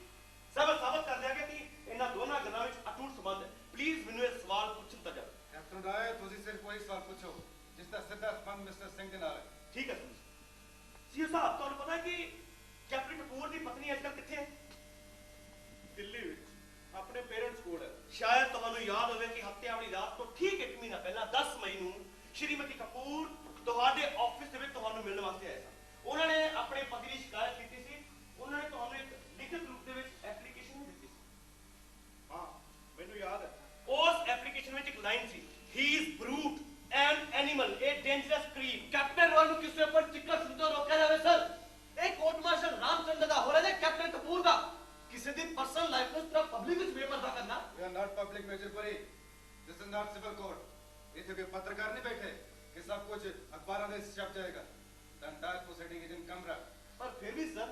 ਸਾਬਤ ਕਰ ਦਿਆਂਗੇ ਕਿ ਇਹਨਾਂ ਦੋਨਾਂ ਗੱਲਾਂ ਵਿੱਚ ਅਟੁੱਟ ਸੰਬੰਧ ਹੈ। ਪਲੀਜ਼ ਮੈਨੂੰ ਇਹ ਸਵਾਲ ਪੁੱਛਣ ਤਾਂ ਜਾਓ। कैप्टन राय, ਤੁਸੀਂ ਸਿਰਫ ਉਹੀ ਸਵਾਲ ਪੁੱਛੋ ਜਿਸ ਦਾ ਸਿੱਧਾ ਸੰਬੰਧ ਮਿਸਟਰ ਸਿੰਘ ਦੇ ਨਾਲ ਹੈ। ਠੀਕ ਹੈ ਸੀਓ ਸਾਹਿਬ, ਤੁਹਾਨੂੰ ਪਤਾ ਹੈ ਕਿ ਕੈਪਟਨ ਕਪੂਰ ਦੀ ਪਤਨੀ ਅੱਜ ਕੱਲ੍ਹ ਕਿੱਥੇ ਹੈ? ਦਿੱਲੀ ਵਿੱਚ ਆਪਣੇ ਪੇਰੈਂਟਸ ਕੋਲ ਹੈ। ਸ਼ਾਇਦ ਤੁਹਾਨੂੰ ਯਾਦ ਹੋਵੇ ਕਿ ਹਫ਼ਤੇ ਵਾਲੀ ਰਾਤ ਤੋਂ ਠੀਕ 1 ਮਹੀਨਾ ਪਹਿਲਾਂ 10 ਮਈ ਨੂੰ ਸ਼੍ਰੀਮਤੀ ਕਪੂਰ ਤੁਹਾਡੇ ਆਫਿਸ ਦੇ ਵਿੱਚ ਤੁਹਾਨੂੰ ਮਿਲਣ ਵਾਸਤੇ ਆਏ ਸਨ। ਉਹਨਾਂ ਨੇ ਆਪਣੇ ਪਤੀ ਦੀ ਸ਼ਿਕਾਇਤ ਕੀਤੀ ਸੀ। ਉਹਨਾਂ ਨੇ ਤੁਹਾਨੂੰ ਇੱਕ ਲਿਖਤ ਰੂਪ ਦੇ ਵਿੱਚ ਐਪਲੀਕੇਸ਼ਨ ਵੀ ਦਿੱਤੀ ਸੀ। ਹਾਂ, ਮੈਨੂੰ ਯਾਦ ਹੈ। ਉਸ ਐਪਲੀਕੇਸ਼ਨ ਵਿੱਚ ਇੱਕ ਲਾਈਨ ਸੀ, he is brute and animal, a dangerous cream. Captain Roy ਨੂੰ ਕਿਸੇ ਉੱਪਰ ਚਿੱਕੜ ਸੁੱਟਣ ਤੋਂ ਰੋਕਿਆ ਜਾਵੇ ਸਰ। ਇਹ ਕੋਰਟ ਮਾਰਸ਼ਲ ਰਾਮਚੰਦਰ ਦਾ ਹੋ ਰਿਹਾ ਹੈ ਕੈਪਟਨ ਕਪੂਰ ਦਾ। ਕਿਸੇ ਦੀ ਪਰਸਨਲ ਲਾਈਫ ਨੂੰ ਇਸ ਤਰ੍ਹਾਂ ਪਬਲਿਕ ਵਿੱਚ ਬੇਪਰਦਾ ਕਰਨਾ। We are not public, Major Puri. This is not civil court. इथे कोई पत्रकार नहीं बैठे कि सब कुछ अखबारों में छप जाएगा। The entire proceeding is in camera. पर फिर भी सर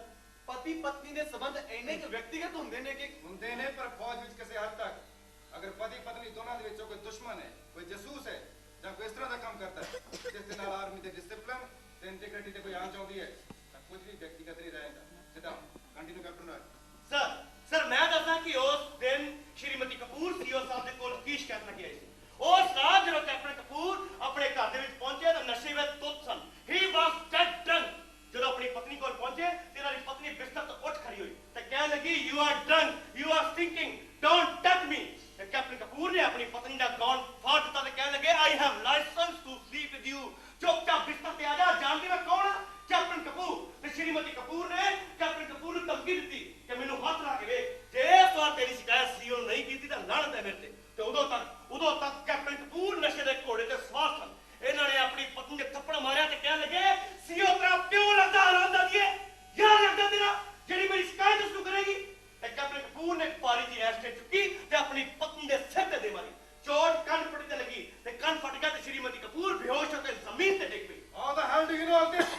पति पत्नी ਦੇ ਸੰਬੰਧ ਇੰਨੇ ਕਿ ਵਿਅਕਤੀਗਤ ਹੁੰਦੇ ਨੇ ਕਿ ਹੁੰਦੇ ਨੇ ਪਰ ਫੌਜ ਵਿੱਚ ਕਿਸੇ ਹੱਦ ਤੱਕ। ਅਗਰ ਪਤੀ ਪਤਨੀ ਦੋਨਾਂ ਦੇ ਵਿੱਚੋਂ ਕੋਈ ਦੁਸ਼ਮਣ ਹੈ, ਕੋਈ ਜਸੂਸ ਹੈ ਜਾਂ ਕੋਈ ਇਸ ਤਰ੍ਹਾਂ ਦਾ ਕੰਮ ਕਰਦਾ ਹੈ ਜਿਸ ਦੇ ਨਾਲ ਆਰਮੀ ਦੇ ਡਿਸਪਲਿਨ ਤੇ ਇੰਟੀਗ੍ਰਿਟੀ ਤੇ ਕੋਈ ਆਂਚ ਆਉਂਦੀ ਹੈ ਤਾਂ ਕੁਝ ਵੀ ਵਿਅਕਤੀਗਤ ਨਹੀਂ ਰਹੇਗਾ। ਸਿਟ ਡਾਊਨ, ਕੰਟੀਨਿਊ ਕੈਪਟਨ ਰਾਜ। ਸਰ ਮੈਂ ਦੱਸਾਂ ਕਿ ਉਸ ਦਿਨ ਸ਼੍ਰੀਮਤੀ ਕਪੂਰ ਸੀਓ ਸਾਹਿਬ ਦੇ ਕੋਲ ਕੀ ਸ਼ਿਕਾਇਤ ਲੈ ਕੇ ਆਈ ਸੀ। ਉਸ ਰਾਤ ਜਦੋਂ ਕੈਪਟਨ ਕਪੂਰ ਆਪਣੇ ਘਰ ਦੇ ਵਿੱਚ ਪਹੁੰਚੇ ਤਾਂ ਨਸ਼ੇ ਵਿੱਚ ਧੁੱਤ ਸਨ। ਹੀ ਵਾਸ ਡੈਡ ਡਰੰਕ। ਜਦੋਂ ਆਪਣੀ ਪਤਨੀ ਕੋਲ ਪਹੁੰਚੇ ਤੇ ਇਹਨਾਂ ਦੀ ਪਤਨੀ ਬਿਸਤਰ ਤੋਂ ਉੱਠ ਖੜੀ ਹੋਈ ਤੇ ਕਹਿਣ ਲੱਗੀ you are drunk, you are stinking, don't touch me. ਤੇ ਕੈਪਟਨ ਕਪੂਰ ਨੇ ਆਪਣੀ ਪਤਨੀ ਦਾ ਗੌਨ ਫਾੜ ਦਿੱਤਾ ਤੇ ਕਹਿਣ ਲੱਗੇ I have licence to sleep with you. ਚੁੱਪਚਾਪ ਬਿਸਤਰ ਤੇ ਆ ਜਾ। ਜਾਣਦੇ ਮੈਂ ਕੌਣ ਹਾਂ? ਕੈਪਟਨ ਕਪੂਰ। ਤੇ ਸ਼੍ਰੀਮਤੀ ਕਪੂਰ ਨੇ ਕੈਪਟਨ ਕਪੂਰ ਨੂੰ ਧਮਕੀ ਦਿੱਤੀ ਕਿ ਮੈਨੂੰ ਹੱਥ ਲਾ ਕੇ ਵੇਖ, ਜੇ ਇਸ ਵਾਰ ਤੇਰੀ ਸ਼ਿਕਾਇਤ ਸੀਓ ਨਹੀਂ ਕੀਤੀ ਤਾਂ ਲਾਹਨਤ ਹੈ ਮੇਰੇ ਤੇ ਉਦੋਂ ਤੱਕ ਕੈਪਟਨ ਕਪੂਰ ਨਸ਼ੇ ਦੇ ਘੋੜੇ ਤੇ ਸਵਾਰ ਸਨ। ਇਹਨਾਂ ਨੇ ਆਪਣੀ ਪਤਨੀ ਦੇ ਥੱਪੜ ਮਾਰਿਆ ਤੇ ਕਹਿਣ ਲੱਗੇ ਸੀਓ ਤੇਰਾ ਪਿਓ ਲੱਗਦਾ ਹਰਾਮਦਾ ਦੀਏ, ਯਾਰ ਲੱਗਦਾ ਤੇਰਾ ਜਿਹੜੀ ਮੇਰੀ ਸ਼ਿਕਾਇਤ ਉਸ ਨੂੰ ਕਰੇਗੀ। ਤੇ ਕੈਪਟਨ ਕਪੂਰ ਨੇ ਭਾਰੀ ਜੀ ਐਸਟੇ ਚੁੱਕੀ ਤੇ ਆਪਣੀ ਪਤਨੀ ਦੇ ਸਿਰ ਤੇ ਦੇ ਮਾਰੀ। ਚੋਟ ਕੰਨ ਫਟ ਤੇ ਲੱਗੀ ਤੇ ਕੰਨ ਫਟ ਗਿਆ ਤੇ ਸ਼੍ਰੀਮਤੀ ਕਪੂਰ ਬੇਹੋਸ਼ ਹੋ ਕੇ ਜ਼ਮੀਨ ਤੇ ਡਿੱਗ ਪਈ। How the hell do you know all this?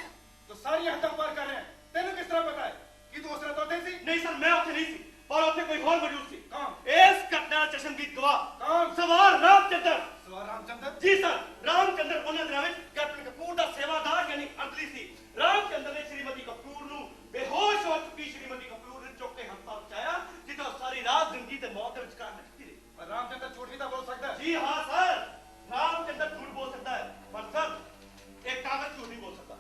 ਤੂੰ ਸਾਰੀਆਂ ਹੱਦਾਂ ਪਾਰ ਕਰ ਰਿਹਾ ਹੈ। ਤੈਨੂੰ ਕਿਸ ਤਰ੍ਹਾਂ ਪਤਾ ਹੈ ਕਿ ਤੂੰ ਉਸ ਰਾਤ ਉੱਥੇ ਸੀ? ਨਹੀਂ ਸਰ ਮੈਂ ਉੱਥੇ ਨਹੀਂ ਸੀ ਪਰ ਉੱਥੇ ਕੋਈ ਹੋਰ ਮੌਜੂਦ ਸੀ। ਕੌਣ? ਇਸ ਘਟਨਾ ਦਾ ਚਸ਼ਮਦੀਦ ਗਵਾਹ ਕੌਣ? ਸਵਾਰ ਰਾਮਚੰਦਰ। ਸਵਾਰ ਰਾਮਚੰਦਰ? ਜੀ ਸਰ, ਰਾਮਚੰਦਰ ਉਹਨਾਂ ਦਿਨਾਂ ਵਿੱਚ ਕੈਪਟਨ ਕਪੂਰ ਦਾ ਸੇਵਾਦਾਰ ਯਾਨੀ ਅੰਤਲੀ ਸੀ। ਰਾਮਚੰਦਰ ਨੇ ਸ਼੍ਰੀਮਤੀ ਕਪੂਰ ਨੂੰ ਬੇਹੋਸ਼ ਹੋ ਚੁੱਕੀ ਸ਼੍ਰੀਮਤੀ ਕਪੂਰ ਨੂੰ ਚੁੱਕ ਕੇ ਹਸਪਤਾਲ ਪਹੁੰਚਾਇਆ ਜਿੱਥੋਂ ਸਾਰੀ ਰਾਤ ਜ਼ਿੰਦਗੀ ਤੇ ਮੌਤ ਦੇ ਵਿਚਕਾਰ ਲਟਕੀ ਰਹੀ। ਪਰ ਰਾਮਚੰਦਰ ਝੂਠ ਵੀ ਤਾਂ ਬੋਲ ਸਕਦਾ ਹੈ। ਜੀ ਹਾਂ ਸਰ, ਰਾਮਚੰਦਰ ਝੂਠ ਬੋਲ ਸਕਦਾ ਹੈ ਪਰ ਸਰ ਇਹ ਕਾਗਜ਼ ਝੂਠ ਨਹੀਂ ਬੋਲ ਸਕਦਾ।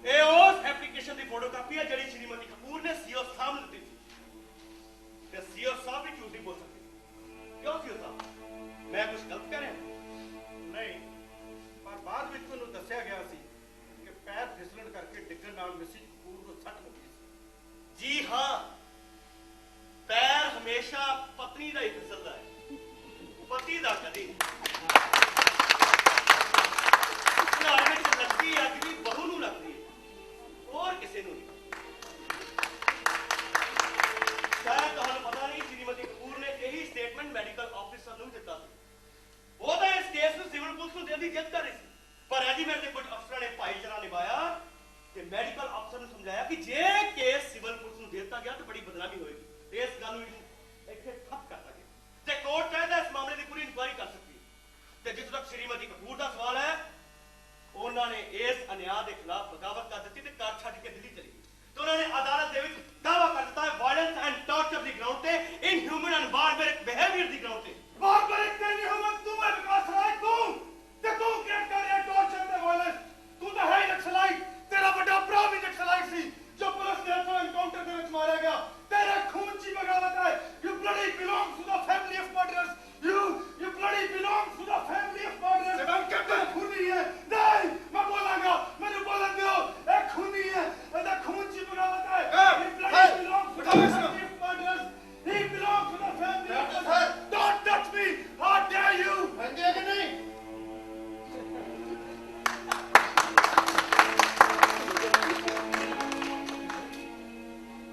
ਇਹ ਉਸ ਐਪਲੀਕੇਸ਼ਨ ਦੀ ਫੋਟੋਕਾਪੀ ਹੈ ਜਿਹੜੀ ਸ਼੍ਰੀਮਤੀ ਕਪੂਰ ਨੇ ਸੀਓ ਸਾਹਿਬ ਨੂੰ ਦਿੱਤੀ ਸੀ ਤੇ ਸੀਓ ਸਾਹਿਬ ਵੀ ਝੂਠ ਨਹੀਂ ਬੋਲ ਸਕਦੇ। ਕਿਉਂ ਸੀਓ ਸਾਹਿਬ, ਮੈਂ ਕੁਝ ਗਲਤ ਕਰ ਰਿਹਾ? ਨਹੀਂ, ਪਰ ਬਾਅਦ ਵਿੱਚ ਤੁਹਾਨੂੰ ਦੱਸਿਆ ਗਿਆ ਸੀ ਕਿ ਪੈਰ ਫਿਸਲਣ ਕਰਕੇ ਡਿੱਗਣ ਨਾਲ ਮਿਸਿਸ ਕਪੂਰ ਨੂੰ ਸੱਟ ਲੱਗੀ ਸੀ। ਜੀ ਹਾਂ, ਪੈਰ ਹਮੇਸ਼ਾ ਪਤਨੀ ਦਾ ਹੀ ਫਿਸਲਦਾ ਹੈ, ਪਤੀ ਦਾ ਕਦੀ ਘਰ ਵਿੱਚ ਲੱਗੀ ਅੱਗ ਵੀ ਬਹੂ ਨੂੰ ਲੱਗਦੀ ਹੈ, ਹੋਰ ਕਿਸੇ ਨੂੰ ਨਹੀਂ। ਸ਼ਾਇਦ ਤੁਹਾਨੂੰ ਪਤਾ ਨਹੀਂ ਸ਼੍ਰੀਮਤੀ ਕਪੂਰ ਨੇ ਇਹੀ ਸਟੇਟਮੈਂਟ ਮੈਡੀਕਲ ਆਫਿਸਰ ਨੂੰ ਦਿੱਤਾ ਸੀ। ਉਹ ਤਾਂ ਇਸ ਕੇਸ ਨੂੰ ਸਿਵਲ ਪੁਲਿਸ ਨੂੰ ਦੇਣ ਦੀ ਜਿੱਦ ਕਰ ਰਹੀ ਸੀ ਪਰ ਰੈਜੀਮੈਂਟ ਦੇ ਕੁਝ ਅਫਸਰਾਂ ਨੇ ਭਾਈਚਾਰਾ ਨਿਭਾਇਆ ਤੇ ਮੈਡੀਕਲ ਅਫਸਰ ਨੂੰ ਸਮਝਾਇਆ ਕਿ ਜੇ ਕੇਸ ਸਿਵਲ ਪੁਲਿਸ ਨੂੰ ਦੇ ਦਿੱਤਾ ਗਿਆ ਤਾਂ ਬੜੀ ਬਦਨਾਮੀ ਹੋਏਗੀ ਤੇ ਇਸ ਗੱਲ ਨੂੰ ਇੱਥੇ ਠੱਪ ਕਰਤਾ ਗਿਆ ਤੇ ਕੋਰਟ ਚਾਹੀਦਾ ਇਸ ਮਾਮਲੇ ਦੀ ਪੂਰੀ ਇਨਕੁਆਇਰੀ ਕਰ ਸਕਦੀ ਹੈ। ਤੇ ਜਿੱਥੇ ਤੱਕ ਸ਼੍ਰੀਮਤੀ ਕਪੂਰ ਦਾ ਸਵਾਲ ਹੈ, ਉਹਨਾਂ ਨੇ ਇਸ ਅਨਿਆਂ ਦੇ ਖਿਲਾਫ ਬਗਾਵਤ ਕਰ ਦਿੱਤੀ ਤੇ ਕਾਰ ਛੱਡ ਕੇ ਦਿੱਲੀ ਚਲੀ ਗਈ ਤੇ ਉਹਨਾਂ ਨੇ ਅਦਾਲਤ ਦੇ ਵਿੱਚ ਦਾਅਵਾ ਕਰ ਦਿੱਤਾ ਹੈ violence and torture the ground ਤੇ, inhuman and ਬਾਰਬਰਿਕ behaviour the ground ਤੇ। ਬਾਰਬਰਿਕ ਤੇ ਇਨਹਿਊਮਨ ਤੂੰ ਹੈ ਵਿਕਾਸ ਰਾਏ, ਤੂੰ ਤੇ ਤੂੰ ਕ੍ਰੀਏਟ ਕਰ ਰਿਹਾ ਟਾਰਚਰ ਤੇ ਵਾਇਲੈਂਸ। ਤੂੰ ਤਾਂ ਹੈ ਹੀ ਨਕਸਲਾਈਟ, ਤੇਰਾ ਵੱਡਾ ਭਰਾ ਵੀ ਨਕਸਲਾਈਟ ਸੀ ਜੋ ਪੁਲਿਸ ਦੇ ਹੱਥੋਂ ਐਨਕਾਊਂਟਰ ਦੇ ਵਿੱਚ ਮਾਰਿਆ ਗਿਆ। ਤੇਰੇ ਖੂਨ 'ਚ ਹੀ ਬਗਾਵਤ ਹੈ। You bloody belong to the family of murderers. You bloody belong to the family of murderers. Sevan Captain! खूनी है। नहीं, मैं बोलांगा, मैंने बोलन दो। एक खूनी है, ਇਹਦਾ ਖੂਨ 'ਚ ਹੀ ਬਗਾਵਤ ਹੈ। He bloody belongs to the family of murderers. He belongs to the family of murderers. Don't touch me. How dare you? ਬੰਦੇ ਕਿ ਨਹੀਂ?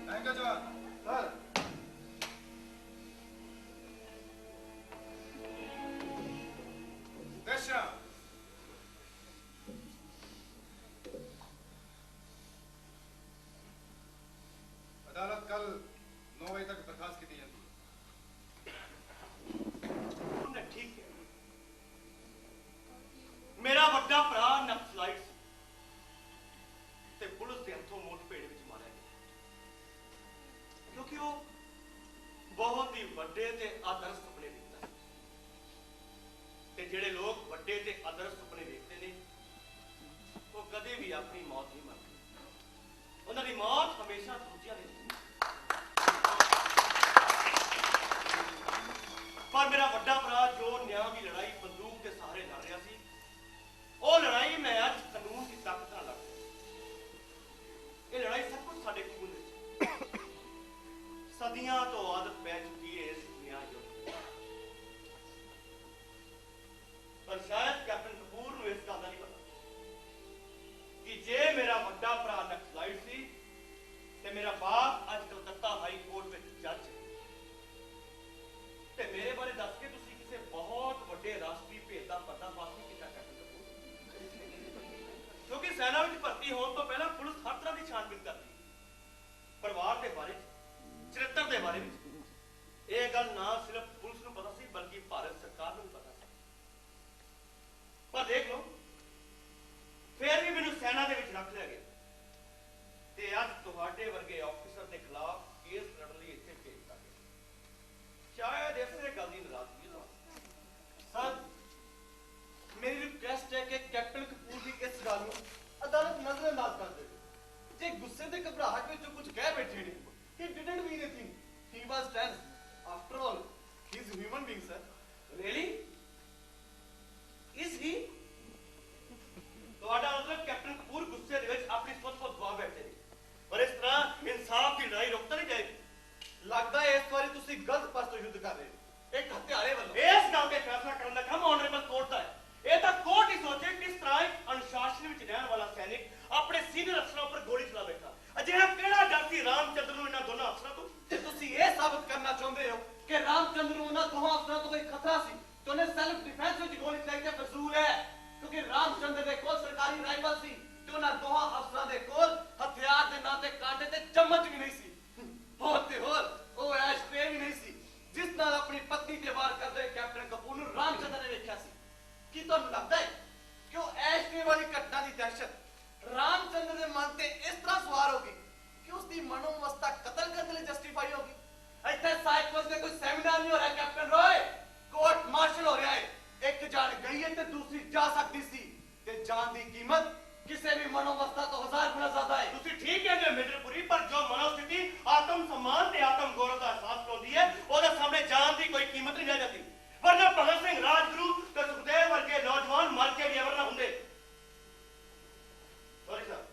ਥੈਂਕ ਯੂ ਜਵਾਨ। ਸਰ, ਦੇਸ਼ਾ ਅਦਾਲਤ ਕੱਲ 9 ਵਜੇ ਤੱਕ ਬਰਖਾਸਤ ਕੀਤੀ ਜਾਂਦੀ ਹੈ। ਉਹਨੇ ਠੀਕ ਕਿਹਾ। ਮੇਰਾ ਵੱਡਾ ਭਰਾ ਨਕਸਲਾਈਟ ਸੀ ਤੇ ਪੁਲਿਸ ਦੇ ਹੱਥੋਂ ਮੋਟਭੇੜ ਵਿੱਚ ਮਾਰਿਆ ਗਿਆ ਕਿਉਂਕਿ ਉਹ ਬਹੁਤ ਹੀ ਵੱਡੇ ਤੇ ਆਦਰਸ਼ ਸੁਪਨੇ ਦੇਖਦਾ ਸੀ ਤੇ ਜਿਹੜੇ ਲੋਕ ਵੱਡੇ ਤੇ ਆਦਰਸ਼ ਸੁਪਨੇ ਦੇਖਦੇ ਨੇ ਉਹ ਕਦੇ ਵੀ ਆਪਣੀ ਮੌਤ ਨਹੀਂ ਮਰਦੇ। ਉਹਨਾਂ ਦੀ ਮੌਤ ਹਮੇਸ਼ਾ ਦੂਜਿਆਂ ਦੀ ਹੁੰਦੀ ਹੈ। ਪਰ ਮੇਰਾ ਵੱਡਾ ਭਰਾ ਜੋ ਨਿਆਂ ਦੀ ਲੜਾਈ ਬੰਦੂਕ ਦੇ ਸਹਾਰੇ ਲੜ ਰਿਹਾ ਸੀ, ਉਹ ਲੜਾਈ ਮੈਂ ਅੱਜ ਕਾਨੂੰਨ ਦੀ ਤਾਕਤ ਨਾਲ ਲੜ ਰਿਹਾ। ਇਹ ਲੜਾਈ ਸਭ ਕੁਝ ਸਾਡੇ ਖੂਨ ਵਿੱਚ ਸਦੀਆਂ ਤੋਂ ਆਦਤ ਪੈ ਚੁੱਕੀ ਹੈ ਇਸ ਨਿਆਂ ਯੁੱਧ ਦੀ। ਪਰ ਸ਼ਾਇਦ ਕੈਪਟਨ ਕਪੂਰ ਨੂੰ ਇਸ ਗੱਲ ਦਾ ਨਹੀਂ ਪਤਾ ਕਿ ਜੇ ਮੇਰਾ ਵੱਡਾ ਭਰਾ ਨਕਸਲਾਈਟ ਸੀ ਤੇ ਮੇਰਾ ਬਾਪ ਅੱਜ ਕਲਕੱਤਾ ਹਾਈ ਕੋਰਟ ਵਿੱਚ ਜੱਜ ਤੇ ਮੇਰੇ ਬਾਰੇ ਦੱਸ ਕੇ ਤੁਸੀਂ ਕਿਸੇ ਬਹੁਤ ਵੱਡੇ ਭਰਤੀ ਹੋਣ ਤੋਂ ਪਹਿਲਾਂ ਪੁਲਿਸ ਹਰ ਤਰ੍ਹਾਂ ਦੀ ਛਾਣਬੀਣ ਕਰਦੀ ਹੈ। ਪਰਿਵਾਰ ਦੇ ਬਾਰੇ ਚ, ਚਰਿੱਤਰ ਦੇ ਬਾਰੇ ਵਿੱਚ ਇਹ ਗੱਲ ਨਾ ਸਿਰਫ ਪੁਲਿਸ ਨੂੰ ਪਤਾ ਸੀ ਬਲਕਿ ਭਾਰਤ ਸਰਕਾਰ ਨੂੰ ਵੀ ਪਤਾ ਸੀ। ਪਰ ਦੇਖ ਲਓ ਫਿਰ ਵੀ ਮੈਨੂੰ ਸੈਨਾ ਦੇ ਵਿੱਚ ਰੱਖ ਲਿਆ ਗਿਆ ਤੇ ਅੱਜ ਤੁਹਾਡੇ ਵਰਗੇ ਆਫੀਸਰ ਦੇ ਖਿਲਾਫ ਕੇਸ ਲੜਨ ਲਈ ਇੱਥੇ ਭੇਜ ਦਿੱਤਾ ਗਿਆ। ਸ਼ਾਇਦ ਇਸੇ ਗੱਲ ਦੀ ਨਾਰਾਜ਼ਗੀ ਨਾਲ सर मेरी रिक्वेस्ट है कि कैप्टन कपूर की इस गल ਨੂੰ अदालत नजरअंदाज कर दे। जे गुस्से ते घबराहट ਵਿੱਚ कुछ कह बैठे ने, he didn't mean anything, he was tense, after all he is a human being sir। really is he ਤੁਹਾਡਾ ਮਤਲਬ ਕੈਪਟਨ ਕਪੂਰ ਗੁੱਸੇ ਦੇ ਵਿੱਚ ਆਪਣੀ ਸੋਚ ਤੋਂ ਦਬਾ ਬੈਠੇ ਨੇ ਪਰ ਇਸ ਤਰ੍ਹਾਂ ਇਨਸਾਫ ਦੀ ਲੜਾਈ ਰੁਕ ਤਾਂ ਨਹੀਂ ਜਾਏਗੀ। ਲੱਗਦਾ ਹੈ ਇਸ ਵਾਰੀ ਤੁਸੀਂ ਗਲਤ ਪਾਸੇ ਤੋਂ ਯੁੱਧ ਕਰ ਰਹੇ ਹੋ, ਇੱਕ ਹਥਿਆਰੇ ਵੱਲੋਂ। ਇਸ ਗੱਲ ਤੇ ਫੈਸਲਾ ਕਰਨ ਦਾ ਕੰਮ ਆਨਰੇਬਲ ਕੋਰਟ ਦਾ ਹੈ। ਇਹ ਤਾਂ ਕੋਰਟ ਹੀ ਸੋਚੇ ਕਿਸ ਤਰ੍ਹਾਂ ਇੱਕ ਅਨੁਸ਼ਾਸਨ ਵਿੱਚ ਰਹਿਣ ਵਾਲਾ ਸੈਨਿਕ ਆਪਣੇ ਸੀਨੀਅਰ ਅਫਸਰਾਂ ਉੱਪਰ ਗੋਲੀ ਚਲਾ ਬੈਠਾ। ਅਜਿਹਾ ਕਿਹੜਾ ਡਰ ਸੀ ਰਾਮਚੰਦਰ ਨੂੰ ਇਹਨਾਂ ਦੋਨਾਂ ਅਫਸਰਾਂ ਤੋਂ? ਤੇ ਤੁਸੀਂ ਇਹ ਸਾਬਤ ਕਰਨਾ ਚਾਹੁੰਦੇ ਹੋ ਕਿ ਰਾਮਚੰਦਰ ਨੂੰ ਉਹਨਾਂ ਦੋਹਾਂ ਅਫਸਰਾਂ ਤੋਂ ਕੋਈ ਖਤਰਾ ਸੀ ਤੇ ਉਹਨੇ ਸੈਲਫ ਡਿਫੈਂਸ ਵਿੱਚ ਗੋਲੀ ਚਲਾਈ ਤੇ ਫਜ਼ੂਲ ਹੈ, ਕਿਉਂਕਿ ਰਾਮਚੰਦਰ ਦੇ ਕੋਲ ਸਰਕਾਰੀ ਰਾਈਫਲ ਸੀ ਤੇ ਉਹਨਾਂ ਦੋਹਾਂ ਅਫਸਰਾਂ ਦੇ ਕੋਲ ਹਥਿਆਰ ਦੇ ਨਾਂ ਤੇ ਕਾਂਟੇ ਤੇ ਚਮਚ ਵੀ ਨਹੀਂ ਸੀ। ਹੋਰ ਤੇ ਹੋਰ ਉਹ ਐਸ਼ ਟ੍ਰੇ ਵੀ ਨਹੀਂ ਸੀ ਜਿਸ ਨਾਲ ਆਪਣੀ ਪਤਨੀ ਤੇ ਵਾਰ ਕਰਦੇ ਕੈਪਟਨ ਕਪੂਰ ਨੂੰ ਰਾਮਚੰਦਰ ਨੇ ਵੇਖਿਆ ਸੀ। ਕੀ ਤੁਹਾਨੂੰ ਲੱਗਦਾ ਹੈ ਕਿ ਉਹ ਐਸ਼ ਟ੍ਰੇ ਵਾਲੀ ਘਟਨਾ ਦੀ ਦਹਿਸ਼ਤ ਰਾਮਚੰਦਰ ਦੇ ਮਨ ਤੇ ਇਸ ਤਰ੍ਹਾਂ ਸਵਾਰ ਹੋ ਗਈ ਕਿ ਉਸ ਦੀ ਮਨੋਵਸਤਾ ਕਤਲ ਕਰਨ ਲਈ ਜਸਟੀਫਾਈ ਹੋ ਗਈ? ਇੱਥੇ ਸਾਈਕਲ ਤੇ ਕੋਈ ਸੈਮੀਨਾਰ ਨਹੀਂ ਹੋ ਰਿਹਾ ਕੈਪਟਨ ਰॉय, ਕੋਰਟ ਮਾਰਸ਼ਲ ਹੋ ਰਿਹਾ ਹੈ। ਇੱਕ ਜਾਨ ਗਈ ਹੈ ਤੇ ਦੂਸਰੀ ਜਾ ਸਕਦੀ ਸੀ ਤੇ ਜਾਨ ਦੀ ਕੀਮਤ ਕਿਸੇ ਵੀ ਮਨੋਵਸਤਾ ਤੋਂ 1000 ਗੁਣਾ ਜ਼ਿਆਦਾ ਹੈ। ਤੁਸੀਂ ਠੀਕ ਕਹਿੰਦੇ ਹੋ ਮੇਜਰਪੁਰੀ, ਪਰ ਜੋ ਮਨੋਸਥਿਤੀ ਆਤਮ सम्मान ਤੇ ਆਤਮ ਗੌਰਵ ਦਾ ਅਹਿਸਾਸ ਕਰਦੀ ਹੈ ਉਹਦੇ ਸਾਹਮਣੇ ਜਾਨ ਦੀ ਕੋਈ ਕੀਮਤ ਨਹੀਂ ਰਹਿ ਜਾਂਦੀ। ਵਰਨਾ ਭਗਤ ਸਿੰਘ, ਰਾਜਗੁਰੂ ਤੇ ਸੁਖਦੇਵ ਵਰਗੇ ਨੌਜਵਾਨ ਮਰ ਕੇ ਵੀ ਅਮਰ ਨਾ ਹੁੰਦੇ। ਸੌਰੀ ਸਰ,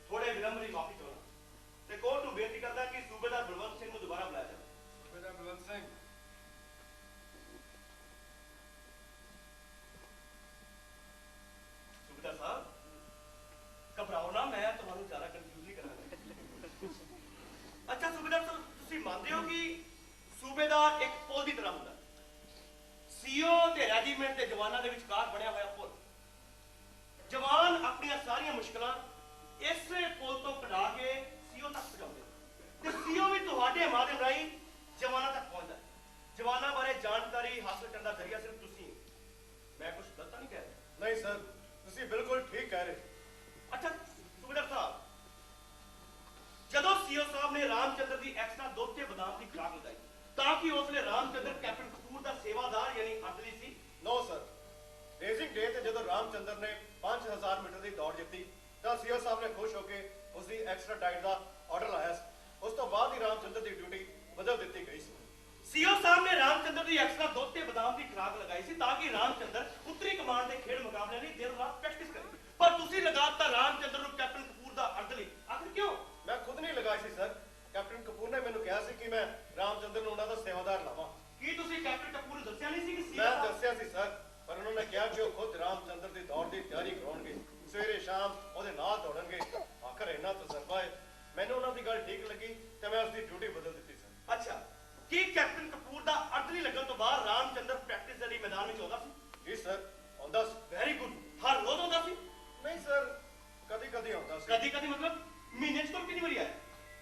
ਥੋੜੇ ਵਿਲੰਬ ਦੀ ਮਾਫੀ ਚਾਹੁੰਦਾ ਤੇ ਕੋਰਟ ਨੂੰ ਬੇਨਤੀ ਕਰਦਾ ਕਿ ਸੂਬੇਦਾਰ ਬਲਵੰਤ ਸਿੰਘ ਨੂੰ ਦੁਬਾਰਾ ਬੁਲਾਇਆ ਜਾਵੇ। ਸੂਬੇਦਾਰ ਬਲਵੰਤ ਸਿੰਘ, ਸੂਬੇਦਾਰ ਸਾਹਿਬ ਘਬਰਾਓ ਨਾ, ਮੈਂ ਤੁਹਾਨੂੰ ਜ਼ਿਆਦਾ ਕਨਫਿਊਜ਼ ਨਹੀਂ ਕਰਾਂਗਾ। ਅੱਛਾ ਸੂਬੇਦਾਰ ਸਾਹਿਬ, ਤੁਸੀਂ ਮੰਨਦੇ ਹੋ ਕਿ ਸੂਬੇਦਾਰ ਇੱਕ ਪੁਲ ਦੀ ਤਰ੍ਹਾਂ ਹੁੰਦਾ, ਸੀਓ ਤੇ ਰੈਜੀਮੈਂਟ ਦੇ ਜਵਾਨਾਂ ਦੇ ਵਿਚਕਾਰ ਬਣਿਆ ਹੋਇਆ ਪੁਲ। ਜਵਾਨ ਆਪਣੀਆਂ ਸਾਰੀਆਂ ਮੁਸ਼ਕਲਾਂ ਇਸੇ ਪੁਲ ਤੋਂ ਕਢਾ ਕੇ ਸੀਓ ਤੱਕ ਪਹੁੰਚਾਉਂਦੇ ਤੇ ਸੀਓ ਵੀ ਤੁਹਾਡੇ ਮਾਧਿਅਮ ਰਾਹੀਂ ਜਵਾਨਾਂ ਤੱਕ ਪਹੁੰਚਦਾ। ਜਵਾਨਾਂ ਬਾਰੇ ਜਾਣਕਾਰੀ ਹਾਸਲ ਕਰਨ ਦਾ ਜ਼ਰੀਆ ਸਿਰਫ ਤੁਸੀਂ ਹੋ। ਮੈਂ ਕੁਝ ਗਲਤ ਨਹੀਂ ਕਹਿ ਰਿਹਾ? ਨਹੀਂ ਸਰ, ਤੁਸੀਂ ਬਿਲਕੁਲ ਠੀਕ ਕਹਿ ਰਹੇ। ਅੱਛਾ ਸੂਬੇਦਾਰ ਸਾਹਿਬ, ਜਦੋਂ ਸੀਓ ਸਾਹਿਬ ਨੇ ਰਾਮਚੰਦਰ ਦੀ ਐਕਸਟਰਾ ਦੁੱਧ ਤੇ ਬਦਾਮ ਦੀ ਖੁਰਾਕ ਲਗਾਈ ਤਾਂ ਕਿ ਉਸ ਵੇਲੇ ਰਾਮਚੰਦਰ ਕੈਪਟਨ ਕਪੂਰ ਦਾ ਸੇਵਾਦਾਰ ਯਾਨੀ ਅਰਦਲੀ ਸੀ? ਨੋ ਸਰ, ਰੇਸਿੰਗ ਡੇ ਤੇ ਜਦੋਂ ਰਾਮਚੰਦਰ ਨੇ 5000 ਮੀਟਰ ਦੀ ਦੌੜ ਜਿੱਤੀ ਤਾਂ ਸੀਓ ਸਾਹਿਬ ਨੇ ਖੁਸ਼ ਹੋ ਕੇ ਉਸ ਦੀ ਐਕਸਟਰਾ ਡਾਈਟ ਦਾ ਆਰਡਰ ਲਾਇਆ ਸੀ। ਉਸ ਤੋਂ ਬਾਅਦ ਹੀ ਰਾਮਚੰਦਰ ਦੀ ਡਿਊਟੀ ਬਦਲ ਦਿੱਤੀ ਗਈ ਸੀ। ਸੀਓ ਸਾਹਿਬ ਨੇ ਰਾਮਚੰਦਰ ਦੀ ਐਕਸਟਰਾ ਦੁੱਧ ਤੇ ਬਦਾਮ ਦੀ ਖੁਰਾਕ ਲਗਾਈ ਸੀ ਤਾਂ ਕਿ ਰਾਮਚੰਦਰ ਉੱਤਰੀ ਕਮਾਂਡ ਦੇ ਖੇਡ ਮੁਕਾਬਲੇ ਲਈ ਦਿਨ ਰਾਤ ਪ੍ਰੈਕਟਿਸ ਕਰੇ, ਪਰ ਤੁਸੀਂ ਲਗਾਤਾ ਰਾਮਚੰਦਰ ਨੂੰ ਕੈਪਟਨ ਕਪੂਰ ਦਾ ਅਰਦਲੀ। ਆਖਿਰ ਕਿਉਂ? ਮੈਂ ਖੁਦ ਨਹੀਂ ਲਗਾਈ ਸੀ ਸਰ, ਕੈਪਟਨ ਕਪੂਰ ਨੇ ਮੈਨੂੰ ਕਿਹਾ ਸੀ ਕਿ ਮੈਂ ਰਾਮਚੰਦਰ ਨੂੰ ਉਹਨਾਂ ਦਾ ਸੇਵਾਦਾਰ ਲਾਵਾਂ। ਕੀ ਤੁਸੀਂ ਕੈਪਟਨ ਕਪੂਰ ਨੂੰ ਦੱਸਿਆ ਨਹੀਂ ਸੀ ਕਿ ਸੀਓ ਮੈਂ ਸਾਹਿਬ ਦੱਸਿਆ ਸੀ ਸਰ, ਪਰ ਉਹਨਾਂ ਨੇ ਕਿਹਾ ਕਿ ਉਹ ਖੁਦ ਰਾਮਚੰਦਰ ਦੀ ਦੌੜ ਦੀ ਤਿਆਰੀ ਕਰਾਉਣਗੇ, ਸਵੇਰੇ ਸ਼ਾਮ ਉਹਦੇ ਨਾਲ ਦੌੜਨਗੇ। ਆਖਰ ਇੰਨਾ ਤਜਰਬਾ ਹੈ, ਮੈਨੂੰ ਉਹਨਾਂ ਦੀ ਗੱਲ ਠੀਕ ਲੱਗੀ ਤੇ ਮੈਂ ਉਸ ਦੀ ਡਿਊਟੀ ਬਦਲ ਦਿੱਤੀ ਸਰ। ਅੱਛਾ, ਕੀ ਕੈਪਟਨ ਕਪੂਰ ਦਾ ਅਰਦਲੀ ਲੱਗਣ ਤੋਂ ਬਾਅਦ ਰਾਮਚੰਦਰ ਪ੍ਰੈਕਟਿਸ ਦੇ ਲਈ ਮੈਦਾਨ ਵਿੱਚ ਆਉਂਦਾ ਸੀ? ਜੀ ਸਰ, ਆਉਂਦਾ ਸੀ। Very good. ਹਰ ਰੋਜ਼ ਆਉਂਦਾ ਸੀ? ਨਹੀਂ ਸਰ, ਕਦੀ ਕਦੀ ਆਉਂਦਾ ਸੀ। ਕਦੀ ਕਦੀ ਮਤਲਬ ਮਹੀਨੇ 'ਚ ਤੋਂ ਕਿੰਨੀ ਵਾਰੀ ਆਇਆ?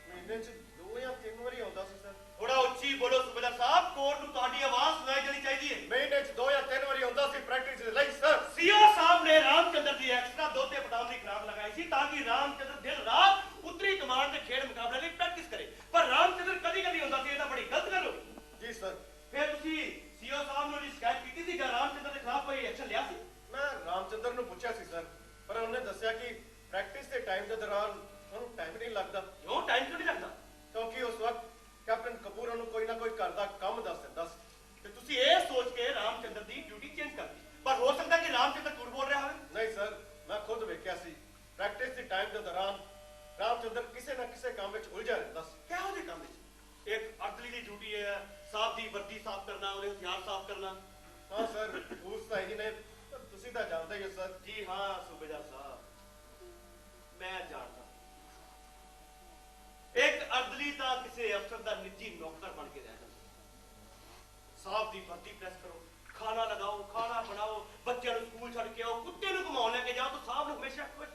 ਮਹੀਨੇ 'ਚ 2 ਜਾਂ 3 ਵਾਰੀ ਆਉਂਦਾ ਸੀ ਸਰ। ਥੋੜਾ ਉੱਚੀ ਬੋਲੋ ਸੂਬੇਦਾਰ ਸਾਹਿਬ, ਕੋਰਟ ਨੂੰ ਤੁਹਾਡੀ ਆਵਾਜ਼ ਸੁਣਾਈ ਦੇਣੀ ਚਾਹੀਦੀ ਹੈ। ਮਹੀਨੇ 'ਚ 2 ਜਾਂ 3 ਵਾਰੀ ਆਉਂਦਾ ਸੀ ਪ੍ਰੈਕਟਿਸ ਦੇ ਲਈ ਸਰ। ਸੀਓ ਸਾਹਿਬ ਨੇ ਰਾਮਚੰਦਰ ਦੀ ਐਕਸਟਰਾ ਦੁੱਧ ਤੇ ਬਦਾਮ ਦੀ ਖੁਰਾਕ ਲਗਾਈ ਸੀ ਤਾਂ ਕਿ ਰਾਮਚੰਦਰ ਦਿਨ ਰਾਤ ਉੱਤਰੀ ਕਮਾਂਡ ਦੇ ਖੇਡ ਮੁਕਾਬਲੇ ਲਈ ਪ੍ਰੈਕਟਿਸ ਕਰੇ, ਪਰ ਰਾਮਚੰਦਰ ਕਦੀ ਕਦੀ ਆਉਂਦਾ ਸੀ। ਇਹ ਤਾਂ ਬੜੀ ਗਲਤ ਗੱਲ ਹੋਈ। ਜੀ ਸਰ। ਫਿਰ ਤੁਸੀਂ ਸੀਓ ਸਾਹਿਬ ਨੂੰ ਸ਼ਿਕਾਇਤ ਕੀਤੀ ਸੀ ਜਾਂ ਰਾਮਚੰਦਰ ਦੇ ਖਿਲਾਫ ਕੋਈ ਐਕਸ਼ਨ ਲਿਆ ਸੀ? ਮੈਂ ਰਾਮਚੰਦਰ ਨੂੰ ਪੁੱਛਿਆ ਸੀ ਸਰ, ਪਰ ਉਹਨੇ ਦੱਸਿਆ ਕਿ ਪ੍ਰੈਕਟਿਸ ਦੇ ਟਾਈਮ ਦੇ ਦੌਰਾਨ ਉਹਨੂੰ ਟਾਈਮ ਨਹੀਂ ਲੱਗਦਾ। ਕਿਉਂ ਟਾਈਮ ਕਿਉਂ ਨਹੀਂ ਲੱਗਦਾ? ਕਿਉਂਕਿ ਉਸ ਵਕਤ ਕੈਪਟਨ ਕਪੂਰ ਉਹਨੂੰ ਕੋਈ ਨਾ ਕੋਈ ਘਰ ਦਾ ਕੰਮ ਦੱਸ ਦਿੰਦਾ ਸੀ। ਤੇ ਤੁਸੀਂ ਇਹ ਸੋਚ ਕੇ ਰਾਮਚੰਦਰ ਦੀ ਡਿਊਟੀ ਚੇਂਜ ਕਰਤੀ, ਪਰ ਹੋ ਸਕਦਾ ਕਿ ਰਾਮਚੰਦਰ ਝੂਠ ਬੋਲ ਰਿਹਾ ਹੋਵੇ। ਨਹੀਂ ਸਰ, ਮੈਂ ਖੁਦ ਵੇਖਿਆ ਸੀ ਪ੍ਰੈਕਟਿਸ ਦੇ ਟਾਈਮ ਦੇ ਦੌਰਾਨ ਰਾਮਚੰਦਰ ਕਿਸੇ ਨਾ ਕਿਸੇ ਕੰਮ ਵਿੱਚ ਉਲਝਿਆ ਰਹਿੰਦਾ ਸੀ। ਕਿਹੋ ਜਿਹੇ ਕੰਮ ਵਿੱਚ? ਇੱਕ ਅਰਦਲੀ ਦੀ ਡਿਊਟੀ ਹੈ, ਸਾਹਿਬ ਦੀ ਵਰਦੀ ਸਾਫ਼ ਕਰਨਾ, ਉਹਦੇ ਹਥਿਆਰ ਸਾਫ਼ ਕਰਨਾ। ਹਾਂ ਸਰ, ਉਸ ਤਾਂ ਹੀ ਨੇ, ਪਰ ਤੁਸੀਂ ਤਾਂ ਜਾਣਦੇ ਹੀ ਹੋ ਸਰ। ਜੀ ਹਾਂ ਸੂਬੇਦਾਰ ਸਾਹਿਬ, ਮੈਂ ਜਾਣਦਾ। ਇੱਕ ਅਰਦਲੀ ਤਾਂ ਕਿਸੇ ਅਫਸਰ ਦਾ ਨਿੱਜੀ ਨੌਕਰ ਬਣ ਕੇ ਰਹਿ ਜਾਂਦਾ। ਸਾਹਿਬ ਦੀ ਵਰਦੀ ਪ੍ਰੈਸ ਕਰੋ, ਖਾਣਾ ਲਗਾਓ, ਖਾਣਾ ਬਣਾਓ, ਬੱਚਿਆਂ ਨੂੰ ਸਕੂਲ ਛੱਡ ਕੇ ਆਓ, ਕੁੱਤੇ ਨੂੰ ਘੁਮਾਉਣ ਲੈ ਕੇ ਜਾਓ ਤਾਂ ਸਾਹਿਬ ਨੂੰ ਹਮੇਸ਼ਾ ਖੁਸ਼।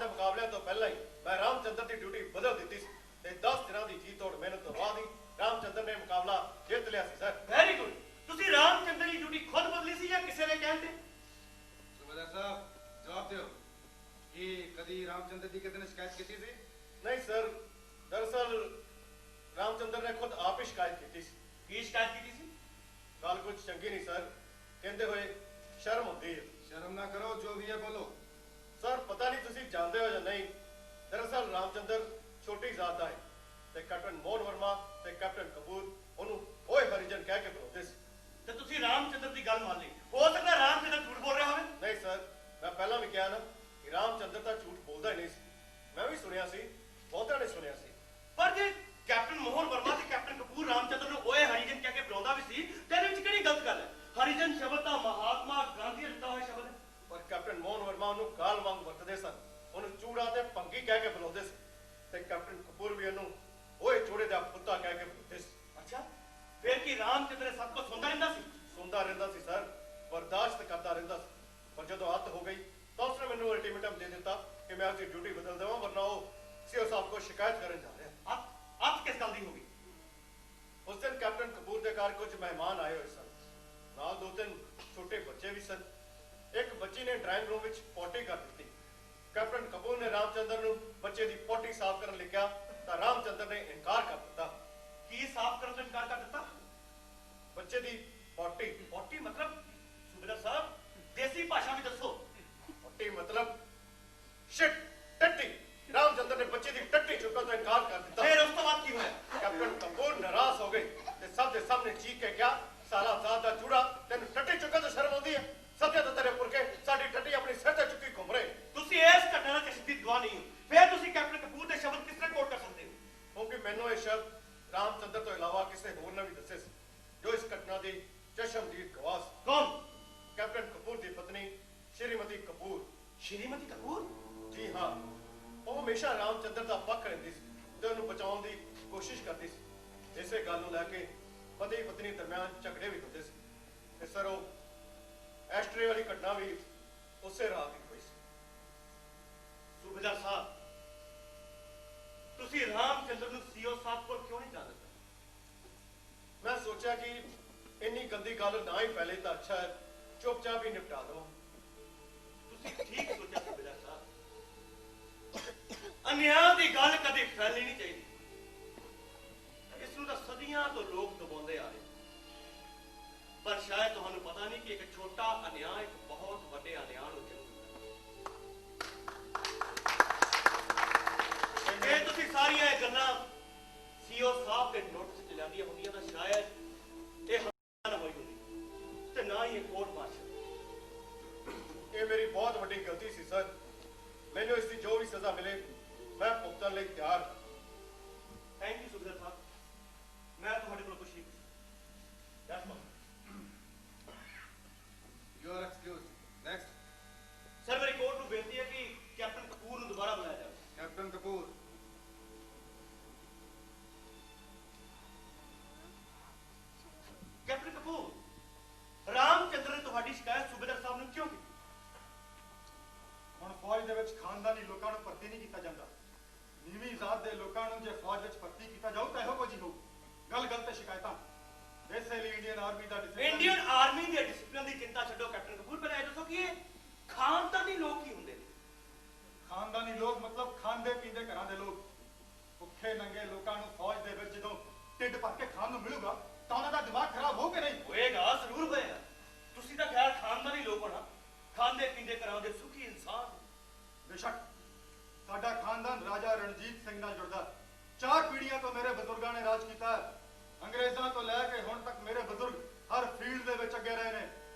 ਦੇ ਮੁਕਾਬਲਿਆਂ ਤੋਂ ਪਹਿਲਾਂ ਹੀ ਮੈਂ ਰਾਮਚੰਦਰ ਦੀ ਡਿਊਟੀ ਬਦਲ ਦਿੱਤੀ ਸੀ ਤੇ 10 ਦਿਨਾਂ ਦੀ ਜੀ ਤੋੜ ਮਿਹਨਤ ਤੋਂ ਬਾਅਦ ਹੀ ਰਾਮਚੰਦਰ ਨੇ ਮੁਕਾਬਲਾ ਜਿੱਤ ਲਿਆ ਸੀ ਸਰ। Very good. ਤੁਸੀਂ ਰਾਮਚੰਦਰ ਦੀ ਡਿਊਟੀ ਖੁਦ ਬਦਲੀ ਸੀ ਜਾਂ ਕਿਸੇ ਨੇ ਕਹਿਣ ਤੇ? सूबेदार साहब जवाब दो कि कदी रामचंद्र जी किसी ने शिकायत की थी? नहीं सर, दरअसल रामचंद्र ने खुद आप ही शिकायत की थी। ਕੀ ਸ਼ਿਕਾਇਤ ਕੀਤੀ ਸੀ? गल कुछ चंगी नहीं सर, कहते हुए शर्म होती है। शर्म ना करो, जो भी है बोलो। सर पता नहीं तुसी जानते हो या नहीं, दरअसल रामचंद्र छोटी जात का है ते कैप्टन मोहन वर्मा ते कैप्टन कपूर ਉਹਨੂੰ ਓਏ ਹਰੀਜਨ ਕਹਿ ਕੇ ਬੁਲਾਉਂਦੇ ਸੀ। ਤੇ ਤੁਸੀਂ ਰਾਮਚੰਦਰ ਦੀ ਗੱਲ ਮੰਨ ਲਈ। ਹੋ ਸਕਦਾ ਰਾਮਚੰਦਰ ਝੂਠ ਬੋਲ ਰਿਹਾ ਹੋਵੇ। ਨਹੀਂ ਸਰ, ਮੈਂ ਪਹਿਲਾਂ ਵੀ ਕਿਹਾ ਨਾ ਕਿ ਰਾਮਚੰਦਰ ਤਾਂ ਝੂਠ ਬੋਲਦਾ ਹੀ ਨਹੀਂ ਸੀ। ਮੈਂ ਵੀ ਸੁਣਿਆ ਸੀ, ਬਹੁਤਿਆਂ ਨੇ ਸੁਣਿਆ ਸੀ। ਪਰ ਜੇ ਕੈਪਟਨ ਮੋਹਨ ਵਰਮਾ ਤੇ ਕੈਪਟਨ ਕਪੂਰ ਰਾਮਚੰਦਰ ਨੂੰ ਓਏ ਹਰੀਜਨ ਕਹਿ ਕੇ ਬੁਲਾਉਂਦਾ ਵੀ ਸੀ ਤੇ ਇਹਦੇ ਵਿੱਚ ਕਿਹੜੀ ਗਲਤ ਗੱਲ ਹੈ? ਹਰੀਜਨ ਸ਼ਬਦ ਤਾਂ ਮਹਾਤਮਾ ਗਾਂਧੀ ਦਾ ਦਿੱਤਾ ਹੋਇਆ ਸ਼ਬਦ ਹੈ। ਪਰ ਕੈਪਟਨ ਮੋਹਨ ਵਰਮਾ ਉਹਨੂੰ ਗਾਲ ਵਾਂਗ ਵਰਤਦੇ ਸਨ, ਉਹਨੂੰ ਚੂੜਾ ਤੇ ਭੰਗੀ ਕਹਿ ਕੇ ਬੁਲਾਉਂਦੇ ਸੀ ਤੇ ਕੈਪਟਨ ਕਪੂਰ ਵੀ ਉਹਨੂੰ ਓਏ ਚੂੜੇ ਦਾ ਪੁੱਤਾ ਕਹਿ ਕੇ ਬੁਲਾਉਂਦੇ ਸੀ। ਅੱਛਾ, ਫਿਰ ਕੀ ਰਾਮਚੰਦਰ ਇਹ ਸਭ ਕੁਝ ਸੁਣਦਾ ਰਹਿੰਦਾ ਸੀ? ਸੁਣਦਾ ਰਹਿੰਦਾ ਸੀ ਸਰ, ਬਰਦਾਸ਼ਤ ਕਰਦਾ ਰਹਿੰਦਾ ਸੀ। ਪਰ ਜਦੋਂ ਹੱਦ ਹੋ ਗਈ ਤਾਂ ਉਸਨੇ ਮੈਨੂੰ ਅਲਟੀਮੇਟਮ ਦੇ ਦਿੱਤਾ ਕਿ ਮੈਂ ਉਸਦੀ ਡਿਊਟੀ ਬਦਲ ਦੇਵਾਂ, ਵਰਨਾ ਉਹ ਸੀਓ ਸਾਹਿਬ ਕੋਲ ਸ਼ਿਕਾਇਤ ਕਰਨ ਜਾ ਰਿਹਾ। ਅੱਤ ਕਿਸ ਗੱਲ ਦੀ ਹੋਗੀ? ਉਸ ਦਿਨ ਕੈਪਟਨ ਕਪੂਰ ਦੇ ਘਰ ਕੁਝ ਮਹਿਮਾਨ ਆਏ ਹੋਏ ਸਨ, ਨਾਲ 2-3 ਛੋਟੇ ਬੱਚੇ ਵੀ ਸਨ। ਇੱਕ ਬੱਚੀ ਨੇ ਡਰਾਇੰਗ ਰੂਮ ਵਿੱਚ ਪੋਟੀ ਕਰ ਦਿੱਤੀ। ਕੈਪਟਨ ਕਪੂਰ ਨੇ ਰਾਮਚੰਦਰ ਨੂੰ ਬੱਚੇ ਦੀ ਪੋਟੀ ਸਾਫ਼ ਕਰਨ ਲਈ ਕਿਹਾ ਤਾਂ ਰਾਮਚੰਦਰ ਨੇ ਇਨਕਾਰ ਕਰ ਦਿੱਤਾ। ਕੀ ਸਾਫ਼ ਕਰਨ ਤੋਂ ਇਨਕਾਰ ਕਰ ਦਿੱਤਾ? ਬੱਚੇ ਦੀ ਪੋਟੀ। ਪੋਟੀ ਮਤਲਬ? ਸੂਬੇਦਾਰ ਸਾਹਿਬ ਦੇਸੀ ਭਾਸ਼ਾ ਵਿੱਚ ਦੱਸੋ। ਪੋਟੀ ਮਤਲਬ ਸ਼ਿਟ, ਟੱਟੀ। ਰਾਮਚੰਦਰ ਨੇ ਬੱਚੇ ਦੀ ਟੱਟੀ ਚੁੱਕਣ ਤੋਂ ਇਨਕਾਰ ਕਰ ਦਿੱਤਾ। ਫਿਰ ਉਸ ਤੋਂ ਬਾਅਦ ਕੀ ਹੋਇਆ? ਕੈਪਟਨ ਕਪੂਰ ਨਾਰਾਜ਼ ਹੋ ਗਏ ਤੇ ਸਭ ਦੇ ਸਾਹਮਣੇ ਚੀਕ ਕੇ ਕਿਹਾ, ਸਾਲਾ ਜ਼ਾਤ ਦਾ ਚੂੜਾ, ਤੈਨੂੰ ਟੱਟੀ ਚੁੱਕਣ ਤੋਂ ਸ਼ਰਮ ਆਉਂਦੀ ਹੈ? ਸੱਤਿਆ ਤਾਂ ਤੇਰੇ ਪੁਰਖੇ ਸਾਡੀ ਟੱਟੀ ਆਪਣੀ ਸਿਰ ਤੇ ਚੁੱਕੀ ਘੁੰਮ ਰਹੇ। ਤੁਸੀਂ ਇਸ ਘਟਨਾ ਦਾ ਚਸ਼ਮਦੀਦ ਗਵਾਹ ਨਹੀਂ ਹੋ, ਫਿਰ ਤੁਸੀਂ ਕੈਪਟਨ ਕਪੂਰ ਦੇ ਸ਼ਬਦ ਕਿਸ ਤਰ੍ਹਾਂ ਕੋਟ ਕਰ ਸਕਦੇ ਹੋ? ਕਿਉਂਕਿ ਮੈਨੂੰ ਇਹ ਸ਼ਬਦ ਰਾਮਚੰਦਰ ਤੋਂ ਇਲਾਵਾ ਕਿਸੇ ਹੋਰ ਨੇ ਵੀ ਦੱਸੇ ਸੀ ਜੋ ਇਸ ਘਟਨਾ ਦੀ ਚਸ਼ਮਦੀਦ ਗਵਾਹ ਸੀ। ਕੌਣ? ਕੈਪਟਨ ਕਪੂਰ ਦੀ ਪਤਨੀ ਸ਼੍ਰੀਮਤੀ ਕਪੂਰ। ਸ਼੍ਰੀਮਤੀ ਕਪੂਰ? ਜੀ ਹਾਂ, ਉਹ ਹਮੇਸ਼ਾ ਰਾਮਚੰਦਰ ਦਾ ਪੱਖ ਰਹਿੰਦੀ ਸੀ ਤੇ ਉਹਨੂੰ ਬਚਾਉਣ ਦੀ ਕੋਸ਼ਿਸ਼ ਕਰਦੀ ਸੀ। ਇਸੇ ਗੱਲ ਨੂੰ ਲੈ ਕੇ ਪਤੀ ਪਤਨੀ ਦਰਮਿਆਨ ਝਗੜੇ ਵੀ ਹੁੰਦੇ ਸੀ ਤੇ ਸਰ ਉਹ ਐਸਟਰੇ ਵਾਲੀ ਘਟਨਾ ਵੀ ਉਸੇ ਰਾਤ ਹੀ ਹੋਈ ਸੀ। ਸੂਬੇਦਾਰ ਸਾਹਿਬ, ਤੁਸੀਂ ਰਾਮਚੰਦਰ ਨੂੰ ਸੀਓ ਸਾਹਿਬ ਕੋਲ ਕਿਉਂ ਨਹੀਂ ਜਾ ਦਿੱਤਾ? ਮੈਂ ਸੋਚਿਆ ਕਿ ਇੰਨੀ ਗੰਦੀ ਗੱਲ ਨਾ ਹੀ ਫੈਲੇ ਤਾਂ ਅੱਛਾ ਹੈ, ਚੁੱਪਚਾਪ ਹੀ ਨਿਪਟਾ ਦਵਾਂ। ਤੁਸੀਂ ਠੀਕ ਸੋਚਿਆ ਸੂਬੇਦਾਰ ਸਾਹਿਬ। ਅਨਿਆਂ ਦੀ ਗੱਲ ਕਦੇ ਫੈਲਣੀ ਨਹੀਂ ਚਾਹੀਦੀ। ਇਸ ਨੂੰ ਤਾਂ ਸਦੀਆਂ ਤੋਂ ਲੋਕ ਦਬਾਉਂਦੇ ਆ ਰਹੇ, ਪਰ ਸ਼ਾਇਦ ਤੁਹਾਨੂੰ ਪਤਾ ਨਹੀਂ ਕਿ ਇੱਕ ਛੋਟਾ ਅਨਿਆਂ ਇੱਕ ਬਹੁਤ ਵੱਡੇ ਅਨਿਆਂ ਨੂੰ ਜਨਮ ਦਿੰਦਾ ਹੈ। ਜੇ ਤੁਸੀਂ ਸਾਰੀਆਂ ਇਹ ਗੱਲਾਂ ਸੀਓ ਸਾਹਿਬ ਦੇ ਨੋਟਿਸ 'ਚ ਲਿਆਂਦੀਆਂ ਹੁੰਦੀਆਂ ਤਾਂ ਸ਼ਾਇਦ ਇਹ ਹਮਲਾ ਨਾ ਹੋਈ ਹੁੰਦੀ ਤੇ ਨਾ ਹੀ ਇਹ ਕੋਰਟ ਮਾਰਸ਼ਲ। ਇਹ ਮੇਰੀ ਬਹੁਤ ਵੱਡੀ ਗਲਤੀ ਸੀ ਸਰ। ਮੈਨੂੰ ਇਸ ਦੀ ਜੋ ਵੀ ਸਜ਼ਾ ਮਿਲੇ ਮੈਂ ਭੁਗਤਣ ਲਈ ਤਿਆਰ ਹਾਂ। ਥੈਂਕ ਯੂ ਸੁਬੇਦਾਰ ਸਾਹਿਬ। ਮੈਂ ਤੁਹਾਡੇ ਕੋਲ ਕੁਝ ਨਹੀਂ ਪੁੱਛਦਾ। That's all. You are excused. Next. Sir ਮੇਰੀ ਕੋਰਟ ਨੂੰ ਬੇਨਤੀ ਹੈ ਕਿ ਕੈਪਟਨ ਕਪੂਰ ਨੂੰ ਦੁਬਾਰਾ ਬੁਲਾਇਆ ਜਾਵੇ। कैप्टन कपूर। ਕੈਪਟਨ ਕਪੂਰ, ਰਾਮਚੰਦਰ ਨੇ ਤੁਹਾਡੀ ਸ਼ਿਕਾਇਤ ਸੂਬੇਦਾਰ ਸਾਹਿਬ ਨੂੰ ਕਿਉਂ ਕੀਤੀ? ਹੁਣ ਫੌਜ ਦੇ ਵਿੱਚ ਖਾਨਦਾਨੀ ਲੋਕਾਂ ਨੂੰ ਭਰਤੀ ਨਹੀਂ ਕੀਤਾ ਜਾਂਦਾ। ਨੀਵੀਂ ਜ਼ਾਤ ਦੇ ਲੋਕਾਂ ਨੂੰ ਜੇ ਫੌਜ ਵਿੱਚ ਭਰਤੀ ਕੀਤਾ ਜਾਊ ਤਾਂ ਇਹੋ ਕੁਝ ਹੀ ਹੋਊ। ਗੱਲ ਤੇ ਸ਼ਿਕਾਇਤਾਂ। ਇਸੇ ਲਈ ਇੰਡੀਅਨ ਆਰਮੀ ਦਾ ਇੰਡੀਅਨ ਆਰਮੀ ਦੇ ਡਿਸਪਲਿਨ ਦੀ ਚਿੰਤਾ ਛੱਡੋ ਕੈਪਟਨ ਕਪੂਰ, ਪਹਿਲਾਂ ਇਹ ਦੱਸੋ ਕਿ ਇਹ ਖਾਨਦਾਨੀ ਲੋਕ ਕੀ ਹੁੰਦੇ ਨੇ? ਖਾਨਦਾਨੀ ਲੋਕ ਮਤਲਬ ਖਾਂਦੇ ਪੀਂਦੇ ਘਰਾਂ ਦੇ ਲੋਕ। ਭੁੱਖੇ ਨੰਗੇ ਲੋਕਾਂ ਨੂੰ ਫੌਜ ਦੇ ਵਿੱਚ ਜਦੋਂ ਢਿੱਡ ਭਰ ਕੇ ਖਾਣ ਨੂੰ ਮਿਲੂਗਾ ਤਾਂ ਉਹਨਾਂ ਦਾ ਦਿਮਾਗ ਖਰਾਬ ਹੋਊ ਕਿ ਨਹੀਂ? ਹੋਏਗਾ, ਜ਼ਰੂਰ ਹੋਏਗਾ। ਤੁਸੀਂ ਤਾਂ ਖੈਰ ਖਾਨਦਾਨੀ ਲੋਕ ਹੋ ਨਾ, ਖਾਂਦੇ ਪੀਂਦੇ ਘਰਾਂ ਦੇ ਸੁਖੀ ਇਨਸਾਨ। ਬੇਸ਼ੱਕ ਸਾਡਾ ਖਾਨਦਾਨ ਰਾਜਾ ਰਣਜੀਤ ਸਿੰਘ ਨਾਲ ਜੁੜਦਾ। 4 ਪੀੜ੍ਹੀਆਂ ਤੋਂ ਮੇਰੇ ਬਜ਼ੁਰਗਾਂ ਨੇ ਰਾਜ ਕੀਤਾ ਹੈ। ਅੰਗਰੇਜ਼ਾਂ ਤੋਂ ਲੈ ਕੇ ਹੁਣ ਤੱਕ ਮੇਰੇ ਬਜ਼ੁਰਗ ਹਰ ਫੀਲਡ ਦੇ ਵਿੱਚ ਅੱਗੇ ਰਹੇ ਨੇ।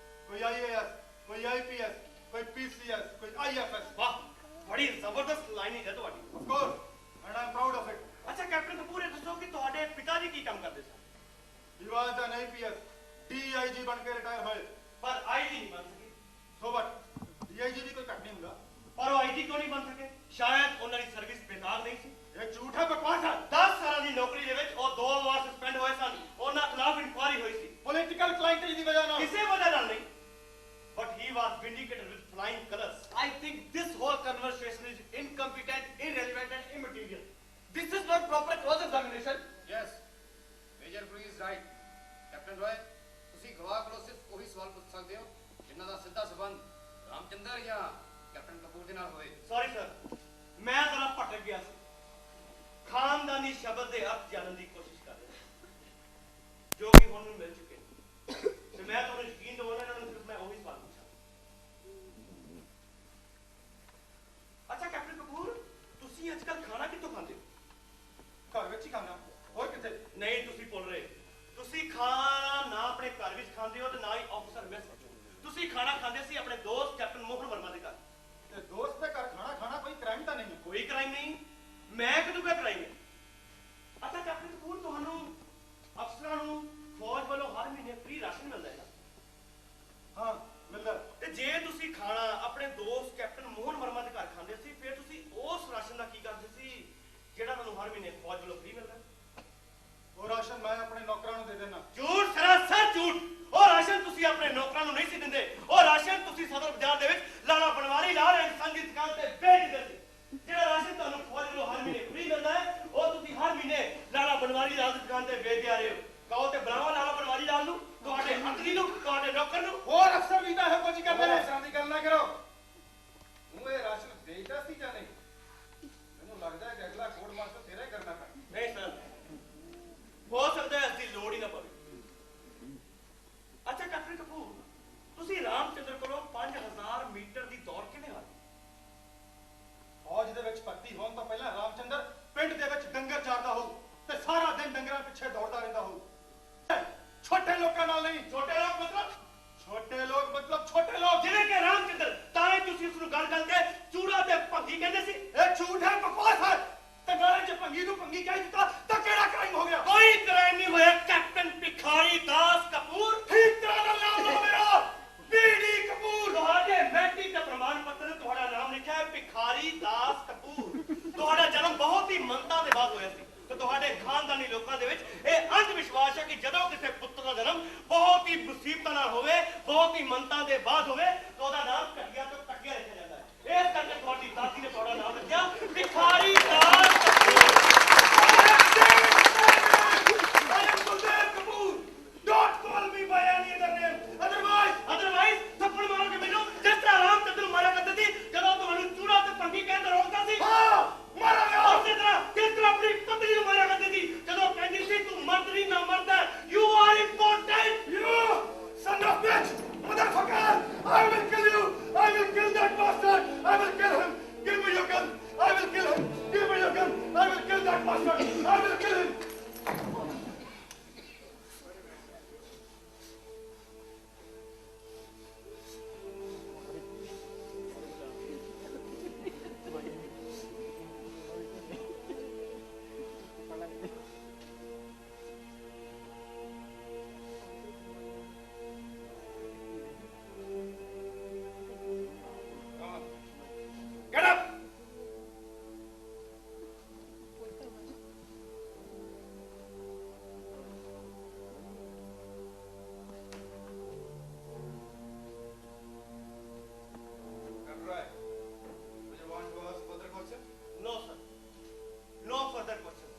ਕੋਈ IAS, ਕੋਈ IPS, ਕੋਈ PCS, ਕੋਈ IFS। ਵਾਹ, ਬੜੀ ਜ਼ਬਰਦਸਤ ਲਾਈਨਿੰਗ ਹੈ ਤੁਹਾਡੀ। Of course, and I'm proud of it. ਅੱਛਾ ਕੈਪਟਨ ਕਪੂਰ, ਇਹ ਦੱਸੋ ਕਿ ਤੁਹਾਡੇ ਪਿਤਾ ਜੀ ਕੀ ਕੰਮ ਕਰਦੇ ਸਨ? He was an IPS, DIG ਬਣ ਕੇ ਰਿਟਾਇਰ ਹੋਏ। ਪਰ IG ਨਹੀਂ ਬਣ ਸਕੇ। So what? DIG ਵੀ ਕੋਈ ਘੱਟ ਨਹੀਂ ਹੁੰਦਾ। ਪਰ ਉਹ IG ਕਿਉਂ ਨਹੀਂ ਬਣ ਸਕੇ? ਸ਼ਾਇਦ ਉਹਨਾਂ ਦੀ ਸਰਵਿਸ ਬੇਕਾਰ ਨਹੀਂ ਸੀ। ਇਹ ਝੂਠ ਹੈ, ਬਕਵਾਸ ਹੈ। 10 ਸਾਲਾਂ ਦੀ ਨੌਕਰੀ ਦੇ ਵਿੱਚ ਉਹ 2 ਵਾਰ ਸਸਪੈਂਡ ਹੋਏ ਸਨ। ਉਹਨਾਂ ਖਿਲਾਫ ਇਨਕੁਆਇਰੀ ਹੋਈ ਸੀ। ਪੋਲੀਟੀਕਲ ਕਲਾਇੰਟੇਜ ਦੀ ਵਜ੍ਹਾ ਨਾਲ। ਕਿਸੇ ਵਜ੍ਹਾ ਨਾਲ ਨਹੀਂ, but he was vindicated with flying colors. I think this whole conversation is incompetent, irrelevant, and immaterial. This is not proper cross-examination. Yes major Guri is right. Captain Roy ਤੁਸੀਂ ਗਵਾਹ ਕੋਲੋਂ ਸਿਰਫ ਉਹੀ ਸਵਾਲ ਪੁੱਛ ਸਕਦੇ ਹੋ ਜਿਨ੍ਹਾਂ ਦਾ ਸਿੱਧਾ ਸੰਬੰਧ ਰਾਮਚੰਦਰ ਜਾਂ ਕੈਪਟਨ ਕਪੂਰ ਦੇ ਨਾਲ ਹੋਵੇ। ਸੌਰੀ ਸਰ, ਮੈਂ ਜ਼ਰਾ ਭਟਕ ਗਿਆ ਸੀ। ਖਾਨਦਾਨੀ ਸ਼ਬਦ ਦੇ ਅਰਥ ਜਾਣਨ ਦੀ ਕੋਸ਼ਿਸ਼ ਕਰ ਰਿਹਾ ਸੀ, ਜੋ ਕਿ ਹੁਣ ਮੈਨੂੰ ਮਿਲ ਚੁੱਕੇ ਨੇ। ਤੇ ਮੈਂ ਤੁਹਾਨੂੰ ਯਕੀਨ ਦਿਵਾਉਣਾ ਇਹਨਾਂ ਨੂੰ ਸਿਰਫ ਮੈਂ ਉਹੀ ਸਵਾਲ ਪੁੱਛਾਂ। ਅੱਛਾ ਕੈਪਟਨ ਕਪੂਰ, ਤੁਸੀਂ ਅੱਜ ਕੱਲ੍ਹ ਖਾਣਾ ਕਿੱਥੋਂ ਖਾਂਦੇ ਹੋ? ਘਰ ਵਿੱਚ ਹੀ ਖਾਣਾ, ਹੋਰ ਕਿੱਥੇ? ਨਹੀਂ, ਤੁਸੀਂ ਭੁੱਲ ਰਹੇ। ਤੁਸੀਂ ਖਾਣਾ ਨਾ ਆਪਣੇ ਘਰ ਵਿੱਚ ਖਾਂਦੇ ਹੋ ਤੇ ਨਾ ਹੀ ਆਫਿਸਰ ਮੈਸ ਵਿੱਚ। ਤੁਸੀਂ ਖਾਣਾ ਖਾਂਦੇ ਸੀ ਆਪਣੇ ਦੋਸਤ ਕੈਪਟਨ ਮੋਹਨ ਵਰਮਾ ਦੇ ਘਰ। ਤੇ ਦੋਸਤ ਦੇ ਘਰ ਖਾਣਾ ਖਾਣਾ ਕੋਈ ਕ੍ਰਾਈਮ ਤਾਂ ਨਹੀਂ ਹੈ। ਕੋਈ ਕ੍ਰਾਈਮ ਨਹੀਂ, ਮੈਂ ਕਦੋਂ ਕਿਹਾ ਕ੍ਰਾਈਮ ਹੈ? ਅੱਛਾ ਕੈਪਟਨ ਕਪੂਰ, ਤੁਹਾਨੂੰ ਅਫਸਰਾਂ ਨੂੰ ਫੌਜ ਵੱਲੋਂ ਹਰ ਮਹੀਨੇ ਫ੍ਰੀ ਰਾਸ਼ਨ ਮਿਲਦਾ ਹੈ ਨਾ? ਹਾਂ ਮਿਲਦਾ। ਤੇ ਜੇ ਤੁਸੀਂ ਖਾਣਾ ਆਪਣੇ ਦੋਸਤ ਕੈਪਟਨ ਮੋਹਨ ਵਰਮਾ ਦੇ ਘਰ ਖਾਂਦੇ ਸੀ, ਫਿਰ ਤੁਸੀਂ ਉਸ ਰਾਸ਼ਨ ਦਾ ਕੀ ਕਰਦੇ ਸੀ ਜਿਹੜਾ ਤੁਹਾਨੂੰ ਹਰ ਮਹੀਨੇ ਫੌਜ ਵੱਲੋਂ ਫ੍ਰੀ ਮਿਲਦਾ? ਉਹ ਰਾਸ਼ਨ ਮੈਂ ਆਪਣੇ ਨੌਕਰਾਂ ਨੂੰ ਦੇ ਦੇਣਾ। ਝੂਠ, ਸਰਾਸਰ ਝੂਠ। ਉਹ ਰਾਸ਼ਨ ਤੁਸੀਂ ਆਪਣੇ ਨੌਕਰਾਂ ਨੂੰ ਨਹੀਂ ਸੀ ਦਿੰਦੇ। ਉਹ ਰਾਸ਼ਨ ਤੁਸੀਂ ਸਦਰ ਬਾਜ਼ਾਰ ਦੇ ਵਿੱਚ ਲਾਲਾ ਬਨਵਾਰੀ ਲਾਲ ਇਨਸਾਨ ਦੀ ਦੁਕਾਨ ਤੇ ਵੇਚ ਦਿੰਦੇ ਸੀ। ਜਿਹੜਾ ਰਾਸ਼ਨ ਤੁਹਾਨੂੰ ਫੌਜ ਵੱਲੋਂ ਹਰ ਮਹੀਨੇ ਫ੍ਰੀ ਮਿਲਦਾ ਹੈ, ਉਹ ਤੁਸੀਂ ਹਰ ਮਹੀਨੇ ਲਾਲਾ ਬਨਵਾਰੀ ਲਾਲ ਦੀ ਦੁਕਾਨ ਤੇ ਵੇਚਦੇ ਆ ਰਹੇ ਹੋ। ਕਹੋ ਤੇ ਬੁਲਾਓ ਲਾਲਾ ਬਨਵਾਰੀ ਲਾਲ ਨੂੰ, ਤੁਹਾਡੇ ਅੰਤਰੀ ਨੂੰ, ਤੁਹਾਡੇ ਨੌਕਰ ਨੂੰ। ਹੋਰ ਅਫਸਰ ਵੀ ਤਾਂ ਇਹੋ ਕੁਝ ਕਰਦੇ ਨੇ। ਅਫਸਰਾਂ ਦੀ ਗੱਲ ਨਾ ਕਰੋ। ਤੂੰ ਇਹ ਰਾਸ਼ਨ ਦੇਦਾ ਸੀ ਜਾਂ ਨਹੀਂ? ਮੈਨੂੰ ਲੱਗਦਾ ਹੈ ਕਿ ਅਗਲਾ ਕੋਡ ਮਾਸਟਰ ਤੇਰਾ ਹੀ ਕਰਨਾ ਪੈਣਾ। ਨਹੀਂ ਸਰ, ਹੋ ਸਕਦਾ ਹੈ ਇਸ ਦੀ ਲੋੜ ਹੀ ਨਾ ਪਵੇ। ਅੱਛਾ ਕੈਪਟਨ ਕਪੂਰ, ਤੁਸੀਂ ਰਾਮਚੰਦਰ ਕੋਲੋਂ 5000 ਮੀਟਰ ਦੀ ਦੌੜ ਕਿਵੇਂ ਹਾਰੀ? ਫੌਜ ਦੇ ਵਿੱਚ ਭਰਤੀ ਹੋਣ ਤੋਂ ਪਹਿਲਾਂ ਰਾਮਚੰਦਰ ਪਿੰਡ ਦੇ ਵਿੱਚ ਡੰਗਰ ਚਾਰਦਾ ਹੋਊ ਤੇ ਸਾਰਾ ਦਿਨ ਡੰਗਰਾਂ ਪਿੱਛੇ ਦੌੜਦਾ ਰਹਿੰਦਾ ਹੋਊ। ਛੋਟੇ ਲੋਕਾਂ ਨਾਲ ਨਹੀਂ। ਛੋਟੇ ਲੋਕ ਮਤਲਬ? ਛੋਟੇ ਲੋਕ ਮਤਲਬ ਛੋਟੇ ਲੋਕ ਜਿਵੇਂ ਕਿ ਰਾਮਚੰਦਰ, ਤਾਂ ਹੀ ਤੁਸੀਂ ਉਸ ਨੂੰ ਗੱਲ ਗੱਲ ਕੇ ਚੂੜਾ ਤੇ ਭੰਗੀ ਕਹਿੰਦੇ ਸੀ। ਇਹ ਝੂਠ ਹੈ, ਬਕਵਾਸ ਹੈ। ਤੇ ਨਾਲੇ ਜੇ ਭੰਗੀ ਨੂੰ ਭੰਗੀ ਕਹਿ ਦਿੱਤਾ ਤਾਂ ਕਿਹੜਾ ਕ੍ਰਾਈਮ ਹੋ ਗਿਆ? ਕੋਈ ਕ੍ਰਾਈਮ ਨਹੀਂ ਹੋਇਆ ਕੈਪਟਨ ਭਿਖਾਰੀ ਦਾਸ ਕਪੂਰ। ਠੀਕ ਤਰ੍ਹਾਂ ਨਾਲ ਨਾਮ ਲਓ ਮੇਰਾ, ਬੀਡੀ ਕਪੂਰ। ਤੁਹਾਡੇ ਮੈਟ੍ਰਿਕ ਦਾ ਪ੍ਰਮਾਣ ਪੱਤਰ ਤੇ ਤੁਹਾਡਾ ਨਾਮ ਲਿਖਿਆ ਹੈ ਭਿਖਾਰੀ ਦਾਸ ਕਪੂਰ। ਤੁਹਾਡਾ ਜਨਮ ਬਹੁਤ ਹੀ ਮੰਨਤਾਂ ਦੇ ਬਾਅਦ ਹੋਇਆ ਸੀ ਤੇ ਤੁਹਾਡੇ ਖਾਨਦਾਨੀ ਲੋਕਾਂ ਦੇ ਵਿੱਚ ਇਹ ਅੰਧ ਵਿਸ਼ਵਾਸ ਹੈ ਕਿ ਜਦੋਂ ਕਿਸੇ ਪੁੱਤਰ ਦਾ ਜਨਮ ਬਹੁਤ ਹੀ ਮੁਸੀਬਤਾਂ ਨਾਲ ਹੋਵੇ, ਬਹੁਤ ਹੀ ਮੰਨਤਾਂ ਦੇ ਬਾਅਦ ਹੋਵੇ, ਤਾਂ ਉਹਦਾ ਨਾਮ ਘਟੀਆ ਤੋਂ ਘਟੀਆ ਰੱਖਿਆ ਜਾਂਦਾ ਹੈ। ਇਸ ਕਰਕੇ ਤੁਹਾਡੀ ਦਾਦੀ ਨੇ ਤੁਹਾਡਾ ਨਾਮ ਰੱਖਿਆ ਭਿਖਾਰੀ ਦਾਸ Kapoor. I am Guldev Kapoor. Don't call me by any other name. Otherwise, ਥੱਪੜ ਮਾਰੋਗੇ ਮੈਨੂੰ ਜਿਸ ਤਰ੍ਹਾਂ ਰਾਮਚੰਦਰ ਨੂੰ ਮਾਰਿਆ ਕਰਦੇ ਸੀ ਜਦੋਂ ਤੁਹਾਨੂੰ ਚੂੜਾ ਤੇ ਭੰਗੀ ਕਹਿੰਦੇ ਰੋਕਦਾ ਸੀ। ਹਾਂ ਮਾਰਾਂਗਾ। ਉਸੇ ਤਰ੍ਹਾਂ ਕਿਸ ਤਰ੍ਹਾਂ ਆਪਣੀ ਪਤਨੀ ਨੂੰ ਮਾਰਿਆ ਕਰਦੇ ਸੀ ਜਦੋਂ ਕਹਿੰਦੀ ਸੀ ਤੂੰ ਮਰਦ ਨਹੀਂ ਨਾ ਮਰਦ ਹੈ। You are important. You son of bitch, motherfucker! I will kill you. I will kill that bastard. I will kill him. Give me your gun. I will kill him. Give me your gun. I will kill that bastard. I will kill him. Get up! No, sir. No further questions.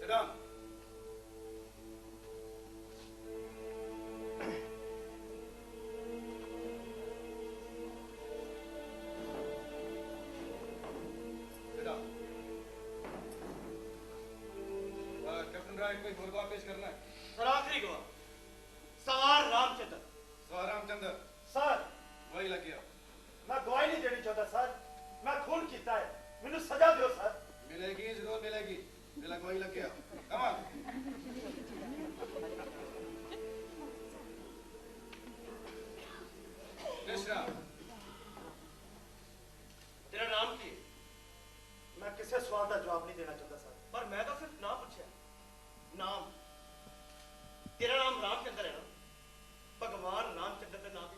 Sit down. Sit down. Captain Rai कोई और गवाह पेश करना है? Sir आखिरी गवाह सवार रामचंद्र। सवार रामचंद्र सर वही लगे आओ। मैं गवाही नहीं देनी चाहता सर, मैं खून कीता है, मैंने सजा दो सर। मिलेगी जरूर मिलेगी। दिला गवाही लगे आओ। Come on. कृष्णा तेरा नाम की है? मैं किसी सवाल का जवाब नहीं देना चाहता सर। पर मैं तो सिर्फ नाम पूछा। नाम तेरा नाम रामचंद्र है ना? भगवान रामचंद्र के नाम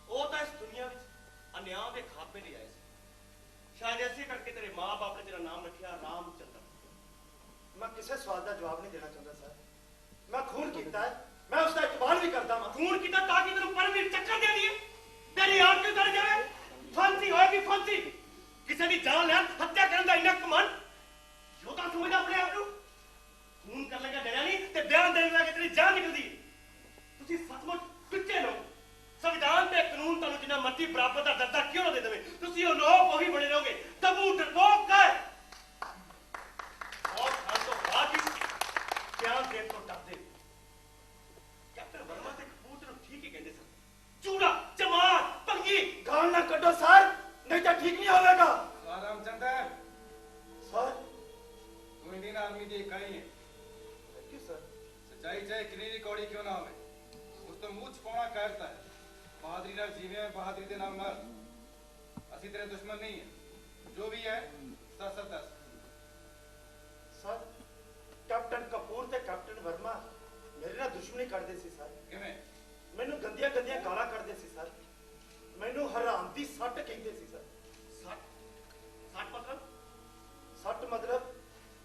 वो तो इस दुनिया में अन्याय के खात्मे लिए आए थे। शायद ऐसे करके तेरे माँ बाप ने तेरा नाम रखा रामचंद्र। मैं किसी सवाल का जवाब नहीं देना चाहता सर। मैं खून कीता है, मैं उसका इकबाल भी करता हूं। खून किया ताकि तेरे परवीर चक्कर दे दिए। ਕੌਣ ਸੀ ਕਿਸੇ ਦੀ ਜਾਨ ਲੈਣ ਹੱਤਿਆ ਕਰਨ ਦਾ ਇੰਨਾ ਕਮਾਨ ਜੋ ਤਾਂ ਸਮਝਦਾ ਆਪਣੇ ਆਪ ਨੂੰ ਖੂਨ ਕਰਨ ਲੱਗਾ ਡਰਿਆ ਨਹੀਂ ਤੇ ਬਿਆਨ ਦੇਣ ਲੱਗਾ ਤੇਰੀ ਜਾਨ ਨਿਕਲਦੀ ਹੈ। ਤੁਸੀਂ ਸੱਚਮੁੱਚ ਟੁੱਟੇ ਲੋਕ ਸੰਵਿਧਾਨ ਤੇ ਕਾਨੂੰਨ ਤੁਹਾਨੂੰ ਜਿੰਨਾ ਮਰਜ਼ੀ ਬਰਾਬਰ ਦਾ ਦਰਜਾ ਕਿਉਂ ਨਾ ਦੇ ਦੇਵੇ ਤੁਸੀਂ ਉਹ ਲੋਕ ਉਹੀ ਬਣੇ ਰਹੋਗੇ ਦਬੂ ਡਰਪੋਕ ਹੈ और खान तो बात ही बियान देने को डरते कैप्टन वर्मा ते कपूर तेन ठीक ही कहते सन चूड़ा चमार भंगी गाल ना कटो सर, नहीं तो ठीक नहीं होगा। रामचंद्र सर तू इंडियन आर्मी की इकाई है थैंक यू सर। सच्चाई चाहे कितनी भी कौड़ी क्यों ना हो उस तो मुंह छपाना कहता है बहादुरी नाल जीवे बहादुरी दे नाल मर असि तेरे दुश्मन नहीं है जो भी है सच सच दस सर कैप्टन कपूर ते कैप्टन वर्मा मेरे ਨਾਲ ਦੁਸ਼ਮਣੀ ਕਰਦੇ ਸੀ ਸਰ। किवें ਮੈਨੂੰ ਗੰਦੀਆਂ ਗੰਦੀਆਂ ਗਾਲਾਂ ਕੱਢਦੇ ਸੀ ਸਰ। ਮੈਨੂੰ ਹਰਾਮ ਦੀ ਸੱਟ ਕਹਿੰਦੇ ਸੀ ਸਰ। सट सट मतलब ਸੱਟ ਮਤਲਬ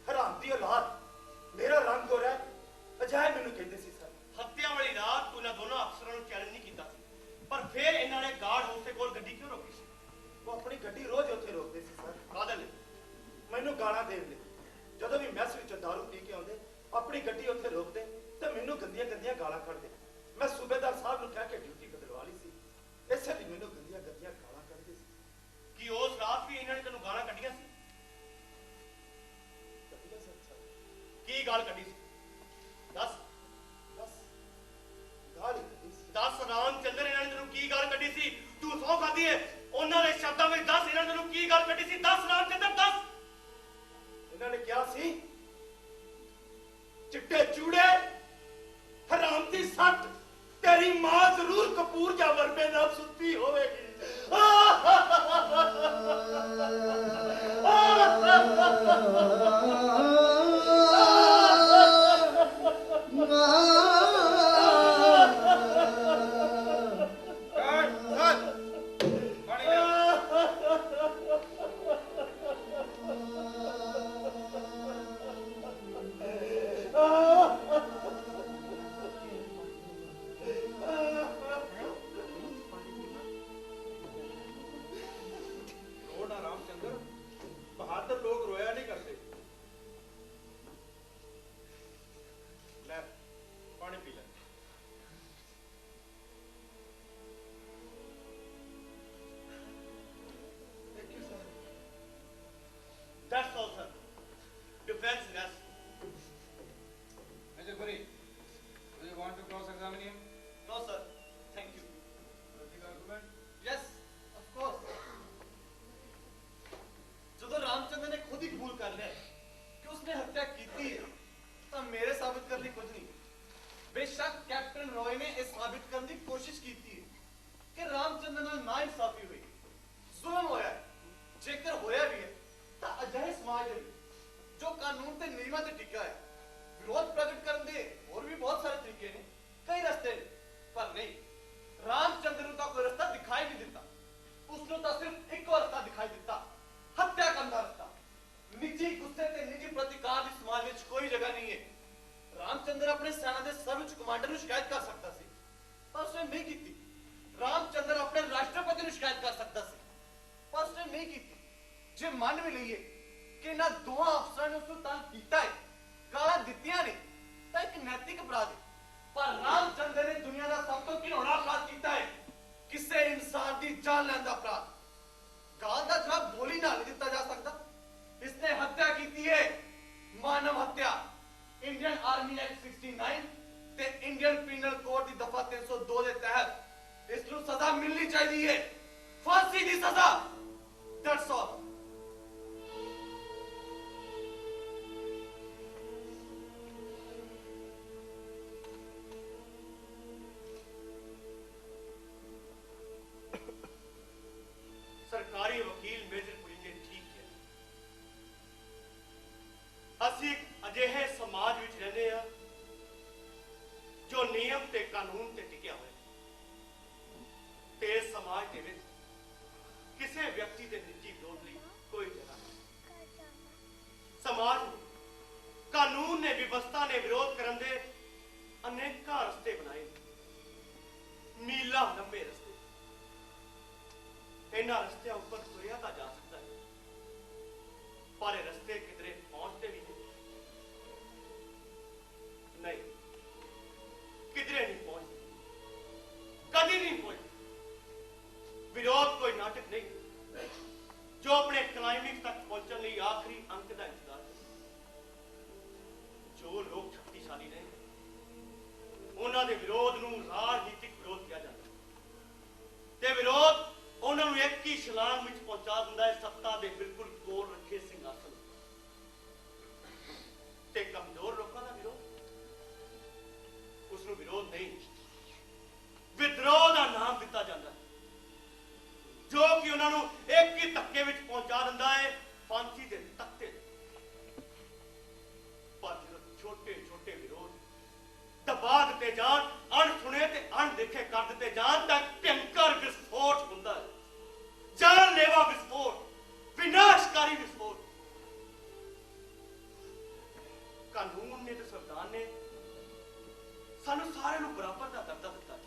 ਹਰਾਮ ਦੀ ਔਲਾਦ। ਮੇਰਾ ਰੰਗ ਗੋਰਾ ਅਜਾਇ ਮੈਨੂੰ ਕਹਿੰਦੇ ਸੀ ਸਰ। हत्या वाली रात तू इन्हां दोनों अफसरों ਨੂੰ ਚੈਲੰਜ ਨਹੀਂ ਕੀਤਾ ਸੀ ਪਰ ਫਿਰ ਇਹਨਾਂ ਨੇ ਗਾਰਡ ਹਾਊਸ ਦੇ ਕੋਲ ਗੱਡੀ ਕਿਉਂ ਰੋਕੀ ਸੀ ਉਹ ਆਪਣੀ ਗੱਡੀ ਰੋਜ਼ ਉੱਥੇ ਰੋਕਦੇ ਸੀ ਸਰ। ਕਾਦਲ ਮੈਨੂੰ ਗਾਲਾਂ ਦੇਣ ਲਈ ਜਦੋਂ ਵੀ ਮੈਸ ਵਿੱਚੋਂ ਦਾਰੂ ਪੀ ਕੇ ਆਉਂਦੇ ਆਪਣੀ ਗੱਡੀ ਉੱਥੇ ਰੋਕਦੇ ਤੇ ਮੈਨੂੰ ਗੰਦੀਆਂ ਗੰਦੀਆਂ ਗਾਲਾਂ ਕੱਢਦੇ। ਮੈਂ ਸੂਬੇਦਾਰ ਸਾਹਿਬ ਨੂੰ ਕਹਿ ਕੇ ਡਿਊਟੀ ਬਦਲਵਾ ਲਈ ਸੀ ਇਸੇ ਲਈ ਮੈਨੂੰ ਗੰਦੀਆਂ ਗੰਦੀਆਂ ਗਾਲਾਂ ਕੱਢਦੇ ਸੀ। ਕਿ ਉਸ ਰਾਤ ਵੀ ਇਹਨਾਂ ਨੇ ਤੈਨੂੰ ਗਾਲਾਂ ਕੱਢੀਆਂ ਸੀ ਕੱਢੀਆਂ ਸਰ। ਕੀ ਗਾਲ ਕੱਢੀ ਸੀ ਦੱਸ ਬਸ ਗਾਲ ਹੀ ਕੱਢੀ ਸੀ। ਦੱਸ ਰਾਮਚੰਦਰ ਇਹਨਾਂ ਨੇ ਤੈਨੂੰ ਕੀ ਗੱਲ ਕੱਢੀ ਸੀ ਤੂੰ ਸੌ ਖਾਦੀ ਹੈ ਉਹਨਾਂ ਦੇ ਸ਼ਬਦਾਂ ਵਿੱਚ ਦੱਸ ਇਹਨਾਂ ਨੇ ਤੈਨੂੰ ਕੀ ਗੱਲ ਕੱਢੀ ਸੀ ਦੱਸ ਰਾਮਚੰਦਰ ਦੱਸ ਇਹਨਾਂ ਨੇ ਕਿਹਾ ਸੀ ਚਿੱਟੇ ਚੂੜੇ ਹਰਾਮ ਦੀ ਸੱਟ ਤੇਰੀ ਮਾਂ ਜ਼ਰੂਰ ਕਪੂਰ ਜਾਂ ਵਰਮੇ ਨਾਲ ਸੁੱਤੀ ਹੋਵੇਗੀ। पानी ले रो ना रामचंद्र, बहादुर लोग रोया नहीं करते। ले पानी पी ले। Thank you, sir. that's all sir defense yes Major Puri, do you want to cross-examine him? No sir thank you Closing argument? Yes of course ਜਦੋਂ ਰਾਮਚੰਦਰ ਨੇ ਖੁਦ ਹੀ ਕਬੂਲ ਕਰ ਲਿਆ ਕਿ ਉਸਨੇ ਹੱਤਿਆ ਕੀਤੀ ਹੈ ਤਾਂ ਮੇਰੇ ਸਾਬਿਤ ਕਰਨ ਲਈ ਕੁਝ ਨਹੀਂ ਬੇਸ਼ੱਕ ਕੈਪਟਨ ਰॉय ਨੇ ਇਹ ਸਾਬਿਤ ਕਰਨ ਦੀ ਕੋਸ਼ਿਸ਼ ਕੀਤੀ ਹੈ ਕਿ ਰਾਮਚੰਦਰ ਨਾਲ ਨਾਇਨਸਾਫੀ ਹੋਈ ਜ਼ੁਲਮ ਹੋਇਆ ਹੈ। ਜੇਕਰ ਹੋਇਆ ਵੀ ਹੈ ਤਾਂ ਅਜਿਹੇ ਸਮਾਜ ਦੇ ਵਿੱਚ ਜੋ ਕਾਨੂੰਨ ਤੇ ਨਿਯਮਾਂ ਤੇ ਟਿਕਿਆ ਹੈ ਵਿਰੋਧ ਪ੍ਰਗਟ ਕਰਨ ਦੇ ਹੋਰ ਵੀ ਬਹੁਤ ਸਾਰੇ ਤਰੀਕੇ ਨੇ ਕਈ ਰਸਤੇ ਨੇ ਪਰ ਨਹੀਂ ਰਾਮਚੰਦਰ ਨੂੰ ਤਾਂ ਕੋਈ ਰਸਤਾ ਦਿਖਾਈ ਨਹੀਂ ਦਿੱਤਾ ਉਸ ਨੂੰ ਤਾਂ ਸਿਰਫ ਇੱਕੋ ਰਸਤਾ ਦਿਖਾਈ ਦਿੱਤਾ ਹੱਤਿਆ ਕਰਨ ਦਾ ਰਸਤਾ ਨਿੱਜੀ ਗੁੱਸੇ ਤੇ ਨਿੱਜੀ ਪ੍ਰਤੀਕਾਰ ਦੀ ਸਮਾਜ ਵਿੱਚ ਕੋਈ ਜਗ੍ਹਾ ਨਹੀਂ ਹੈ ਰਾਮਚੰਦਰ ਆਪਣੇ ਸੈਨਾ ਦੇ ਸਰਵਉੱਚ ਕਮਾਂਡਰ ਨੂੰ ਸ਼ਿਕਾਇਤ ਕਰ ਸਕਦਾ ਸੀ ਪਰ ਉਸਨੇ ਨਹੀਂ ਕੀਤੀ ਰਾਮਚੰਦਰ ਆਪਣੇ ਰਾਸ਼ਟਰਪਤੀ ਨੂੰ ਸ਼ਿਕਾਇਤ ਕਰ ਸਕਦਾ ਸੀ ਪਰ ਉਸਨੇ ਨਹੀਂ ਕੀਤੀ ਜੇ ਮੰਨ ਵੀ ਲਈਏ ਕਿ ਇਹਨਾਂ ਦੋਹਾਂ ਅਫਸਰਾਂ ਨੇ ਉਸ ਨੂੰ ਤੰਗ ਕੀਤਾ ਹੈ ਗਾਲਾਂ ਦਿੱਤੀਆਂ ਨੇ ਤਾਂ ਇੱਕ ਨੈਤਿਕ ਅਪਰਾਧ ਹੈ ਪਰ ਰਾਮਚੰਦਰ ਨੇ ਦੁਨੀਆ ਦਾ ਸਭ ਤੋਂ ਘਿਨੌਣਾ ਅਪਰਾਧ ਕੀਤਾ ਹੈ ਕਿਸੇ ਇਨਸਾਨ ਦੀ ਜਾਨ ਲੈਣ ਦਾ ਅਪਰਾਧ ਗਾਲ ਦਾ ਜਵਾਬ ਗੋਲੀ ਨਾਲ ਨਹੀਂ ਦਿੱਤਾ ਜਾ ਸਕਦਾ ਇਸਨੇ ਹੱਤਿਆ ਕੀਤੀ ਹੈ ਮਾਨਵ ਹੱਤਿਆ ਇੰਡੀਅਨ ਆਰਮੀ ਐਕਟ 69 ਤੇ ਇੰਡੀਅਨ ਪੀਨਲ ਕੋਡ ਦੀ ਦਫਾ 302 ਦੇ ਤਹਿਤ ਇਸ ਨੂੰ ਸਜ਼ਾ ਮਿਲਣੀ ਚਾਹੀਦੀ ਹੈ ਫਾਂਸੀ ਦੀ ਸਜ਼ਾ ਦੈਟਸ ਆਲ ਸਰਕਾਰੀ ਵਕੀਲ ਮੇਜਰ ਪੁਰੀ ਨੇ ਠੀਕ ਕਿਹਾ ਅਸੀਂ ਇੱਕ ਅਜਿਹੇ ਸਮਾਜ ਵਿੱਚ ਰਹਿੰਦੇ ਹਾਂ ਜੋ ਨਿਯਮ ਤੇ ਕਾਨੂੰਨ ਤੇ ਟਿਕਿਆ ਹੋਇਆ ਤੇ ਇਸ ਸਮਾਜ ਦੇ ਵਿੱਚ ਕਿਸੇ ਵਿਅਕਤੀ ਦੇ ਨਿੱਜੀ ਵਿਰੋਧ ਲਈ ਕੋਈ ਜਗ੍ਹਾ ਨਹੀਂ ਸਮਾਜ ਨੂੰ ਕਾਨੂੰਨ ਨੇ ਵਿਵਸਥਾ ਨੇ ਵਿਰੋਧ ਕਰਨ ਦੇ ਅਨੇਕਾਂ ਰਸਤੇ ਬਣਾਏ ਮੀਲਾਂ ਲੰਬੇ ਰਸਤੇ ਇਹਨਾਂ ਰਸਤਿਆਂ ਉੱਪਰ ਤੁਰਿਆ ਤਾਂ ਜਾ ਸਕਦਾ ਹੈ, ਪਰ ਇਹ ਰਸਤੇ ਕਿਧਰੇ ਪਹੁੰਚਦੇ ਵੀ ਨਹੀਂ, ਕਿਧਰੇ ਨਹੀਂ ਪਹੁੰਚਦੇ, ਕਦੀ ਨਹੀਂ ਪਹੁੰਚਦੇ। ਵਿਰੋਧ ਕੋਈ ਨਾਟਕ ਨਹੀਂ ਜੋ ਆਪਣੇ ਕਲਾਈਮੈਕਸ ਤੱਕ ਪਹੁੰਚਣ ਲਈ ਆਖਰੀ ਅੰਕ ਦਾ ਇੰਤਜ਼ਾਰ ਕਰੇ। ਜੋ ਲੋਕ ਸ਼ਕਤੀਸ਼ਾਲੀ ਨੇ ਉਹਨਾਂ ਦੇ ਵਿਰੋਧ ਨੂੰ ਰਾਜਨੀਤਿਕ ਵਿਰੋਧ ਕਿਹਾ ਜਾਂਦਾ ਹੈ, ਤੇ ਵਿਰੋਧ ਉਹਨਾਂ ਨੂੰ ਇੱਕ ਹੀ ਛਲਾਂਗ ਵਿੱਚ ਪਹੁੰਚਾ ਦਿੰਦਾ ਹੈ ਸੱਤਾ ਦੇ ਬਿਲਕੁਲ ਕੋਲ ਰੱਖੇ ਸਿੰਘਾਸਨ। ਤੇ ਕਮਜ਼ੋਰ ਲੋਕਾਂ ਦਾ ਵਿਰੋਧ ਉਸ ਨੂੰ ਵਿਰੋਧ ਨਹੀਂ, ਵਿਦਰੋਹ ਦਾ ਨਾਮ ਦਿੱਤਾ ਜਾਂਦਾ ਹੈ, ਜੋ ਕਿ ਉਹਨਾਂ ਨੂੰ ਇੱਕ ਹੀ ਧੱਕੇ ਵਿੱਚ ਪਹੁੰਚਾ ਦਿੰਦਾ ਹੈ ਫਾਂਸੀ ਦੇ ਤਖਤੇ। ਪਰ ਜਦੋਂ ਛੋਟੇ ਛੋਟੇ ਵਿਰੋਧ ਦਬਾ ਦਿੱਤੇ ਜਾਣ, ਅਣਸੁਣੇ ਤੇ ਅਣਦੇਖੇ ਕਰ ਦਿੱਤੇ ਜਾਣ ਤਾਂ ਭਿਅੰਕਰ ਵਿਸਫੋਟ ਹੁੰਦਾ ਹੈ, ਜਾਨਲੇਵਾ ਵਿਸਫੋਟ, ਵਿਨਾਸ਼ਕਾਰੀ ਵਿਸਫੋਟ। ਕਾਨੂੰਨ ਨੇ ਤੇ ਸੰਵਿਧਾਨ ਨੇ ਸਾਨੂੰ ਸਾਰਿਆਂ ਨੂੰ ਬਰਾਬਰ ਦਾ ਦਰਜਾ ਦਿੱਤਾ ਹੈ,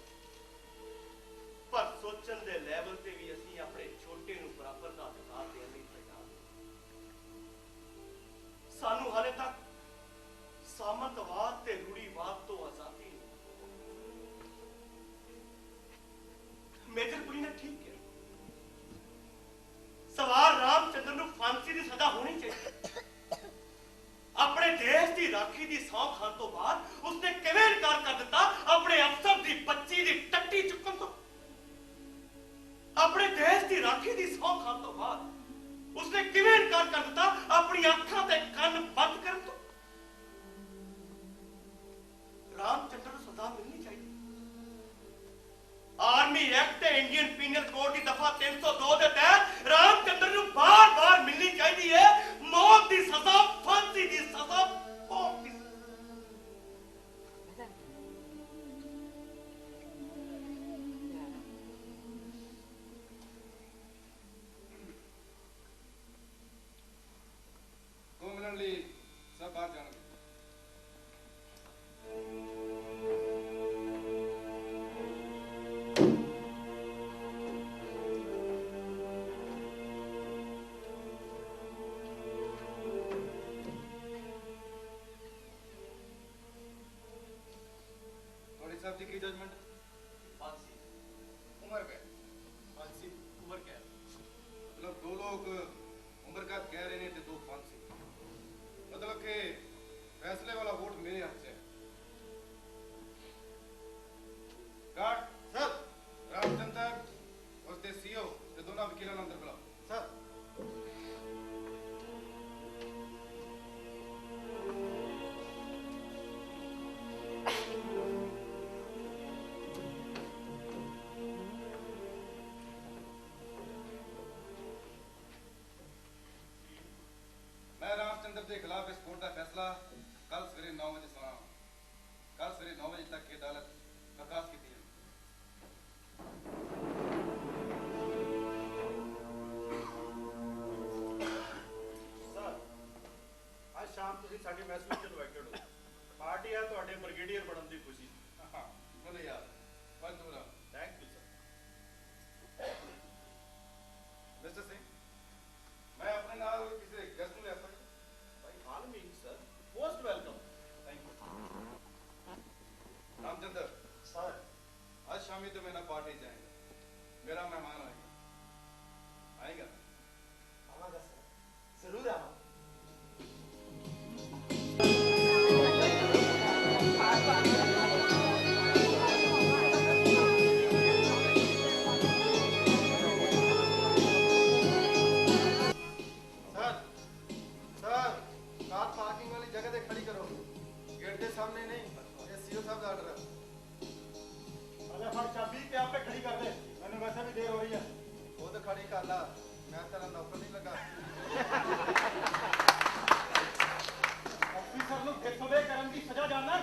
ਪਰ ਸੋਚਣ ਦੇ ਲੈਵਲ ਤੇ ਵੀ ਅਸੀਂ ਆਪਣੇ ਛੋਟੇ ਨੂੰ ਬਰਾਬਰ ਦਾ ਅਧਿਕਾਰ ਦੇਣ ਲਈ ਤਿਆਰ। ਸਾਨੂੰ ਹਾਲੇ ਤੱਕ ਸਾਮੰਤਵਾਦ ਤੇ ਰੂੜੀਵਾਦ ਤੋਂ ਆਜ਼ਾਦੀ ਨਹੀਂ। ਮੇਜਰ ਪੁਰੀ ਨੇ ਠੀਕ ਕਿਹਾ, ਸਵਾਰ ਰਾਮਚੰਦਰ ਨੂੰ ਫਾਂਸੀ ਦੀ ਸਜ਼ਾ ਹੋਣੀ ਚਾਹੀਦੀ। ਆਪਣੇ ਦੇਸ਼ ਦੀ ਰਾਖੀ ਦੀ ਸਹੁੰ ਖਾਣ ਤੋਂ ਬਾਅਦ ਉਸਨੇ ਕਿਵੇਂ ਇਨਕਾਰ ਕਰ ਦਿੱਤਾ ਆਪਣੇ ਅਫਸਰ ਦੀ ਬੱਚੀ ਦੀ ਟੱਟੀ ਚੁੱਕਣ ਤੋਂ? ਆਪਣੇ ਦੇਸ਼ ਦੀ ਰਾਖੀ ਦੀ ਸਹੁੰ ਖਾਣ ਤੋਂ ਬਾਅਦ ਉਸਨੇ ਕਿਵੇਂ ਇਨਕਾਰ ਕਰ ਦਿੱਤਾ ਆਪਣੀ ਅੱਖਾਂ ਤੇ ਕੰਨ ਬੰਦ ਕਰਨ ਤੋਂ? ਰਾਮਚੰਦਰ ਨੂੰ ਸਜ਼ਾ ਮਿਲਣੀ ਚਾਹੀਦੀ। ਆਰਮੀ ਐਕਟ ਤੇ ਇੰਡੀਅਨ ਪੀਨਲ ਕੋਡ ਦੀ ਦਫਾ 302 ਦੇ ਤਹਿਤ ਰਾਮਚੰਦਰ ਨੂੰ ਬਾਰ-ਬਾਰ ਮਿਲਣੀ ਚਾਹੀਦੀ ਹੈ ਮੌਤ ਦੀ ਸਜ਼ਾ, ਫਾਂਸੀ ਦੀ ਸਜ਼ਾ, ਮੌਤ ਦੀ ਮਿਲਣ ਲਈ ਸਭ ਬਾਹਰ ਜਾਣਗੇ। ਤੁਹਾਡੀ ਸਾਹਿਬ ਦੀ ਕੀ ਜਜਮੈਂਟ? फांसी, उम्र पे फांसी, उम्र क्या है? मतलब दो लोग उम्र कैद कह रहे हैं तो दो फांसी, मतलब कि फैसले वाला वोट मेरे हाथ से है। गार्ड सर रामचंद्र उसके सीओ ते दोनों वकीलों अंदर बुलाओ। सर मैं रामचंद्र के खिलाफ इस कोर्ट का फैसला कल सवेरे 9 बजे सुनाऊंगा। कल सवेरे 9 बजे तक की अदालत बर्खास्त की थी। ਸਰ ਅੱਜ ਸ਼ਾਮ ਤੁਸੀਂ ਸਾਡੇ ਮੈਸ ਵਿੱਚ ਇਨਵਾਈਟਡ ਹੋ। ਪਾਰਟੀ ਹੈ ਤੁਹਾਡੇ ਬ੍ਰਿਗੇਡੀਅਰ ਬਣਨ ਦੀ ਖੁਸ਼ੀ। हाँ बोले यार बस दूर आओ। Thank you sir. Mister Singh मैं अपने नाल किसी गेस्ट ਨੂੰ ਲੈ ਸਕਦਾ? By all means sir most welcome. Thank you. Ramchandra sir आज शामी तो मैं ना पार्टी जाएगा, मेरा मेहमान आएगा, आएगा ना? ਆਵਾਂਗਾ ਸਰ ਜ਼ਰੂਰ ਆਵਾਂ। सर सर कार पार्किंग वाली जगह पे खड़ी करो, गेट के सामने नहीं, ये सीओ साहब का ऑर्डर है। अरे फट चाबी पे आप पे खड़ी कर दे, मैंने वैसे भी देर हो रही है। वो तो खड़ी कर ला, मैं तेरा नौकर नहीं लगा। ऑफिसर लोग बेसुबे करन की सजा जानना,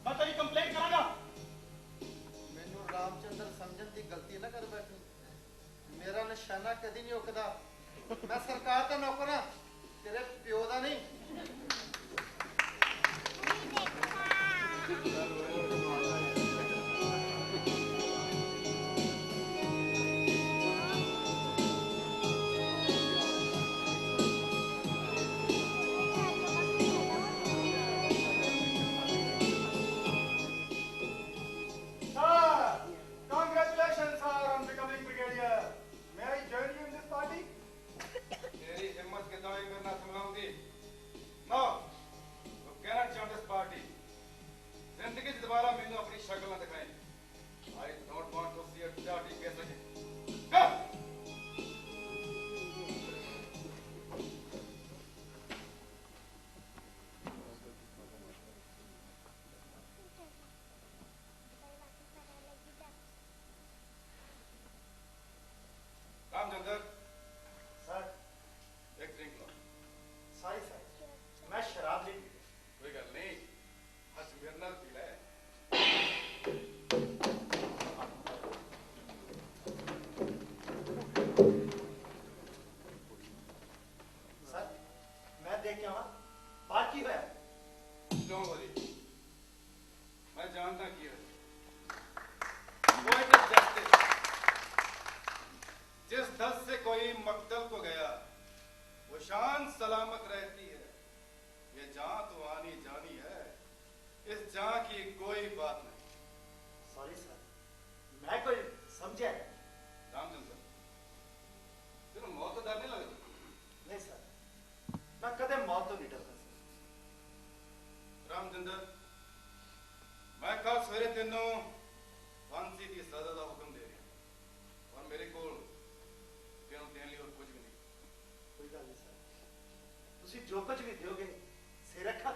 मैं तेरी कंप्लेंट करांगा। ਮੈਨੂੰ ਰਾਮਚੰਦਰ ਸਮਝਣ ਦੀ ਗਲਤੀ ਨਾ ਕਰ ਬੈਠੀ। ਮੇਰਾ ਨਿਸ਼ਾਨਾ ਕਦੀ ਨਹੀਂ ਉਕਦਾ। ਮੈਂ ਸਰਕਾਰ ਦਾ ਨੌਕਰ ਹਾਂ, ਤੇਰੇ ਪਿਓ ਦਾ ਨਹੀਂ। धस से कोई मकतल को गया वो शान सलामत रहती है। ये जान तो आनी जानी है, इस जान की कोई बात नहीं। सॉरी सर, मैं कोई समझा नहीं। रामचंद्र तेन मौत तो डर नहीं लगता? नहीं सर, मैं कदे मौत तो नहीं डरता सर। रामचंद्र मैं कल सवेरे तेनों फांसी की सजा का हुक्म दे रहा और मेरे को तेनों देने लिए और कुछ भी नहीं। कोई गल नहीं सर, तुसी जो कुछ भी दोगे सिर रखा